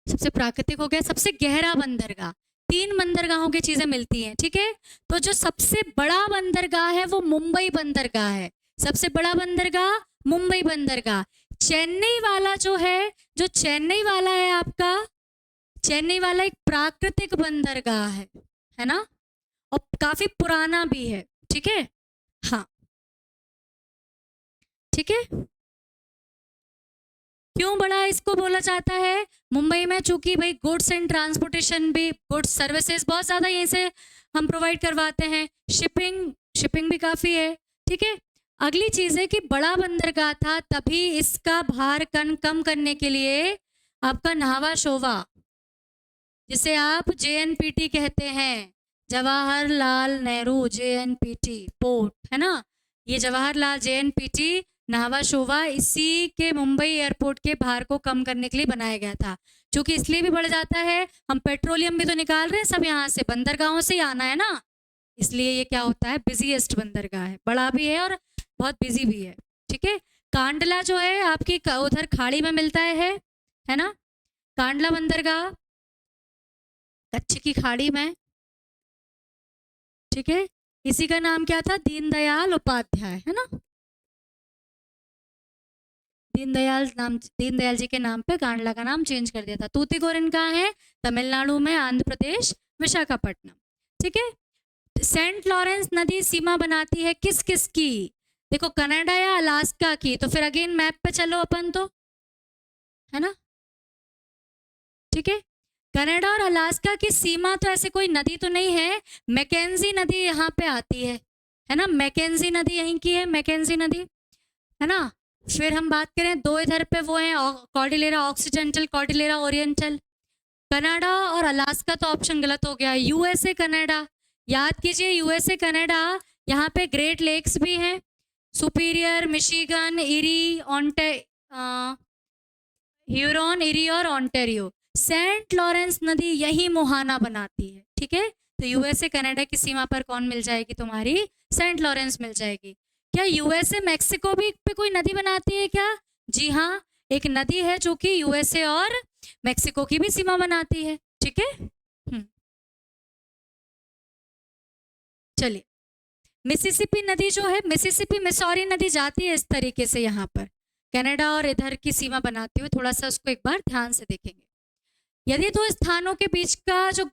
सबसे प्राकृतिक हो गया, सबसे गहरा बंदरगाह। 3 बंदरगाहों की चीजें मिलती हैं। ठीक है, तो जो सबसे बड़ा बंदरगाह है वो मुंबई बंदरगाह है, सबसे बड़ा बंदरगाह मुंबई बंदरगाह। चेन्नई वाला जो है, जो चेन्नई वाला है आपका, चेन्नई वाला एक प्राकृतिक बंदरगाह है ना, और काफी पुराना भी है। ठीक है, हाँ ठीक है। क्यों बड़ा इसको बोला जाता है मुंबई में, चूंकि भाई गुड्स एंड ट्रांसपोर्टेशन भी, गुड्स सर्विसेज बहुत ज्यादा यहीं से हम प्रोवाइड करवाते हैं, शिपिंग भी काफी है। ठीक है, अगली चीज है कि बड़ा बंदरगाह था, तभी इसका भार कम करने के लिए आपका नाहवा शोवा, जिसे आप JNPT कहते हैं, जवाहरलाल नेहरू JNPT पोर्ट, है ना, ये जवाहरलाल JNPT नाहवा शोवा इसी के मुंबई एयरपोर्ट के भार को कम करने के लिए बनाया गया था। क्योंकि इसलिए भी बढ़ जाता है, हम पेट्रोलियम भी तो निकाल रहे हैं सब यहाँ से, बंदरगाहों से ही आना है ना, इसलिए ये क्या होता है, बिजीएस्ट बंदरगाह है, बड़ा भी है और बहुत बिजी भी है। ठीक है, कांडला जो है आपकी उधर खाड़ी में मिलता है ना, कांडला बंदरगाह कच्छ की खाड़ी में। ठीक है, इसी का नाम क्या था, दीनदयाल उपाध्याय, है ना, दीनदयाल जी के नाम पे कांडला का नाम चेंज कर दिया था। तूतीकोरिन कहाँ है, तमिलनाडु में, आंध्र प्रदेश, विशाखापट्टनम। ठीक है, सेंट लॉरेंस नदी सीमा बनाती है किस किस की, देखो कनाडा या अलास्का की, तो फिर अगेन मैप पे चलो अपन तो, है ना। ठीक है, कनाडा और अलास्का की सीमा तो ऐसे कोई नदी तो नहीं है, मैकेंजी नदी यहाँ पे आती है ना, मैकेंजी नदी यहीं की है, मैकेंजी नदी, है ना। फिर हम बात करें 2 इधर पे वो हैं, Cordillera occidental, Cordillera oriental. Canada और अलास्का तो ऑप्शन गलत हो गया, यूएसए कनाडा, याद कीजिए यूएसए कनाडा, यहाँ पे ग्रेट लेक्स भी हैं, superior, Michigan, eri, Huron, eri और ऑन्टेरियो। सेंट लॉरेंस नदी यही मोहाना बनाती है। ठीक है, तो यूएसए कनाडा की सीमा पर कौन मिल जाएगी तुम्हारी, सेंट लॉरेंस मिल जाएगी। क्या यूएसए मैक्सिको भी पे कोई नदी बनाती है क्या, जी हाँ, एक नदी है जो कि यूएसए और मैक्सिको की भी सीमा बनाती है। ठीक है, चलिए, मिसिसिपी नदी जो है, मिसिसिपी मिसौरी नदी जाती है इस तरीके से यहाँ पर, कनाडा और इधर की सीमा बनाती हुई, थोड़ा सा उसको एक बार ध्यान से देखेंगे। यदि 2 स्थानों के बीच का जो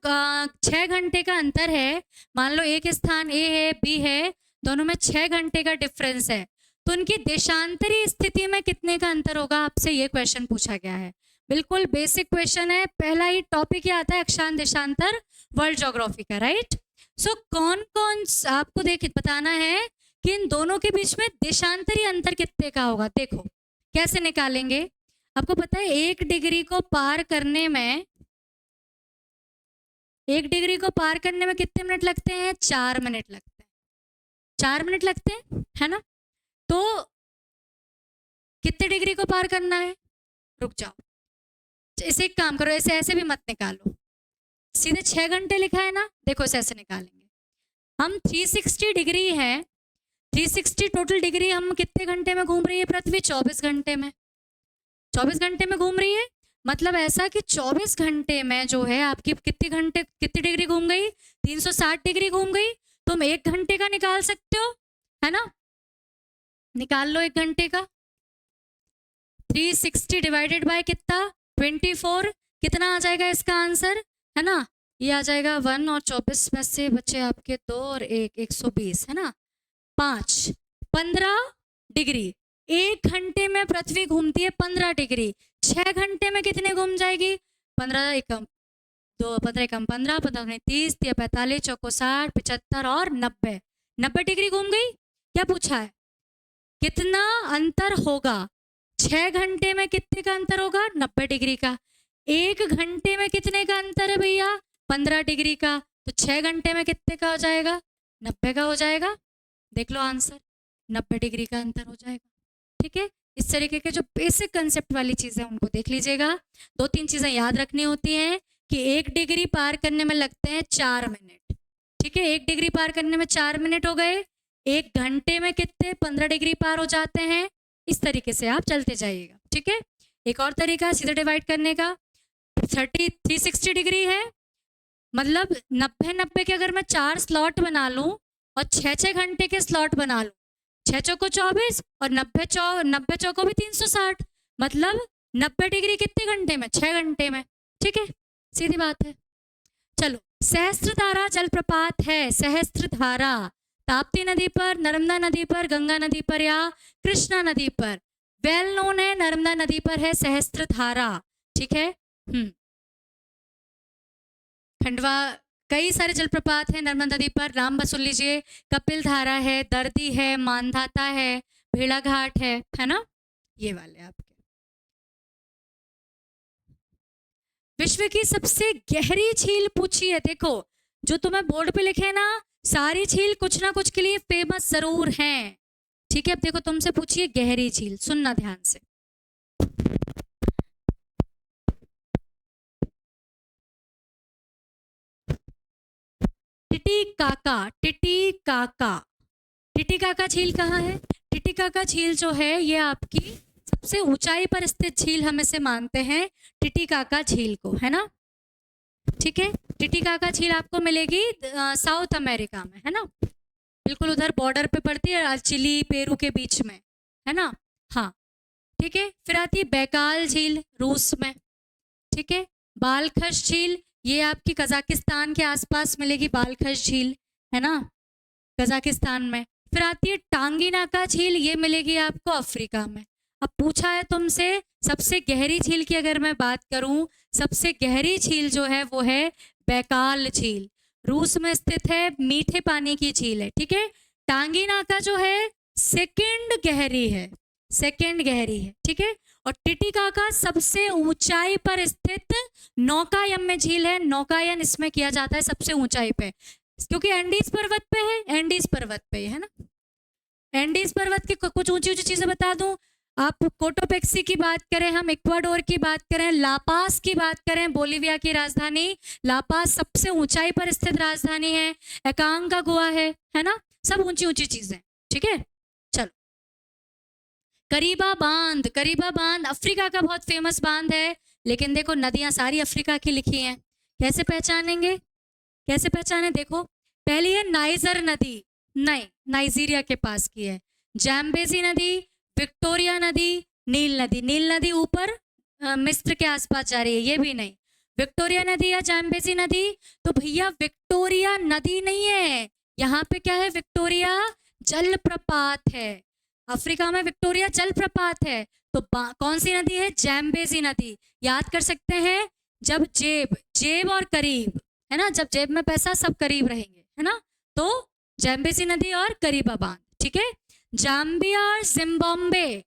6 घंटे का अंतर है, मान लो एक स्थान ए है, बी है, दोनों में 6 घंटे का डिफरेंस है, तो उनकी देशांतरी स्थिति में कितने का अंतर होगा, आपसे ये क्वेश्चन पूछा गया है। बिल्कुल बेसिक क्वेश्चन है, पहला ही टॉपिक ही आता है अक्षांश देशांतर वर्ल्ड ज्योग्राफी का, राइट। सो कौन कौन आपको बताना है कि इन दोनों के बीच में देशांतरी अंतर कितने का होगा। देखो कैसे निकालेंगे, आपको पता है 1 डिग्री को पार करने में, 1 डिग्री को पार करने में कितने मिनट लगते हैं, 4 मिनट लगते हैं, 4 मिनट लगते हैं, है ना। तो कितने डिग्री को पार करना है, रुक जाओ, इसे एक काम करो, ऐसे ऐसे भी मत निकालो, सीधे 6 घंटे लिखा है ना, देखो इसे ऐसे निकालेंगे हम। 360 डिग्री है, 360 टोटल डिग्री हम कितने घंटे में घूम रही है पृथ्वी, 24 घंटे में, 24 घंटे में घूम रही है। मतलब ऐसा कि 24 घंटे में जो है आपकी कितनी डिग्री घूम गई, 360 डिग्री घूम गई। तुम 1 घंटे का निकाल सकते हो, है ना, निकाल लो 1 घंटे का। 360 डिवाइडेड बाय कितना, 24, कितना आ जाएगा इसका आंसर, है ना, ये आ जाएगा 1, और 24 में से बचे आपके 2 और 1, 120, है ना, 5, 15 डिग्री। 1 घंटे में पृथ्वी घूमती है 15 डिग्री, 6 घंटे में कितने घूम जाएगी, 15 एकम 2, 15 एकम 15, 15 30, 45, चौको 60, 75 और 90, 90 डिग्री घूम गई। क्या पूछा है, कितना अंतर होगा, 6 घंटे में कितने का अंतर होगा, 90 डिग्री का। 1 घंटे में कितने का अंतर है भैया, 15 डिग्री का, तो 6 घंटे में कितने का हो जाएगा, 90 का हो जाएगा। देख लो आंसर, 90 डिग्री का अंतर हो जाएगा। ठीक है, इस तरीके के जो बेसिक कंसेप्ट वाली चीज़ें उनको देख लीजिएगा। 2-3 चीज़ें याद रखनी होती हैं कि 1 डिग्री पार करने में लगते हैं 4 मिनट। ठीक है, 1 डिग्री पार करने में 4 मिनट हो गए, 1 घंटे में कितने 15 डिग्री पार हो जाते हैं। इस तरीके से आप चलते जाइएगा। ठीक है, एक और तरीका है सीधे डिवाइड करने का। 360 डिग्री है, मतलब 90-90 के अगर मैं 4 स्लॉट बना लूं और 6-6 घंटे के स्लॉट बना लूं, 6 चौको 24 और 90 चौको भी 360, मतलब 90 डिग्री कितने घंटे में, 6 घंटे में। ठीक है, सीधी बात है। चलो, सहस्त्रधारा जलप्रपात है, सहस्त्रधारा ताप्ती नदी पर, नर्मदा नदी पर, गंगा नदी पर या कृष्णा नदी पर। वेल नोन है, नर्मदा नदी पर है सहस्त्रधारा। ठीक है, खंडवा, कई सारे जलप्रपात हैं नर्मदा नदी पर, नाम बस सुन लीजिए। कपिल धारा है, दर्दी है, मानधाता है, भेड़ाघाट है ना, ये वाले आपके। विश्व की सबसे गहरी झील पूछी है। देखो, जो तुम्हें बोर्ड पे लिखे ना, सारी झील कुछ ना कुछ के लिए फेमस जरूर हैं। ठीक है, अब देखो तुमसे पूछिए गहरी झील, सुनना ध्यान से। टिटिकाका, टिटिकाका, टिटिकाका झील कहाँ है? टिटिकाका झील जो है ये आपकी सबसे ऊंचाई पर स्थित झील हम इसे मानते हैं, टिटिकाका झील को, है ना। ठीक है, टिटिकाका झील आपको मिलेगी साउथ अमेरिका में, है ना, बिल्कुल उधर बॉर्डर पे पड़ती है, चिली पेरू के बीच में, है ना। हाँ, ठीक है, फिर आती है बैकाल झील रूस में। ठीक है, बालखश झील ये आपकी कजाकिस्तान के आसपास मिलेगी, बालखश झील, है ना, कजाकिस्तान में। फिर आती है टांगीनाका झील, ये मिलेगी आपको अफ्रीका में। अब पूछा है तुमसे सबसे गहरी झील की, अगर मैं बात करूं, सबसे गहरी झील जो है वो है बैकाल झील, रूस में स्थित है, मीठे पानी की झील है। ठीक है, टांगीनाका जो है सेकंड गहरी है, सेकंड गहरी है। ठीक है, और टिटिकाका सबसे ऊंचाई पर स्थित नौकायन में झील है, नौकायन इसमें किया जाता है सबसे ऊंचाई पे, क्योंकि एंडीज पर्वत पे है, एंडीज पर्वत पे है ना। एंडीज पर्वत की कुछ ऊंची ऊंची चीजें बता दूं, आप कोटोपेक्सी की बात करें, हम इक्वाडोर की बात करें, लापास की बात करें, बोलीविया की राजधानी लापास सबसे ऊंचाई पर स्थित राजधानी है, एकांकागुआ है ना, सब ऊंची ऊंची चीजें। ठीक है, चलो, करीबा बांध, करीबा बांध अफ्रीका का बहुत फेमस बांध है, लेकिन देखो नदियां सारी अफ्रीका की लिखी हैं, कैसे पहचानेंगे, कैसे पहचाने? देखो, पहली है नाइजर नदी, नहीं, नाइजीरिया के पास की है। जैम्बेजी नदी, विक्टोरिया नदी, नील नदी, नील नदी ऊपर मिस्र के आसपास जा रही है, ये भी नहीं। विक्टोरिया नदी या जैम्बेजी नदी, तो भैया विक्टोरिया नदी नहीं है, यहाँ पे क्या है, विक्टोरिया जलप्रपात है। अफ्रीका में विक्टोरिया जलप्रपात है, तो कौन सी नदी है? जैम्बेजी नदी। याद कर सकते हैं, जब जेब, जेब और करीब, है ना, जब जेब में पैसा सब करीब रहेंगे, है ना, तो जैम्बेजी नदी और करीबा बांध। ठीक है, जाम्बिया और जिम्बाब्वे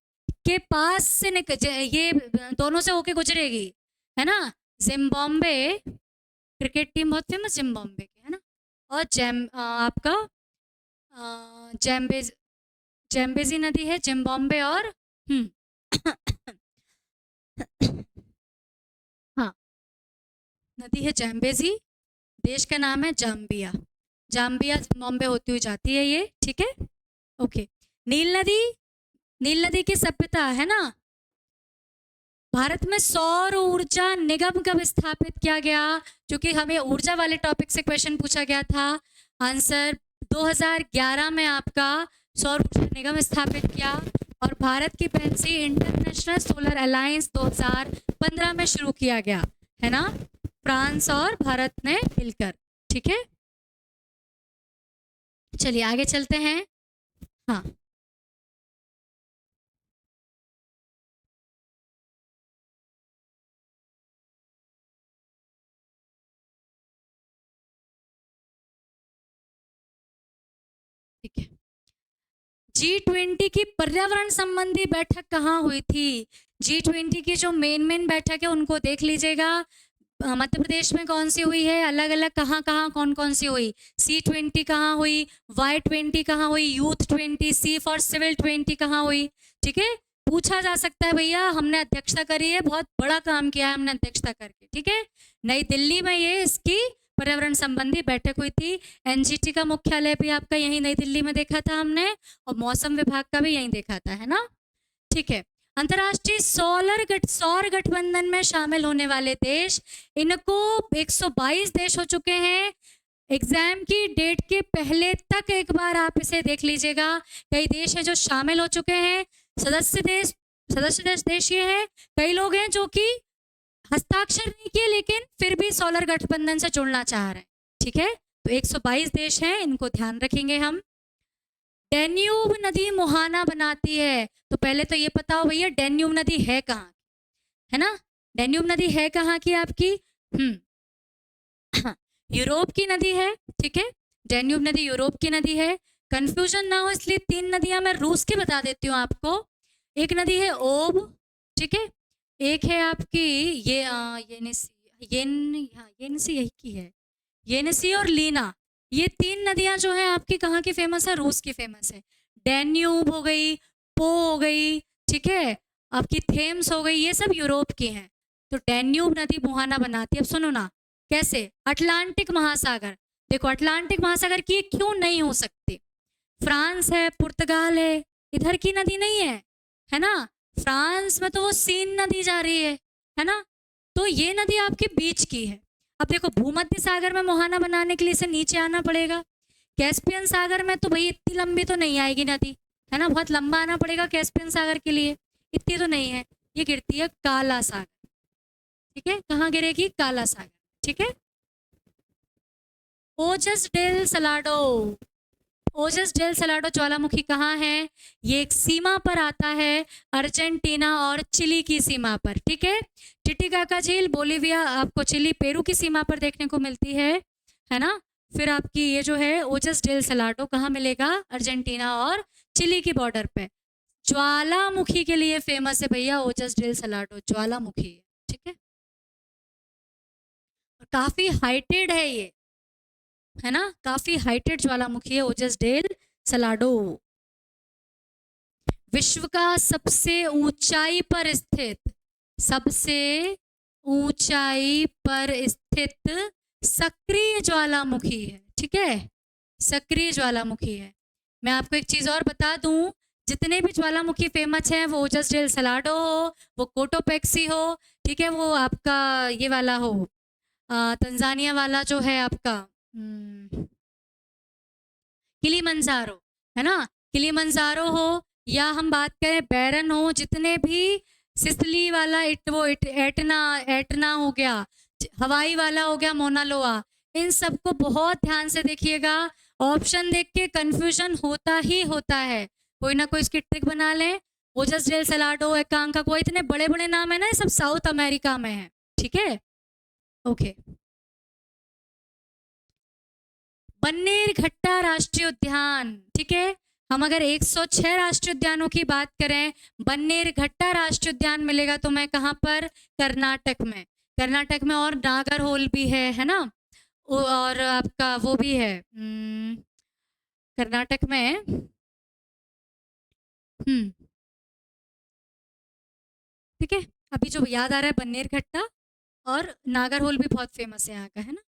के पास से ये दोनों से होके गुजरेगी, है ना। जिम्बाब्वे क्रिकेट टीम बहुत फेमस जिम्बाब्वे की, है ना, और आपका जैम्बेजी नदी है, जिम्बाब्वे और हाँ, नदी है जैम्बेजी, देश का नाम है जाम्बिया, जाम्बिया जिम्बाब्वे होती हुई जाती है ये। ठीक है, ओके। नील नदी, नील नदी की सभ्यता, है ना, भारत में सौर ऊर्जा निगम कब स्थापित किया गया? क्योंकि हमें ऊर्जा वाले टॉपिक से क्वेश्चन पूछा गया था। आंसर 2011 में आपका सौर ऊर्जा निगम स्थापित किया, और भारत की पहल से इंटरनेशनल सोलर अलायंस 2015 में शुरू किया गया, है ना, फ्रांस और भारत ने मिलकर। ठीक है, चलिए आगे चलते हैं। हाँ, ठीक है। G20 की पर्यावरण संबंधी बैठक कहाँ हुई थी? G20 की जो मेन बैठक है उनको देख लीजिएगा। मध्य प्रदेश में कौन सी हुई है, अलग अलग कहाँ कहाँ कौन कौन सी हुई, C20 कहाँ हुई, Y20 कहाँ हुई, Youth 20, C फॉर सिविल 20 कहाँ हुई। ठीक है, पूछा जा सकता है भैया, हमने अध्यक्षता करी है, बहुत बड़ा काम किया है हमने अध्यक्षता करके। ठीक है, नई दिल्ली में ये इसकी पर्यावरण संबंधी बैठक हुई थी। एनजीटी का मुख्यालय भी आपका यही नई दिल्ली में देखा था हमने, और मौसम विभाग का भी यहीं देखा था, है ना। ठीक है, अंतर्राष्ट्रीय सौर गठबंधन में शामिल होने वाले देश, इनको 122 देश हो चुके हैं। एग्जाम की डेट के पहले तक एक बार आप इसे देख लीजिएगा, कई देश हैं जो शामिल हो चुके हैं। सदस्य देश ये हैं, कई लोग हैं जो कि हस्ताक्षर नहीं किए लेकिन फिर भी सोलर गठबंधन से जुड़ना चाह रहे हैं। ठीक है, तो 122 देश हैं, इनको ध्यान रखेंगे हम। डेन्यूब नदी मुहाना बनाती है, तो पहले तो ये पता हो भैया डेन्यूब नदी है कहाँ, है ना। डेन्यूब नदी है कहाँ की आपकी, यूरोप की नदी है। ठीक है, डेन्यूब नदी यूरोप की नदी है। कंफ्यूजन ना हो इसलिए 3 नदियां मैं रूस की बता देती हूँ आपको। एक नदी है ओब, ठीक है, एक है आपकी येनिसी यही की है, येनिसी और लीना। ये 3 नदियां जो है आपकी कहाँ की फेमस है, रूस की फेमस है। डेन्यूब हो गई, पो हो गई, ठीक है, आपकी थेम्स हो गई, ये सब यूरोप की हैं। तो डेन्यूब नदी मुहाना बनाती है। अब सुनो ना कैसे, अटलांटिक महासागर, देखो अटलांटिक महासागर की क्यों नहीं हो सकती, फ्रांस है, पुर्तगाल है, इधर की नदी नहीं है ना। फ्रांस में तो वो सीन नदी जा रही है ना, तो ये नदी आपके बीच की है। अब देखो भूमध्य सागर में मुहाना बनाने के लिए इसे नीचे आना पड़ेगा। कैस्पियन सागर में तो भाई इतनी लंबी तो नहीं आएगी नदी, है ना, बहुत लंबा आना पड़ेगा कैस्पियन सागर के लिए, इतनी तो नहीं है। ये गिरती है काला सागर, ठीक है, कहाँ गिरेगी, काला सागर। ठीक है, ओजस डेल सलाडो, ओजस डेल सलाडो ज्वालामुखी कहाँ है, ये एक सीमा पर आता है, अर्जेंटीना और चिली की सीमा पर। ठीक है, टिटिकाका झील बोलीविया, आपको चिली पेरू की सीमा पर देखने को मिलती है ना। फिर आपकी ये जो है ओजस डेल सलाडो कहाँ मिलेगा, अर्जेंटीना और चिली की बॉर्डर पे। ज्वालामुखी के लिए फेमस है भैया ओजस डेल सलाडो, ज्वालामुखी, ठीक है, काफी हाइटेड है ये, है ना, काफी हाइटेड ज्वालामुखी है ओजस डेल सलाडो। विश्व का सबसे ऊंचाई पर स्थित, सबसे ऊंचाई पर स्थित सक्रिय ज्वालामुखी है। ठीक है, सक्रिय ज्वालामुखी है। मैं आपको एक चीज और बता दूं, जितने भी ज्वालामुखी फेमस हैं वो ओजस डेल सलाडो हो, वो कोटोपेक्सी हो, ठीक है, वो आपका ये वाला हो, तंजानिया वाला जो है आपका किलीमंजारो, है ना, किलीमंजारो हो, या हम बात करें बैरन हो, जितने भी सिसली वाला एटना हो गया, हवाई वाला हो गया मोना लोआ, इन सबको बहुत ध्यान से देखिएगा। ऑप्शन देख के कंफ्यूजन होता ही होता है, कोई ना कोई इसकी ट्रिक बना लें। ओजस डेल सलाडो, एकांका, कोई इतने बड़े बड़े नाम है ना, ये सब साउथ अमेरिका में है। ठीक है, ओके। बन्नेरघट्टा राष्ट्रीय उद्यान, ठीक है, हम अगर 106 राष्ट्रीय उद्यानों की बात करें, बन्नेरघट्टा राष्ट्रीय उद्यान मिलेगा तो मैं कहाँ पर, कर्नाटक में, कर्नाटक में, और नागरहोल भी है ना, और आपका वो भी है कर्नाटक में, ठीक है, अभी जो याद आ रहा है बन्नेरघट्टा, और नागरहोल भी बहुत फेमस है यहाँ का, है ना।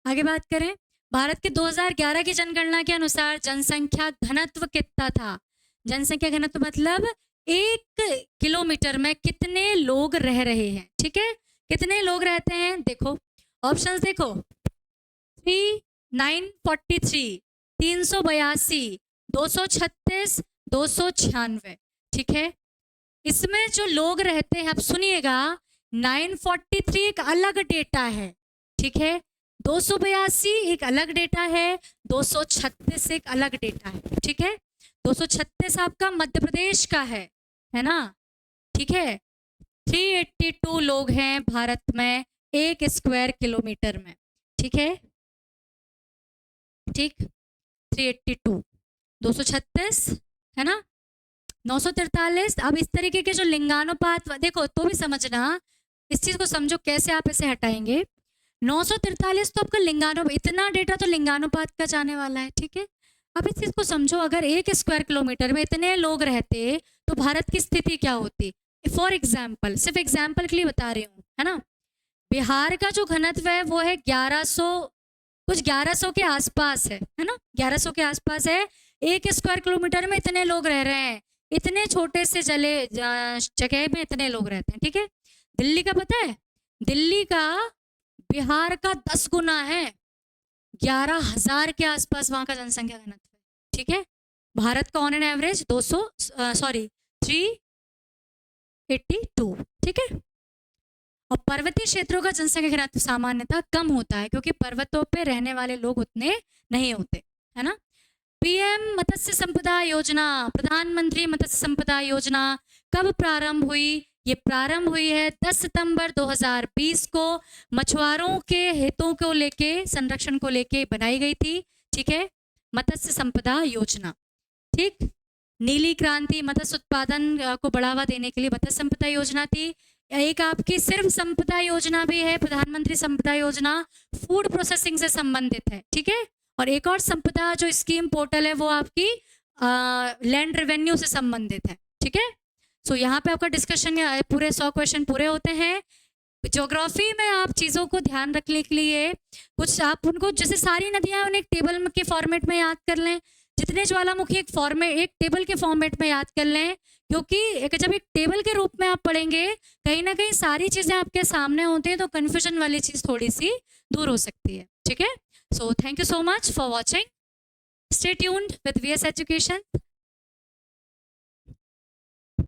आगे बात करें, भारत के 2011 की जनगणना के अनुसार जनसंख्या घनत्व कितना था, जनसंख्या घनत्व मतलब 1 किलोमीटर में कितने लोग रह रहे हैं। ठीक है, कितने लोग रहते हैं, देखो ऑप्शंस देखो, 943, 382, 236, 296, ठीक है। इसमें जो लोग रहते हैं, आप सुनिएगा, 943 एक अलग डेटा है, ठीक है, 282 एक अलग डेटा है, 236 एक अलग डेटा है। ठीक है, 236 आपका मध्य प्रदेश का है ना, ठीक है। 382 लोग हैं भारत में 1 स्क्वायर किलोमीटर में, ठीक है, ठीक, 382, 236, है ना, 943। अब इस तरीके के जो लिंगानुपात देखो तो भी समझना, इस चीज को समझो कैसे आप इसे हटाएंगे। 943 तो आपका लिंगानुपात, इतना डेटा तो लिंगानुपात का जाने वाला है, ठीक है। अब इस चीज को समझो, अगर 1 स्क्वायर किलोमीटर में इतने लोग रहते तो भारत की स्थिति क्या होती। फॉर एग्जाम्पल, सिर्फ एग्जाम्पल के लिए बता रही हूँ, है ना। बिहार का जो घनत्व है वो है 1100, कुछ 1100 के आसपास है ना, 1100 के आसपास है। 1 स्क्वायर किलोमीटर में इतने लोग रह रहे हैं, इतने छोटे से जगह में इतने लोग रहते हैं, ठीक है। दिल्ली का पता है, दिल्ली का बिहार का 10 गुना है, 11,000 के आसपास वहां का जनसंख्या घनत्व है, ठीक है। भारत का ऑन एन एवरेज 382, ठीक है। और पर्वतीय क्षेत्रों का जनसंख्या घनत्व सामान्यतः कम होता है क्योंकि पर्वतों पे रहने वाले लोग उतने नहीं होते, है ना। पीएम मत्स्य संपदा योजना, प्रधानमंत्री मत्स्य संपदा योजना कब प्रारंभ हुई। ये प्रारंभ हुई है 10 सितंबर 2020 को, मछुआरों के हितों को लेके, संरक्षण को लेके बनाई गई थी, ठीक है, मत्स्य संपदा योजना, ठीक। नीली क्रांति मत्स्य उत्पादन को बढ़ावा देने के लिए मत्स्य संपदा योजना थी। एक आपकी सिर्फ संपदा योजना भी है, प्रधानमंत्री संपदा योजना, फूड प्रोसेसिंग से संबंधित है, ठीक है। और एक और संपदा जो स्कीम पोर्टल है वो आपकी लैंड रेवेन्यू से संबंधित है, ठीक है। सो यहाँ पे आपका डिस्कशन पूरे 100 क्वेश्चन पूरे होते हैं। ज्योग्राफी में आप चीज़ों को ध्यान रखने के लिए कुछ आप उनको, जैसे सारी नदियाँ उन्हें एक टेबल के फॉर्मेट में याद कर लें, जितने ज्वालामुखी एक टेबल के फॉर्मेट में याद कर लें, क्योंकि जब एक टेबल के रूप में आप पढ़ेंगे कहीं ना कहीं सारी चीज़ें आपके सामने होती हैं तो कन्फ्यूजन वाली चीज़ थोड़ी सी दूर हो सकती है, ठीक है। So thank you so much for watching, stay tuned with VS education.